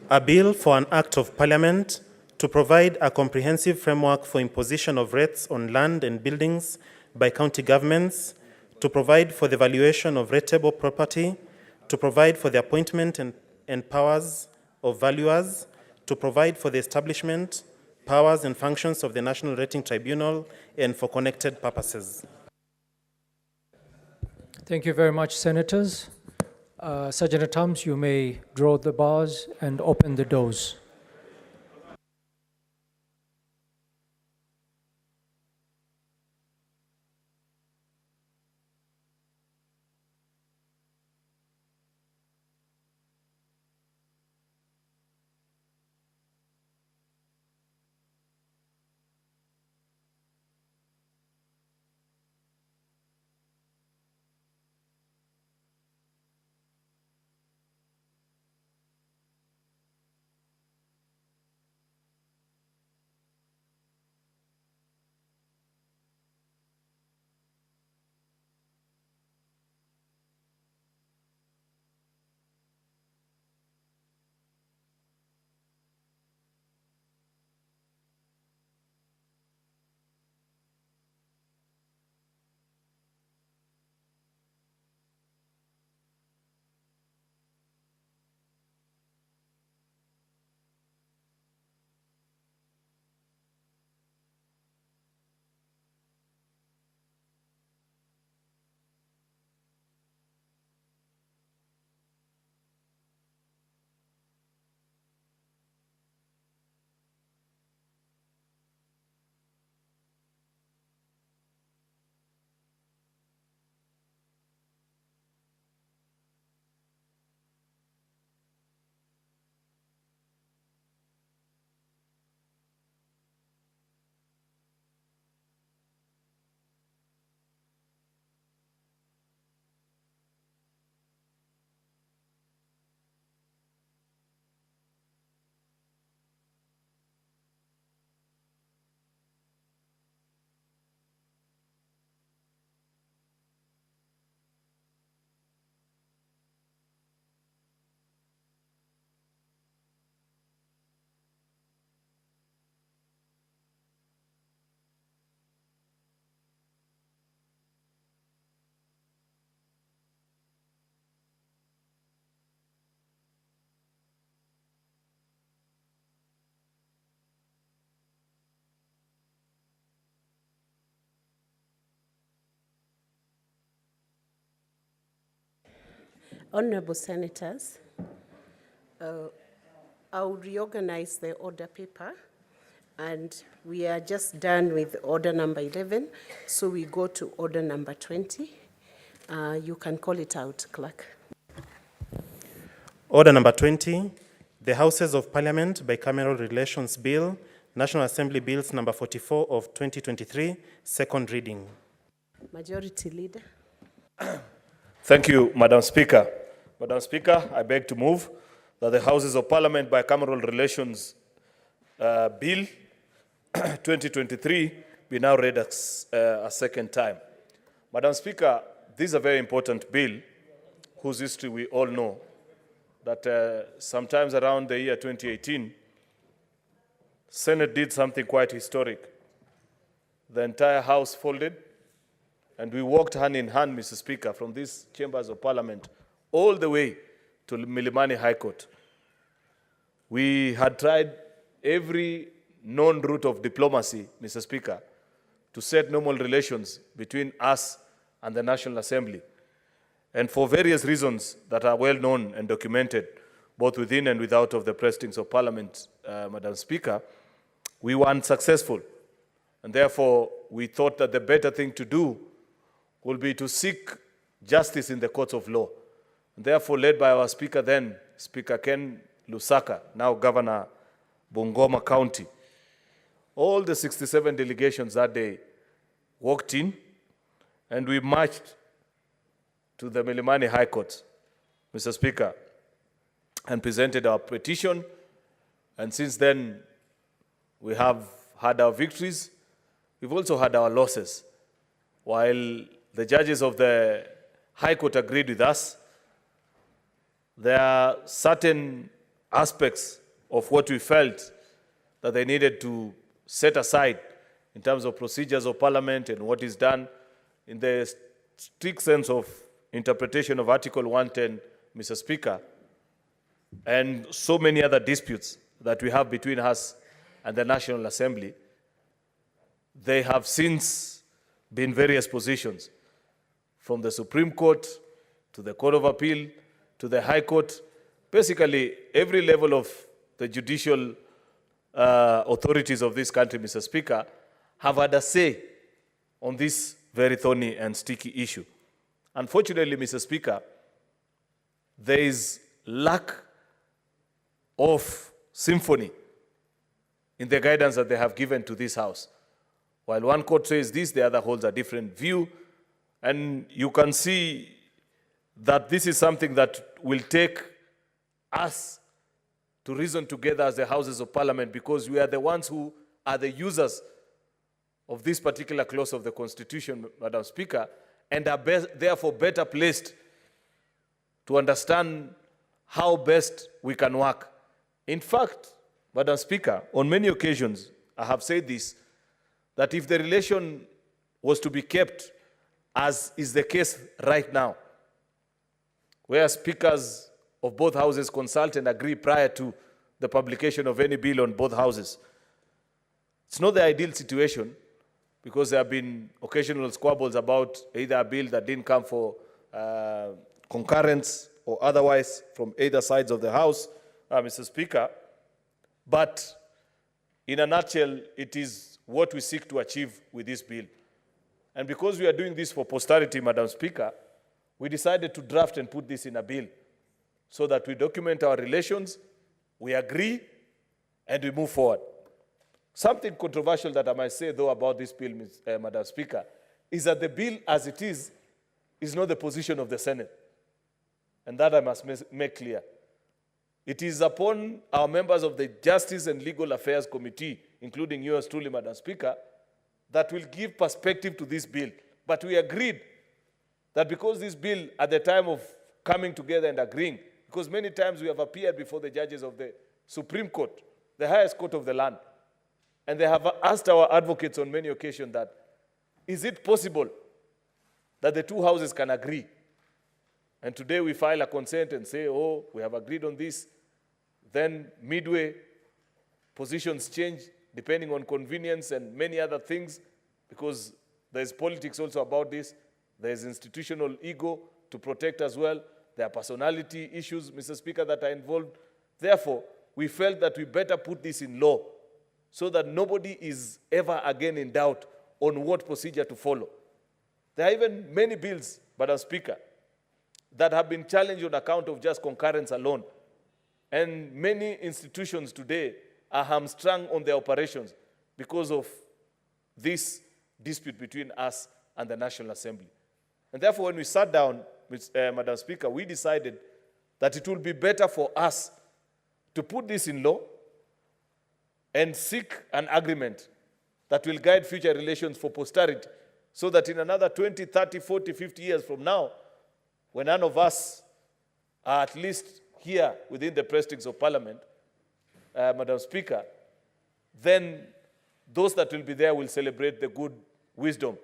A bill for an act of parliament to provide a comprehensive framework for imposition of rates on land and buildings by county governments, to provide for the valuation of rateable property, to provide for the appointment and powers of valuers, to provide for the establishment, powers and functions of the National Rating Tribunal, and for connected purposes. Thank you very much, Senators. Sergeant at Arms, you may draw the bars and open the doors. Honorable Senators, I'll reorganize the order paper, and we are just done with order number 11, so we go to order number 20. You can call it out, Clerk. Order number 20, the Houses of Parliament Bicameral Relations Bill, National Assembly Bills number 44 of 2023, second reading. Majority Leader. Thank you, Madam Speaker. Madam Speaker, I beg to move that the Houses of Parliament Bicameral Relations Bill 2023 be now read a second time. Madam Speaker, this is a very important bill whose history we all know, that sometimes around the year 2018, Senate did something quite historic. The entire House folded, and we walked hand in hand, Mr. Speaker, from these chambers of Parliament all the way to Milimani High Court. We had tried every known route of diplomacy, Mr. Speaker, to set normal relations between us and the National Assembly. And for various reasons that are well known and documented, both within and without of the precincts of Parliament, Madam Speaker, we were unsuccessful. And therefore, we thought that the better thing to do would be to seek justice in the courts of law. And therefore, led by our Speaker then, Speaker Ken Lusaka, now Governor Bungoma County, all the 67 delegations that day walked in, and we marched to the Milimani High Court, Mr. Speaker, and presented our petition. And since then, we have had our victories. We've also had our losses. While the judges of the High Court agreed with us, there are certain aspects of what we felt that they needed to set aside in terms of procedures of Parliament and what is done in the strict sense of interpretation of Article 110, Mr. Speaker, and so many other disputes that we have between us and the National Assembly. They have since been various positions, from the Supreme Court to the Court of Appeal to the High Court. Basically, every level of the judicial authorities of this country, Mr. Speaker, have had a say on this very thorny and sticky issue. Unfortunately, Mr. Speaker, there is lack of symphony in the guidance that they have given to this House. While one court says this, the other holds a different view. And you can see that this is something that will take us to reason together as the Houses of Parliament, because we are the ones who are the users of this particular clause of the Constitution, Madam Speaker, and are therefore better placed to understand how best we can work. In fact, Madam Speaker, on many occasions, I have said this, that if the relation was to be kept, as is the case right now, where speakers of both houses consult and agree prior to the publication of any bill on both houses, it's not the ideal situation, because there have been occasional squabbles about either a bill that didn't come for concurrence or otherwise from either sides of the House, Mr. Speaker. But in a nutshell, it is what we seek to achieve with this bill. And because we are doing this for posterity, Madam Speaker, we decided to draft and put this in a bill so that we document our relations, we agree, and we move forward. Something controversial that I might say, though, about this bill, Madam Speaker, is that the bill as it is not the position of the Senate. And that I must make clear. It is upon our members of the Justice and Legal Affairs Committee, including yours truly, Madam Speaker, that will give perspective to this bill. But we agreed that because this bill, at the time of coming together and agreeing, because many times we have appeared before the judges of the Supreme Court, the highest court of the land, and they have asked our advocates on many occasions that, is it possible that the two houses can agree? And today we file a consent and say, oh, we have agreed on this. Then midway, positions change depending on convenience and many other things, because there's politics also about this. There's institutional ego to protect as well. there are personality issues, Mr. Speaker, that are involved. Therefore, we felt that we better put this in law so that nobody is ever again in doubt on what procedure to follow. There are even many bills, Madam Speaker, that have been challenged on account of just concurrence alone. And many institutions today are hamstrung on their operations because of this dispute between us and the National Assembly. And therefore, when we sat down, Madam Speaker, we decided that it would be better for us to put this in law and seek an agreement that will guide future relations for posterity, so that in another 20, 30, 40, 50 years from now, when none of us are at least here within the precincts of Parliament, Madam Speaker, then those that will be there will celebrate the good wisdom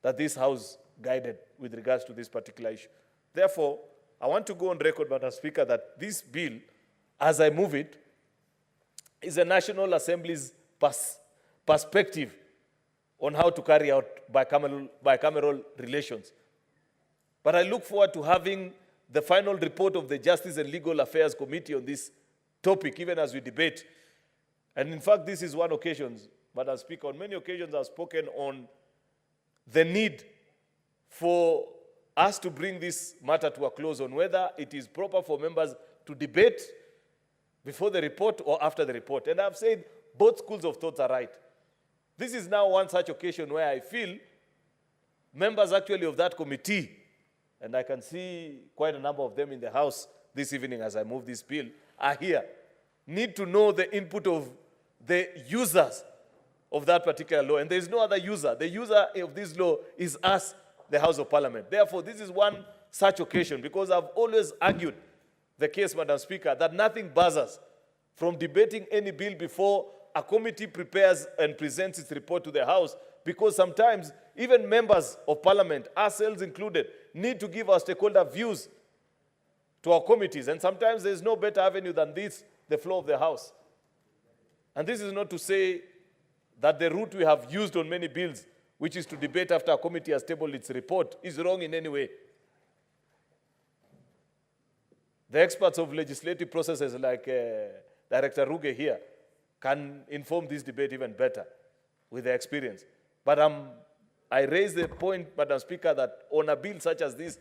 that this House guided with regards to this particular issue. Therefore, I want to go on record, Madam Speaker, that this bill, as I move it, is a National Assembly's perspective on how to carry out bicameral relations. But I look forward to having the final report of the Justice and Legal Affairs Committee on this topic, even as we debate. And in fact, this is one occasion, Madam Speaker, on many occasions I've spoken on the need for us to bring this matter to a close on whether it is proper for members to debate before the report or after the report. And I've said both schools of thought are right. This is now one such occasion where I feel members actually of that committee, and I can see quite a number of them in the House this evening as I move this bill, are here, need to know the input of the users of that particular law. And there is no other user. The user of this law is us, the House of Parliament. Therefore, this is one such occasion, because I've always argued the case, Madam Speaker, that nothing bars us from debating any bill before a committee prepares and presents its report to the House, because sometimes even members of Parliament, ourselves included, need to give our stakeholder views to our committees. And sometimes there's no better avenue than this, the floor of the House. And this is not to say that the route we have used on many bills, which is to debate after a committee has tabled its report, is wrong in any way. The experts of legislative processes like Director Ruge here can inform this debate even better with their experience. But I raise the point, Madam Speaker, that on a bill such as this,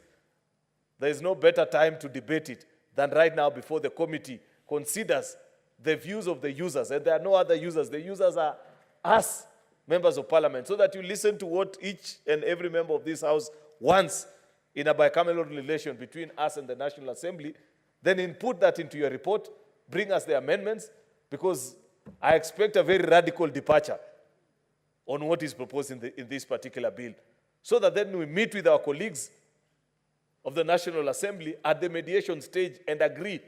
there is no better time to debate it than right now before the committee considers the views of the users. And there are no other users. The users are us, members of Parliament, so that you listen to what each and every member of this House wants in a bicameral relation between us and the National Assembly, then input that into your report, bring us the amendments, because I expect a very radical departure on what is proposed in this particular bill, so that then we meet with our colleagues of the National Assembly at the mediation stage and agree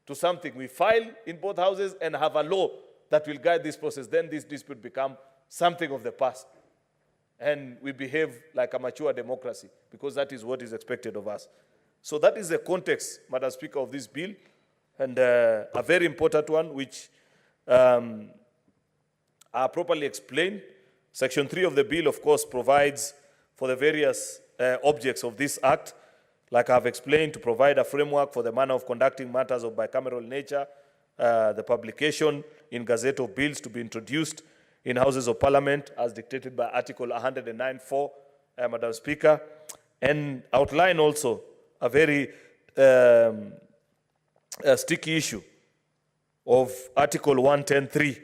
to something. We file in both houses and have a law that will guide this process. Then this dispute become something of the past. And we behave like a mature democracy, because that is what is expected of us. So that is the context, Madam Speaker, of this bill, and a very important one, which are properly explained. Section 3 of the bill, of course, provides for the various objects of this act, like I've explained, to provide a framework for the manner of conducting matters of bicameral nature, the publication in Gazette of Bills to be introduced in Houses of Parliament as dictated by Article 109(4, Madam Speaker, and outline also a very sticky issue of Article 110(3),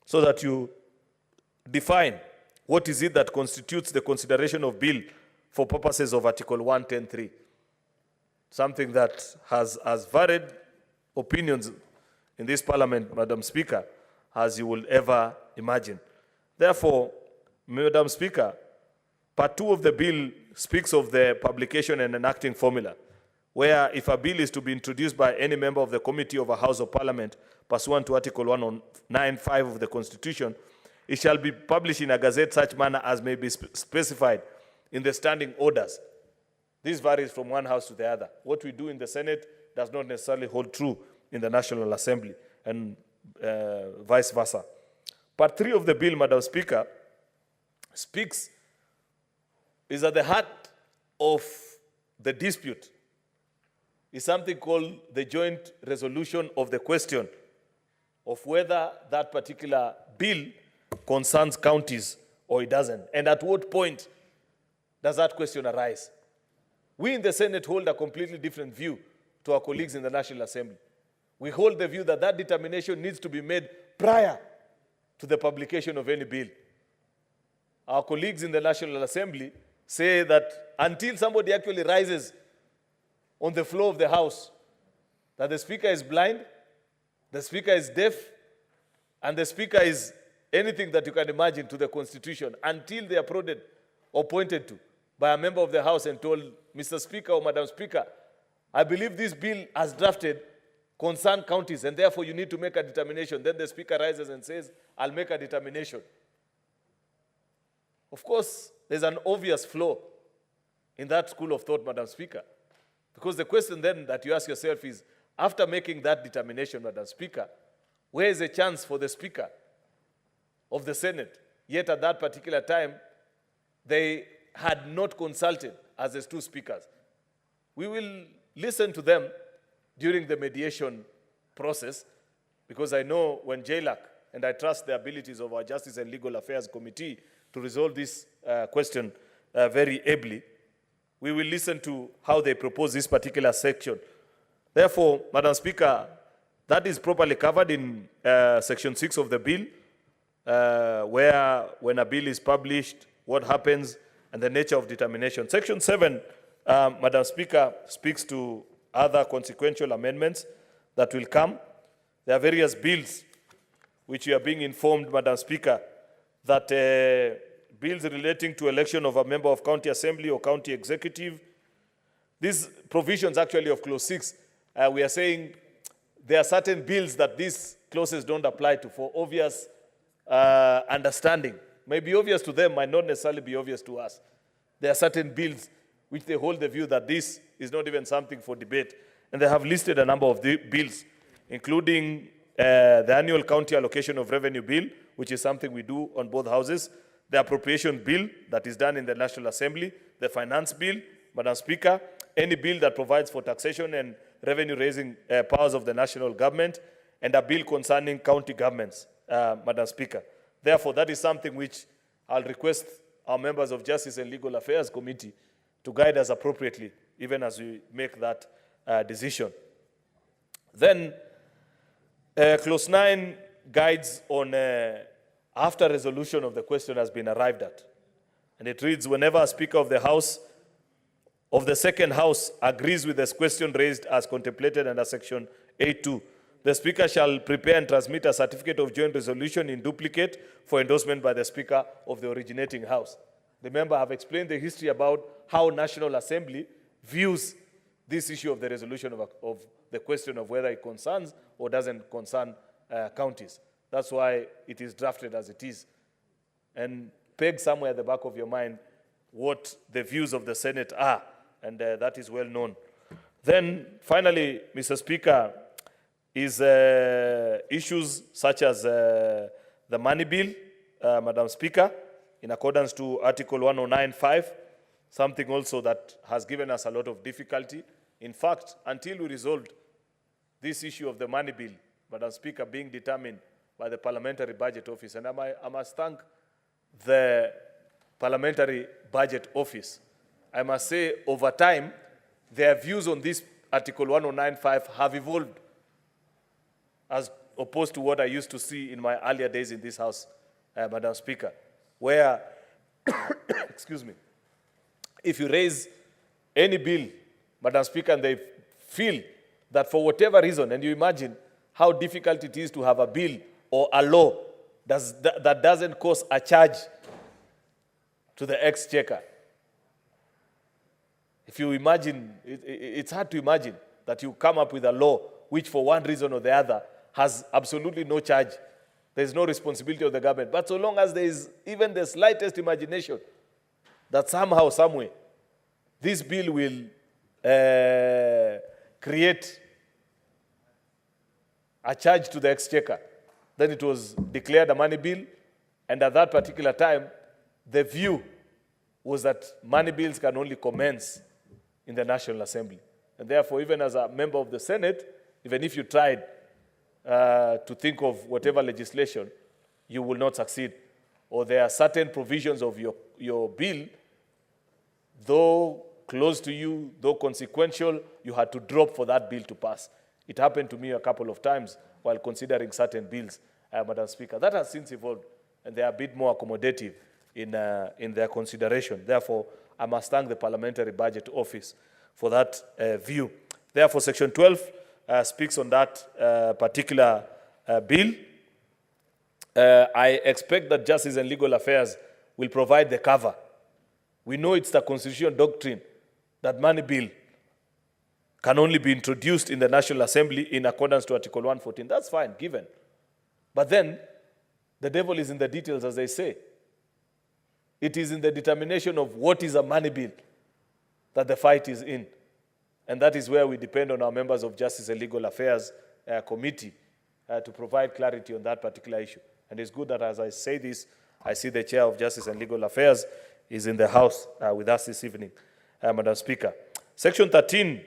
so that you define what is it that constitutes the consideration of bill for purposes of Article 110(3), something that has as varied opinions in this Parliament, Madam Speaker, as you will ever imagine. Therefore, Madam Speaker, Part 2 of the bill speaks of the publication and enacting formula, where if a bill is to be introduced by any member of the committee of a House of Parliament pursuant to Article 109(5) of the Constitution, it shall be published in a gazette such manner as may be specified in the standing orders. This varies from one House to the other. What we do in the Senate does not necessarily hold true in the National Assembly, and vice versa. Part 3 of the bill, Madam Speaker, is at the heart of the dispute is something called the joint resolution of the question of whether that particular bill concerns counties or it doesn't, and at what point does that question arise. We in the Senate hold a completely different view to our colleagues in the National Assembly. We hold the view that that determination needs to be made prior to the publication of any bill. Our colleagues in the National Assembly say that until somebody actually rises on the floor of the House, that the Speaker is blind, the Speaker is deaf, and the Speaker is anything that you can imagine to the Constitution, until they are prodded or pointed to by a member of the House and told, Mr. Speaker or Madam Speaker, I believe this bill as drafted concern counties, and therefore you need to make a determination. Then the Speaker rises and says, I'll make a determination. Of course, there's an obvious flaw in that school of thought, Madam Speaker. Because the question then that you ask yourself is, after making that determination, Madam Speaker, where is the chance for the Speaker of the Senate? Yet at that particular time, they had not consulted as the two speakers. We will listen to them during the mediation process, because I know when JLAC, and I trust the abilities of our Justice and Legal Affairs Committee to resolve this question very ably, we will listen to how they propose this particular section. Therefore, Madam Speaker, that is properly covered in Section 6 of the bill, where when a bill is published, what happens, and the nature of determination. Section 7, Madam Speaker, speaks to other consequential amendments that will come. There are various bills which we are being informed, Madam Speaker, that bills relating to election of a member of county assembly or county executive, these provisions actually of clause 6, we are saying there are certain bills that these clauses don't apply to for obvious understanding. May be obvious to them, might not necessarily be obvious to us. There are certain bills which they hold the view that this is not even something for debate. And they have listed a number of the bills, including the annual county allocation of revenue bill, which is something we do on both houses, the appropriation bill that is done in the National Assembly, the finance bill, Madam Speaker, any bill that provides for taxation and revenue-raising powers of the national government, and a bill concerning county governments, Madam Speaker. Therefore, that is something which I'll request our members of Justice and Legal Affairs Committee to guide us appropriately, even as we make that decision. Then, clause 9 guides on after resolution of the question has been arrived at. And it reads, whenever a Speaker of the House of the second House agrees with this question raised as contemplated under Section 8.2, the Speaker shall prepare and transmit a certificate of joint resolution in duplicate for endorsement by the Speaker of the originating House. Remember, I've explained the history about how National Assembly views this issue of the resolution of the question of whether it concerns or doesn't concern counties. That's why it is drafted as it is. And peg somewhere at the back of your mind what the views of the Senate are, and that is well known. Then, finally, Mr. Speaker, is issues such as the money bill, Madam Speaker, in accordance to Article 109(5), something also that has given us a lot of difficulty. In fact, until we resolved this issue of the money bill, Madam Speaker, being determined by the Parliamentary Budget Office, and I must thank the Parliamentary Budget Office. I must say, over time, their views on this Article 109(5) have evolved, as opposed to what I used to see in my earlier days in this House, Madam Speaker, where, excuse me, if you raise any bill, Madam Speaker, and they feel that for whatever reason, and you imagine how difficult it is to have a bill or a law that doesn't cause a charge to the exchequer. If you imagine, it's hard to imagine that you come up with a law which for one reason or the other has absolutely no charge. There's no responsibility of the government. But so long as there is even the slightest imagination that somehow, someway, this bill will create a charge to the exchequer, then it was declared a money bill, and at that particular time, the view was that money bills can only commence in the National Assembly. And therefore, even as a member of the Senate, even if you tried to think of whatever legislation, you will not succeed. Or there are certain provisions of your bill, though close to you, though consequential, you had to drop for that bill to pass. It happened to me a couple of times while considering certain bills, Madam Speaker. That has since evolved, and they are a bit more accommodative in their consideration. Therefore, I must thank the Parliamentary Budget Office for that view. Therefore, Section 12 speaks on that particular bill. I expect that Justice and Legal Affairs will provide the cover. We know it's the constitutional doctrine that money bill can only be introduced in the National Assembly in accordance to Article 114. That's fine, given. But then, the devil is in the details, as they say. It is in the determination of what is a money bill that the fight is in. And that is where we depend on our members of Justice and Legal Affairs Committee to provide clarity on that particular issue. And it's good that as I say this, I see the Chair of Justice and Legal Affairs is in the House with us this evening, Madam Speaker. Section 13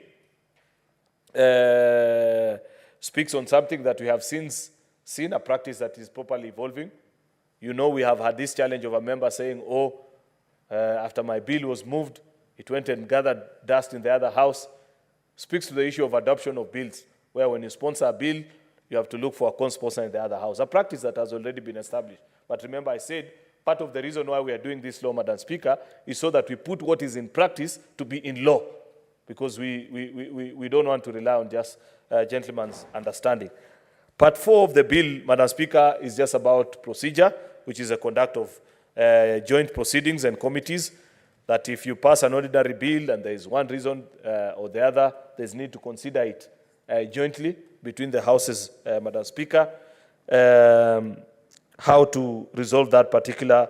speaks on something that we have since seen, a practice that is properly evolving. You know, we have had this challenge of a member saying, after my bill was moved, it went and gathered dust in the other house. Speaks to the issue of adoption of bills, where when you sponsor a bill, you have to look for a co-sponsor in the other house, a practice that has already been established. But remember, I said, part of the reason why we are doing this law, Madam Speaker, is so that we put what is in practice to be in law, because we don't want to rely on just gentleman's understanding. Part 4 of the bill, Madam Speaker, is just about procedure, which is a conduct of joint proceedings and committees, that if you pass an ordinary bill and there is one reason or the other, there's need to consider it jointly between the houses, Madam Speaker, how to resolve that particular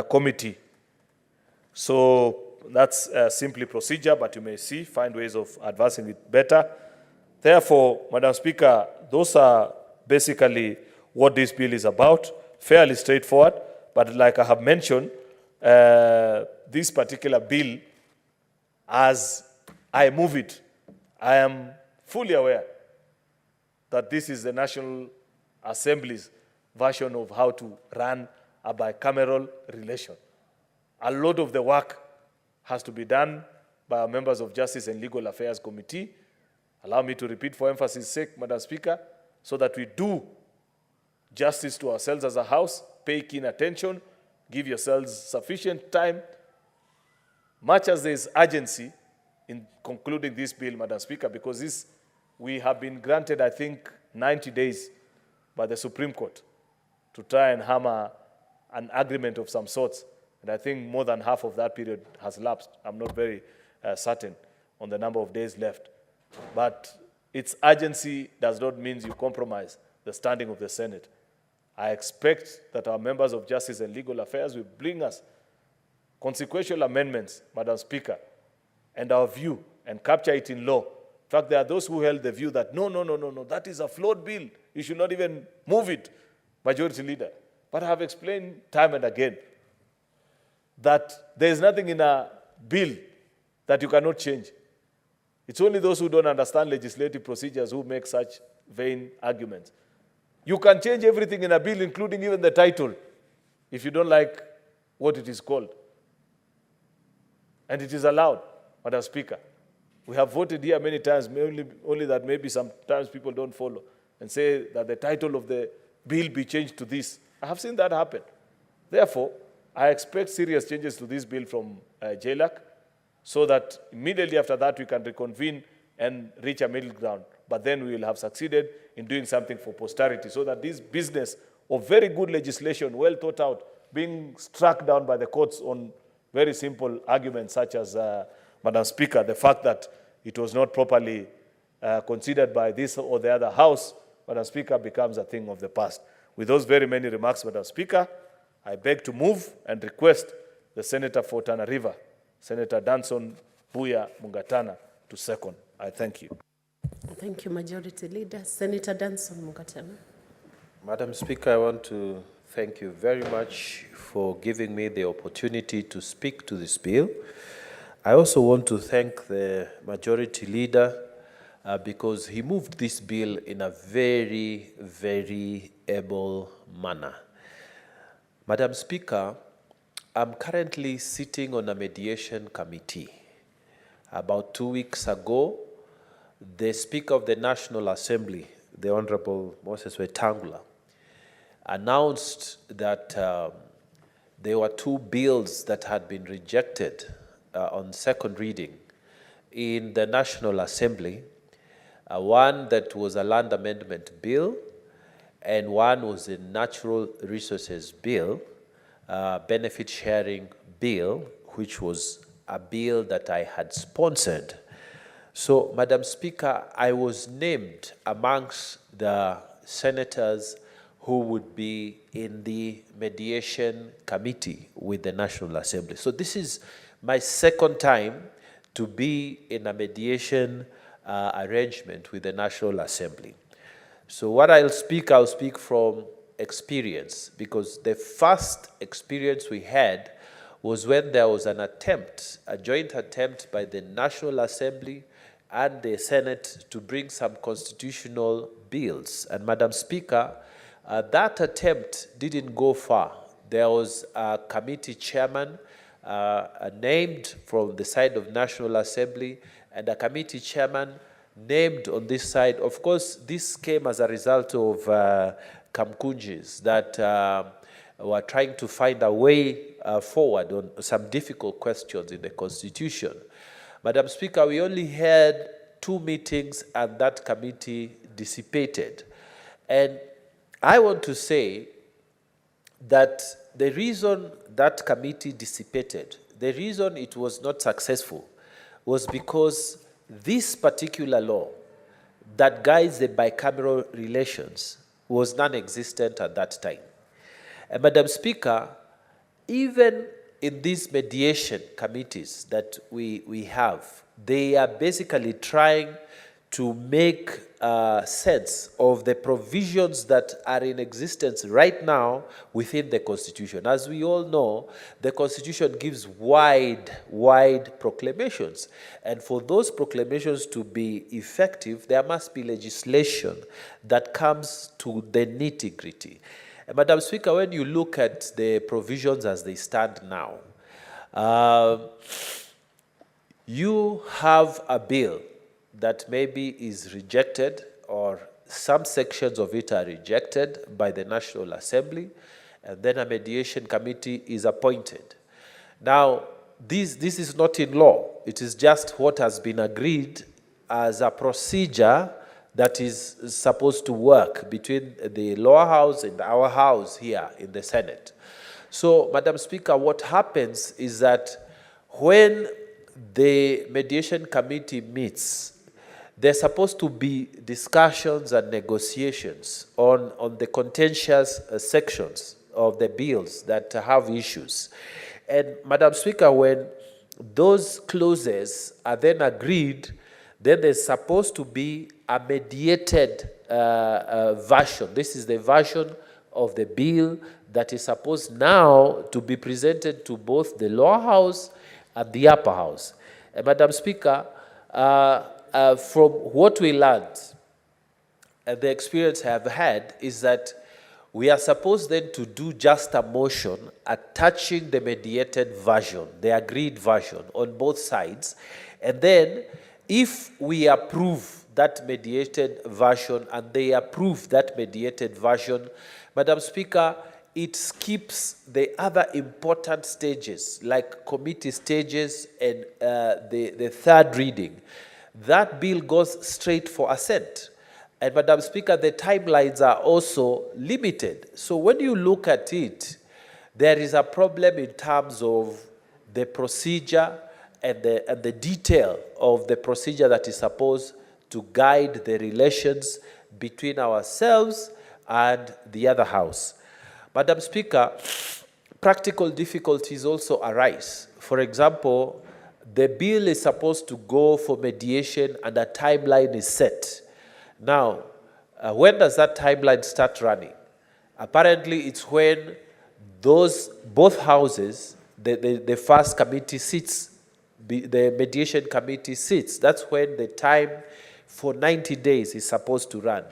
committee. So that's simply procedure, but you may find ways of advancing it better. Therefore, Madam Speaker, those are basically what this bill is about, fairly straightforward, but like I have mentioned, this particular bill, as I move it, I am fully aware that this is the National Assembly's version of how to run a bicameral relation. A lot of the work has to be done by our members of Justice and Legal Affairs Committee. Allow me to repeat for emphasis' sake, Madam Speaker, so that we do justice to ourselves as a House, pay keen attention, give yourselves sufficient time. Much as there is urgency in concluding this bill, Madam Speaker, because we have been granted, I think, 90 days by the Supreme Court to try and hammer an agreement of some sorts. And I think more than half of that period has lapsed. I'm not very certain on the number of days left. But its urgency does not mean you compromise the standing of the Senate. I expect that our members of Justice and Legal Affairs will bring us consequential amendments, Madam Speaker, and our view, and capture it in law. In fact, there are those who held the view that, no, that is a flawed bill. You should not even move it, Majority Leader. But I have explained time and again that there is nothing in a bill that you cannot change. It's only those who don't understand legislative procedures who make such vain arguments. You can change everything in a bill, including even the title, if you don't like what it is called. And it is allowed, Madam Speaker. We have voted here many times, only that maybe sometimes people don't follow and say that the title of the bill be changed to this. I have seen that happen. Therefore, I expect serious changes to this bill from JLAC so that immediately after that we can reconvene and reach a middle ground. But then we will have succeeded in doing something for posterity so that this business of very good legislation, well thought out, being struck down by the courts on very simple arguments such as, Madam Speaker, the fact that it was not properly considered by this or the other House, Madam Speaker, becomes a thing of the past. With those very many remarks, Madam Speaker, I beg to move and request the Senator for Tana River, Senator Danson Buya Mungatana, to second. I thank you. Thank you, Majority Leader. Senator Danson Mungatana. Madam Speaker, I want to thank you very much for giving me the opportunity to speak to this bill. I also want to thank the majority leader because he moved this bill in a very, very able manner. Madam Speaker, I'm currently sitting on a mediation committee. About 2 weeks ago, the Speaker of the National Assembly, the Honorable Moses Wetangula, announced that there were 2 bills that had been rejected on second reading in the National Assembly. One that was a land amendment bill, and one was a natural resources bill, benefit sharing bill, which was a bill that I had sponsored. So, Madam Speaker, I was named amongst the senators who would be in the mediation committee with the National Assembly. So this is my second time to be in a mediation arrangement with the National Assembly. So what I'll speak from experience, because the first experience we had was when there was an attempt, a joint attempt by the National Assembly and the Senate to bring some constitutional bills. And Madam Speaker, that attempt didn't go far. There was a committee chairman named from the side of National Assembly and a committee chairman named on this side. Of course, this came as a result of Kamkunjis that were trying to find a way forward on some difficult questions in the Constitution. Madam Speaker, we only had 2 meetings and that committee dissipated. And I want to say that the reason that committee dissipated, the reason it was not successful, was because this particular law that guides the bicameral relations was non-existent at that time. And Madam Speaker, even in these mediation committees that we have, they are basically trying to make sense of the provisions that are in existence right now within the Constitution. As we all know, the Constitution gives wide proclamations. And for those proclamations to be effective, there must be legislation that comes to the nitty-gritty. And Madam Speaker, when you look at the provisions as they stand now, you have a bill that maybe is rejected, or some sections of it are rejected by the National Assembly, and then a mediation committee is appointed. Now, this is not in law. It is just what has been agreed as a procedure that is supposed to work between the lower house and our house here in the Senate. So, Madam Speaker, what happens is that when the mediation committee meets, there's supposed to be discussions and negotiations on the contentious sections of the bills that have issues. And Madam Speaker, when those clauses are then agreed, then there's supposed to be a mediated version. This is the version of the bill that is supposed now to be presented to both the lower house and the upper house. And Madam Speaker, from what we learned and the experience I have had is that we are supposed then to do just a motion attaching the mediated version, the agreed version on both sides. And then if we approve that mediated version and they approve that mediated version, Madam Speaker, it skips the other important stages like committee stages and the third reading. That bill goes straight for assent. And Madam Speaker, the timelines are also limited. So when you look at it, there is a problem in terms of the procedure and the detail of the procedure that is supposed to guide the relations between ourselves and the other house. Madam Speaker, practical difficulties also arise. For example, the bill is supposed to go for mediation and a timeline is set. Now, when does that timeline start running? Apparently, it's when both houses, the first committee sits the mediation committee sits. That's when the time for 90 days is supposed to run.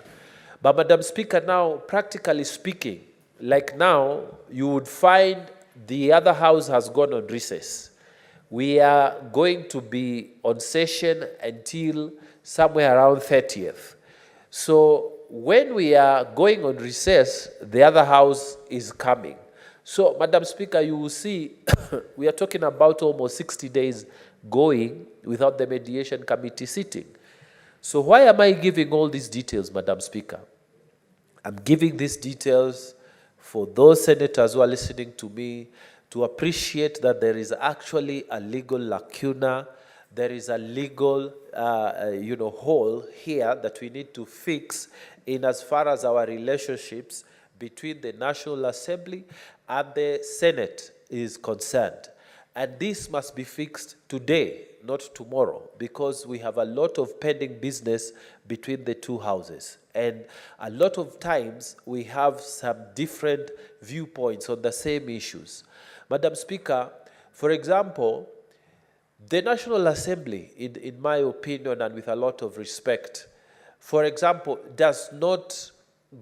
But Madam Speaker, now, practically speaking, like now, you would find the other house has gone on recess. We are going to be on session until somewhere around 30th. So when we are going on recess, the other house is coming. So, Madam Speaker, you will see we are talking about almost 60 days going without the mediation committee sitting. So why am I giving all these details, Madam Speaker? I'm giving these details for those senators who are listening to me to appreciate that there is actually a legal lacuna, there is a legal hole here that we need to fix in as far as our relationships between the National Assembly and the Senate is concerned. And this must be fixed today, not tomorrow, because we have a lot of pending business between the two houses. And a lot of times we have some different viewpoints on the same issues. Madam Speaker, for example, the National Assembly, in my opinion and with a lot of respect, for example, does not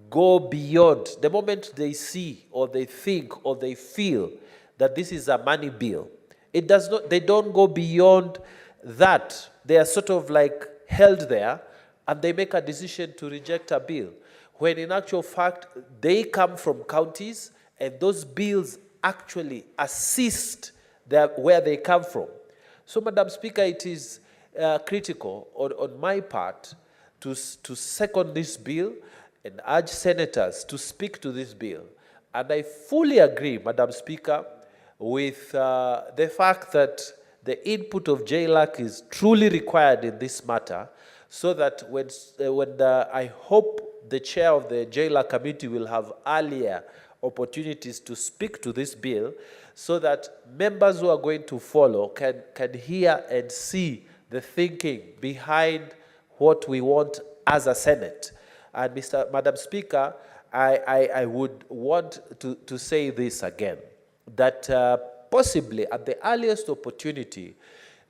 go beyond the moment they see or they think or they feel that this is a money bill. It does not, they don't go beyond that. They are sort of like held there and they make a decision to reject a bill. When in actual fact, they come from counties and those bills actually assist where they come from. So, Madam Speaker, it is critical on my part to second this bill and urge senators to speak to this bill. And I fully agree, Madam Speaker, with the fact that the input of JLAC is truly required in this matter, so that I hope the chair of the JLAC committee will have earlier opportunities to speak to this bill, so that members who are going to follow can hear and see the thinking behind what we want as a Senate. And Madam Speaker, I would want to say this again, that possibly at the earliest opportunity,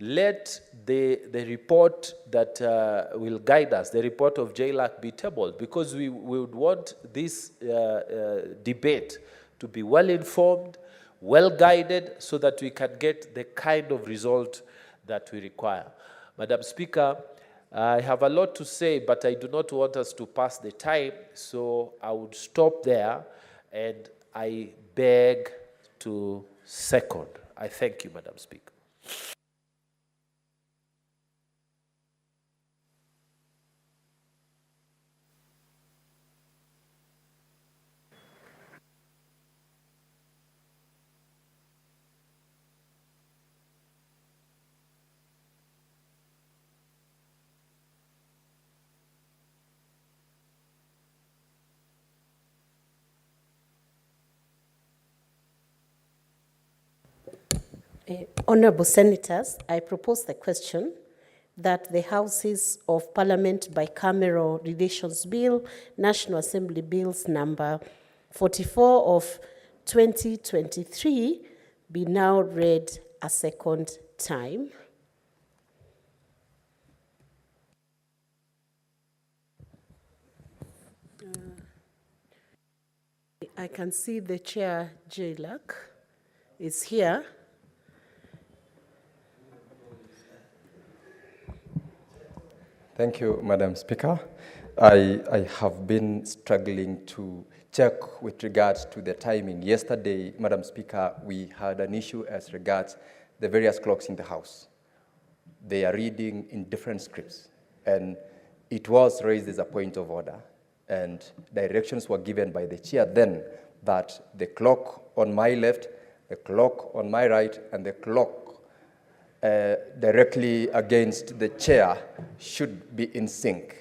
let the report that will guide us, the report of JLAC, be tabled, because we would want this debate to be well-informed, well-guided, so that we can get the kind of result that we require. Madam Speaker, I have a lot to say, but I do not want us to pass the time, so I would stop there, and I beg to second. I thank you, Madam Speaker. Honourable Senators, I propose the question that the Houses of Parliament Bicameral Relations Bill, National Assembly Bills number 44 of 2023 be now read a second time. I can see the chair, JLAC, is here. Thank you, Madam Speaker. I have been struggling to check with regards to the timing. Yesterday, Madam Speaker, we had an issue as regards the various clocks in the House. They are reading in different scripts, and it was raised as a point of order, and directions were given by the chair then that the clock on my left, the clock on my right, and the clock directly against the chair should be in sync.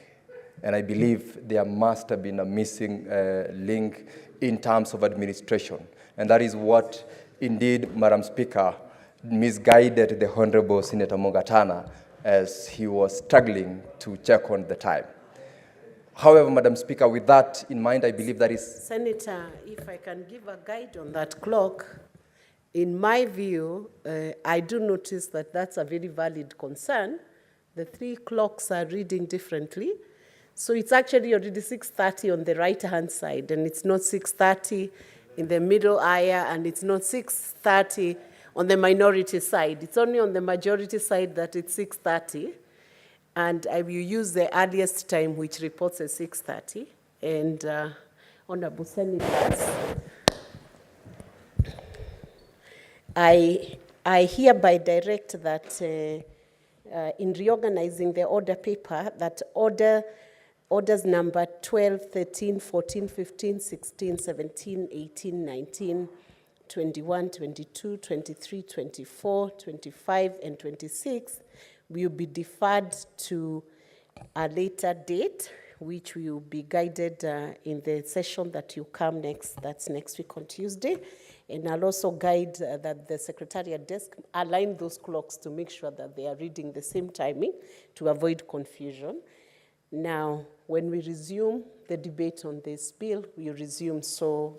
And I believe there must have been a missing link in terms of administration. And that is what, indeed, Madam Speaker, misguided the Honorable Senator Mogatana as he was struggling to check on the time. However, Madam Speaker, with that in mind, I believe that is... Senator, if I can give a guide on that clock, in my view, I do notice that that's a very valid concern. The three clocks are reading differently. So it's actually already 6:30 on the right-hand side, and it's not 6:30 in the middle area, and it's not 6:30 on the minority side. It's only on the majority side that it's 6:30. And I will use the earliest time, which reports as 6:30. And Honorable Senators, I hereby direct that in reorganizing the order paper, that orders number 12, 13, 14, 15, 16, 17, 18, 19, 21, 22, 23, 24, 25, and 26 will be deferred to a later date, which will be guided in the session that you come next, that's next week on Tuesday. And I'll also guide that the Secretariat desk align those clocks to make sure that they are reading the same timing to avoid confusion. Now, when we resume the debate on this bill, we resume, so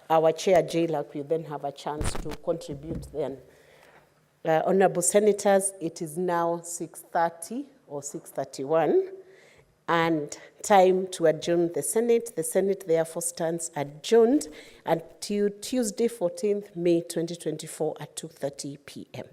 our Chair, J-Lac, will then have a chance to contribute then. Honorable Senators, it is now 6:30 or 6:31, and time to adjourn the Senate. The Senate therefore stands adjourned until Tuesday, 14th May 2024 at 2:30 p.m.